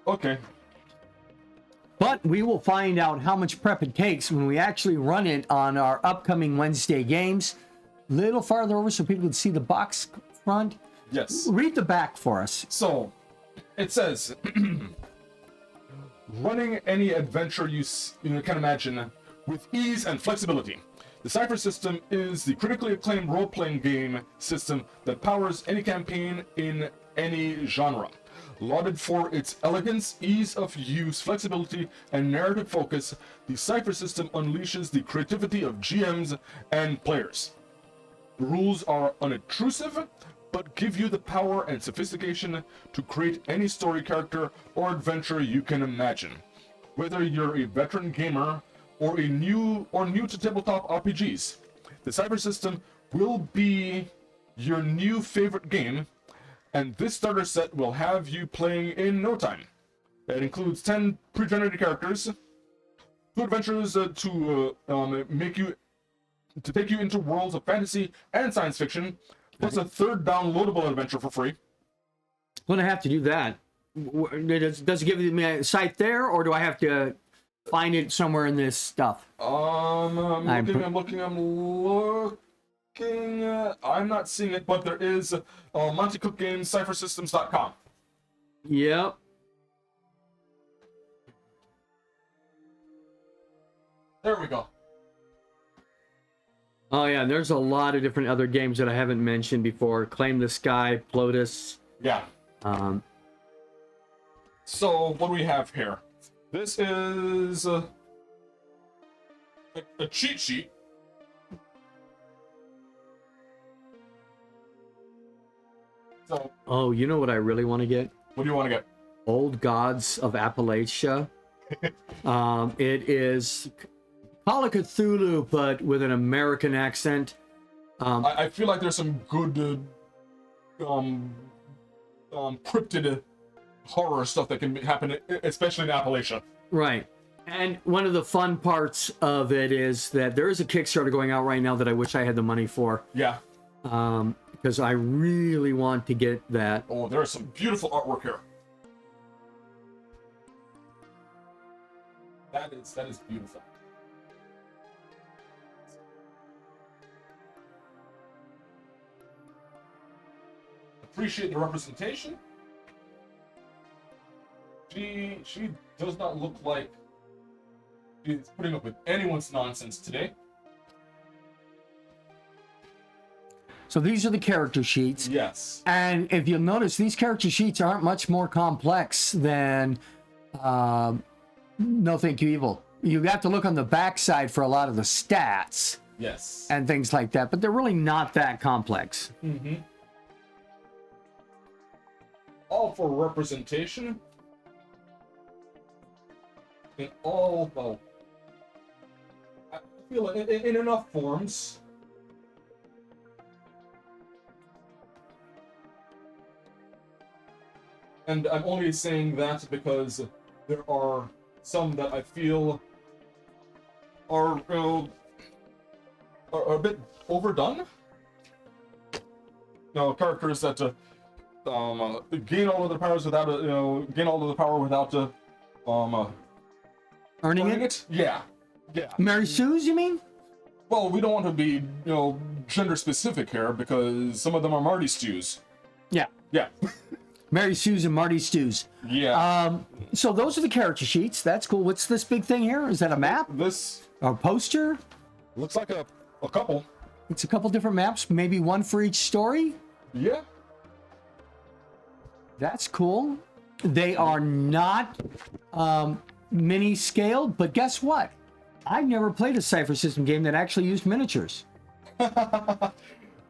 Okay. But we will find out how much prep it takes when we actually run it on our upcoming Wednesday games. A little farther over so people can see the box front. Yes. Read the back for us. So, it says, running any adventure you can imagine with ease and flexibility. The Cypher system is the critically acclaimed role-playing game system that powers any campaign in any genre. Lauded for its elegance, ease of use, flexibility, and narrative focus, the Cypher system unleashes the creativity of GMs and players. The rules are unobtrusive, but give you the power and sophistication to create any story, character, or adventure you can imagine. Whether you're a veteran gamer or new to tabletop RPGs, the Cypher system will be your new favorite game, and this starter set will have you playing in no time. It includes 10 pre-generated characters, 2 adventures to take you into worlds of fantasy and science fiction, plus a 3rd downloadable adventure for free. I'm going to have to do that. Does it give me a site there, or do I have to find it somewhere in this stuff? I'm looking. I'm not seeing it, but there is Monty Cook Games, CypherSystems.com. Yep. There we go. Oh yeah, there's a lot of different other games that I haven't mentioned before. Claim the Sky, Plotus. Yeah. So what do we have here? This is a cheat sheet. So. Oh, you know what I really want to get? What do you want to get? Old Gods of Appalachia. It is Call of Cthulhu, but with an American accent. I feel like there's some good cryptid horror stuff that can happen, especially in Appalachia. Right. And one of the fun parts of it is that there is a Kickstarter going out right now that I wish I had the money for. Yeah. Because I really want to get that. Oh, there's some beautiful artwork here. That is beautiful. Appreciate the representation. She does not look like she's putting up with anyone's nonsense today. So these are the character sheets. Yes. And if you'll notice, these character sheets aren't much more complex than No Thank You Evil. You have to look on the backside for a lot of the stats. Yes. And things like that, but they're really not that complex. Mm-hmm. All for representation. In all, well, I feel in enough forms. And I'm only saying that because there are some that I feel are a bit overdone. Now, characters that gain all of the powers without gain all of the power without Earning earning it? it. Yeah, yeah. Mary Sue's, you mean? Well, we don't want to be gender specific here because some of them are Marty stews. Yeah. Yeah. Mary Sue's and Marty Stews. Yeah. So those are the character sheets. That's cool. What's this big thing here? Is that a map? This Or a poster? looks like a couple. It's a couple different maps, maybe one for each story. Yeah. That's cool. They are not mini scaled, but guess what? I've never played a Cypher System game that actually used miniatures.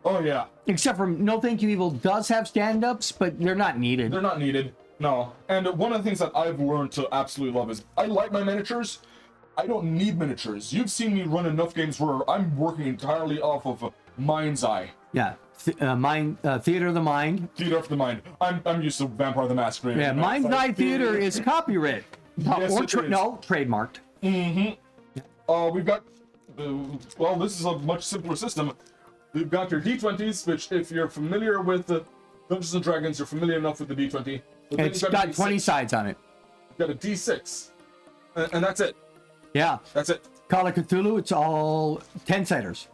Oh yeah. Except for No Thank You Evil does have stand-ups, but they're not needed. They're not needed. No. And one of the things that I've learned to absolutely love is I like my miniatures. I don't need miniatures. You've seen me run enough games where I'm working entirely off of mind's eye. Yeah. Theater of the Mind. Theater of the mind. I'm used to Vampire the Masquerade. Yeah, Mind's Eye Theater is copyright. Yes, it is. No, trademarked. We've got, well, this is a much simpler system. We've got your D20s, which if you're familiar with Dungeons & Dragons, you're familiar enough with the D20. But then It's you've got a 20 D6. sides on it. You've got a D6. And that's it. Yeah. That's it. Call of Cthulhu, it's all 10-siders.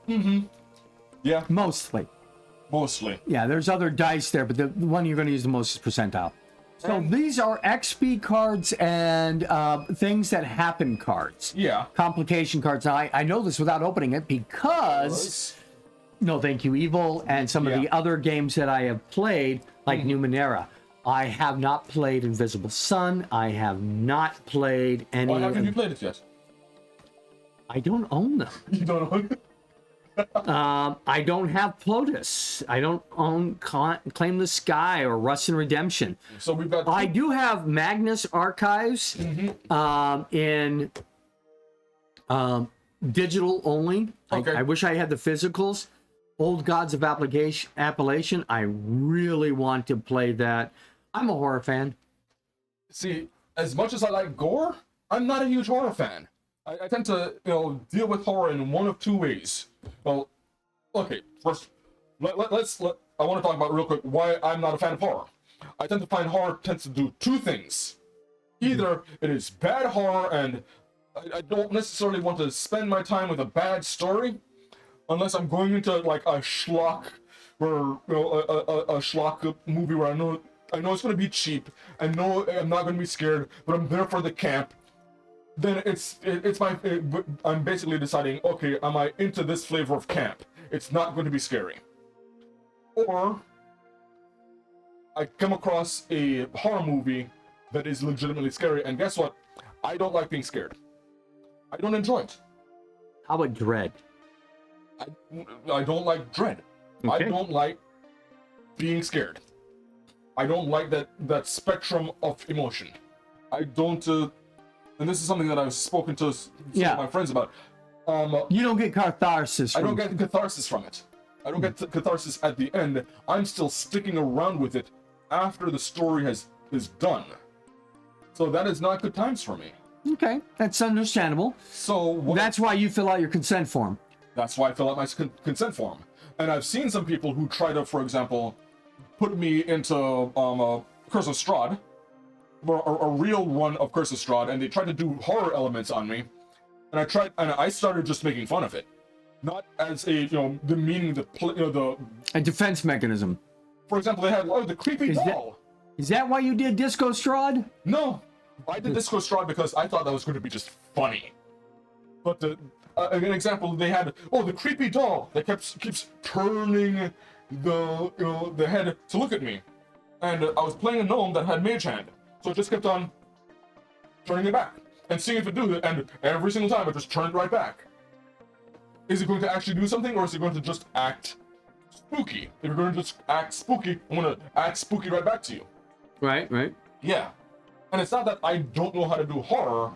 Yeah, Mostly. mostly. Yeah, there's other dice there, but the one you're going to use the most is percentile. So these are XP cards and things that happen cards. Yeah. Complication cards. Now, I know this without opening it because No Thank You Evil and some of the other games that I have played, like Numenera. I have not played Invisible Sun. I have not played any. Why haven't you played it yet? I don't own them. You don't know? I don't have Plotus. I don't own Claim the Sky or Rust and Redemption. So we've got. I do have Magnus Archives in digital only. Okay. I wish I had the physicals. Old Gods of Appalachian. I really want to play that. I'm a horror fan. See, as much as I like gore, I'm not a huge horror fan. I tend to, deal with horror in one of two ways. Well, okay, first, I want to talk about real quick why I'm not a fan of horror. I tend to find horror tends to do two things. Either it is bad horror and I don't necessarily want to spend my time with a bad story, unless I'm going into like a schlock, where a schlock movie where I know it's going to be cheap. I know I'm not going to be scared, but I'm there for the camp. Then I'm basically deciding, okay, am I into this flavor of camp? It's not going to be scary. Or I come across a horror movie that is legitimately scary, and guess what? I don't like being scared. I don't enjoy it. How about Dread? I don't like dread. I Okay. don't like being scared. I don't like that spectrum of emotion. I don't, and this is something that I've spoken to some of my friends about. You don't get catharsis. I don't get catharsis from it. I don't get catharsis at the end. I'm still sticking around with it after the story is done. So that is not good times for me. Okay, that's understandable. So That's why you fill out your consent form. That's why I fill out my consent form. And I've seen some people who try to, for example, put me into Curse of Strahd, or a real run of Curse of Strahd, and they tried to do horror elements on me. And I started just making fun of it, not as a demeaning the A defense mechanism. For example, they had the creepy doll. Is that why you did Disco Strahd? No, I did Disco Strahd because I thought that was going to be just funny. But an example, they had the creepy doll that keeps turning the head to look at me, and I was playing a gnome that had mage hand, so it just kept on turning it back and seeing if it do it, and every single time it just turned right back. Is it going to actually do something, or is it going to just act spooky? If you're going to just act spooky, I'm going to act spooky right back to you. Right. Yeah. And it's not that I don't know how to do horror.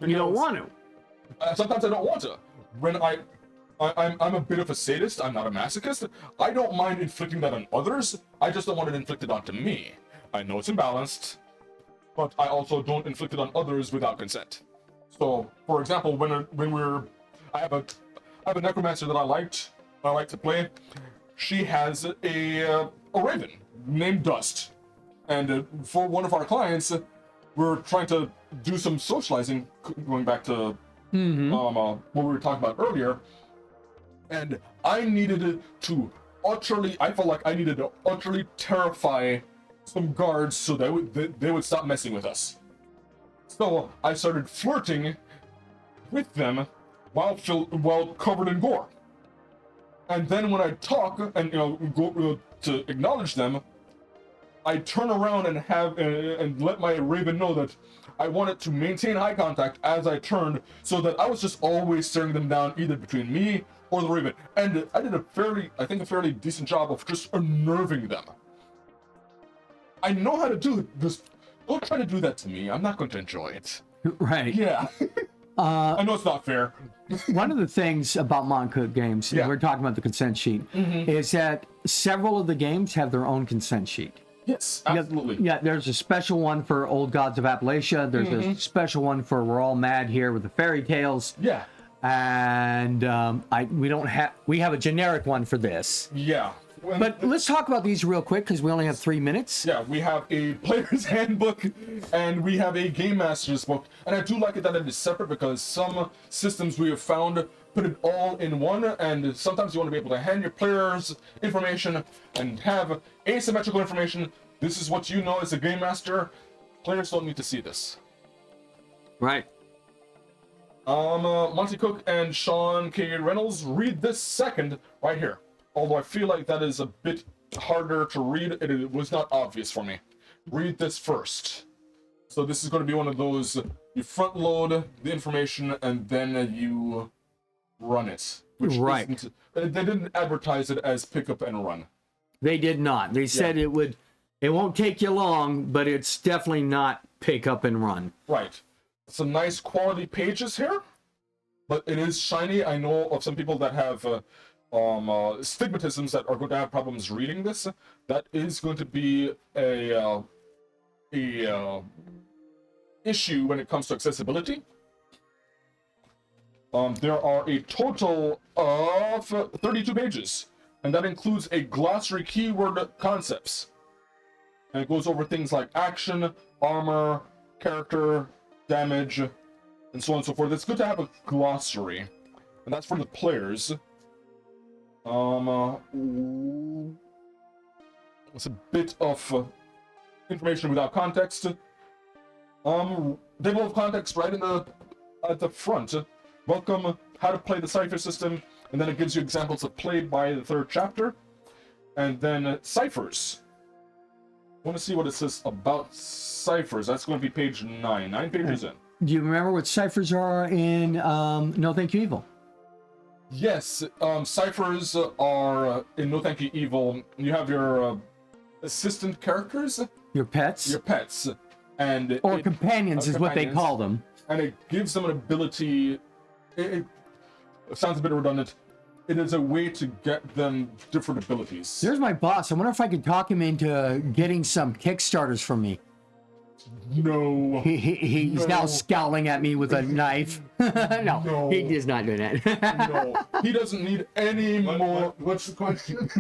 You don't want to. Sometimes I don't want to. When I'm a bit of a sadist, I'm not a masochist. I don't mind inflicting that on others. I just don't want it inflicted onto me. I know it's imbalanced, but I also don't inflict it on others without consent. So, for example, I have a necromancer that I like to play. She has a raven, named Dust. And for one of our clients, we're trying to do some socializing, going back to what we were talking about earlier. And I felt like I needed to utterly terrify some guards so they would stop messing with us. So I started flirting with them while covered in gore. And then when I talk and go to acknowledge them, I turn around and let my raven know that I wanted to maintain eye contact as I turned, so that I was just always staring them down, either between me or the raven. And I did a fairly decent job of just unnerving them. I know how to do this. Don't try to do that to me. I'm not going to enjoy it. Right. Yeah. I know it's not fair. One of the things about Moncook games, and we're talking about the consent sheet, is that several of the games have their own consent sheet. Yes, absolutely. Yeah, there's a special one for Old Gods of Appalachia. There's a special one for We're All Mad Here with the fairy tales. Yeah. And we have a generic one for this. Yeah. But let's talk about these real quick because we only have 3 minutes. Yeah, we have a player's handbook and we have a game master's book. And I do like it that it is separate, because some systems we have found put it all in one, and sometimes you want to be able to hand your players information and have asymmetrical information. This is what you know as a game master. Players don't need to see this. Right. Monty Cook and Sean K. Reynolds, read this second right here. Although I feel like that is a bit harder to read, it was not obvious for me. Read this first. So this is going to be one of those, you front load the information and then you run it. Which right. They didn't advertise it as pick up and run. They did not. They said it won't take you long, but it's definitely not pick up and run. Right. Some nice quality pages here, but it is shiny. I know of some people that have stigmatisms that are going to have problems reading this. That is going to be a issue when it comes to accessibility. There are a total of 32 pages, and that includes a glossary keyword concepts. And it goes over things like action, armor, character, damage, and so on and so forth. It's good to have a glossary, and that's for the players. It's a bit of information without context. Table of context right at the front. Welcome, how to play the cipher system, and then it gives you examples of play by the 3rd chapter, and then ciphers. I want to see what it says about ciphers. That's going to be page 9. 9 pages in. Do you remember what ciphers are in No Thank You Evil? Yes, ciphers are in No Thank You Evil. You have your assistant characters. Your pets? Your pets. And companions is what they call them. And it gives them an ability. It sounds a bit redundant. It is a way to get them different abilities. There's my boss. I wonder if I could talk him into getting some Kickstarters from me. No. He's now scowling at me with a knife. No, he is not doing that. No, he doesn't need any more. What's the question?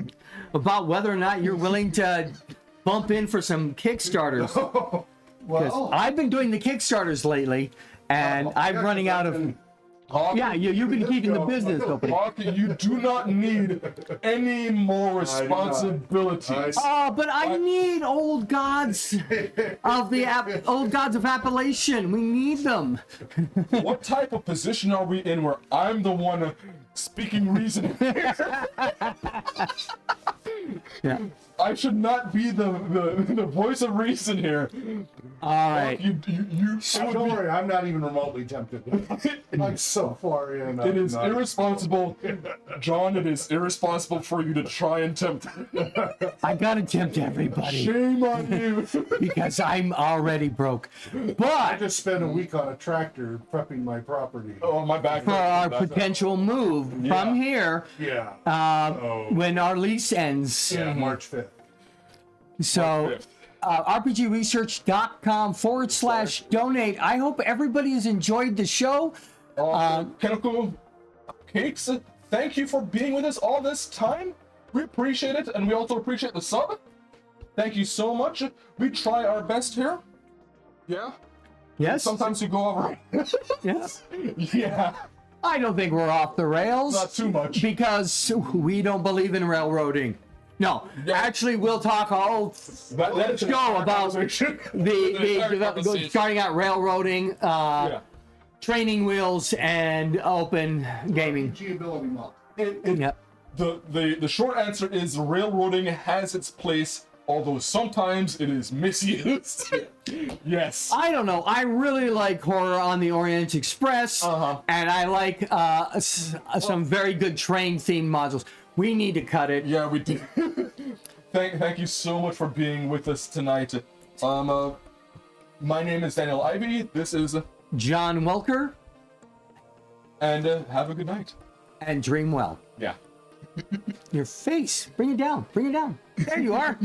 About whether or not you're willing to bump in for some Kickstarters. Well, I've been doing the Kickstarters lately, and I'm running out of... Hawk, Yeah, you've been keeping the business open. Hawk, you do not need any more responsibilities. Oh, but I need old gods of the old gods of Appalachian. We need them. What type of position are we in where I'm the one speaking reason here? Yeah. I should not be the voice of reason here. All right. don't worry, I'm not even remotely tempted. I'm so far in. It is irresponsible, John. It is irresponsible for you to try and tempt. I gotta tempt everybody Shame on you. because I'm already broke. I But just spent a week on a tractor prepping my property. Oh, my back. for our potential move from here, Yeah. when our lease ends, Yeah, March 5th. so. RPGresearch.com/donate. I hope everybody has enjoyed the show. Kaneko Cakes, thank you for being with us all this time. We appreciate it, and we also appreciate the sub. thank you so much. We try our best here. Yeah. Yes. Sometimes we go over. Yes. Yeah. I don't think we're off the rails. Not too much. Because we don't believe in railroading. No, Yeah. actually, we'll talk all. Let's go about the starting out railroading, Yeah. training wheels, and open gaming. RPG ability model. Yep. The short answer is railroading has its place, although sometimes it is misused. Yes. I don't know. I really like Horror on the Orient Express, and I like some very good train themed modules. We need to cut it. Yeah, we do. Thank you so much for being with us tonight. My name is Daniel Ivy. This is John Welker, and have a good night. and dream well. Yeah. Your face. Bring it down. Bring it down. There you are.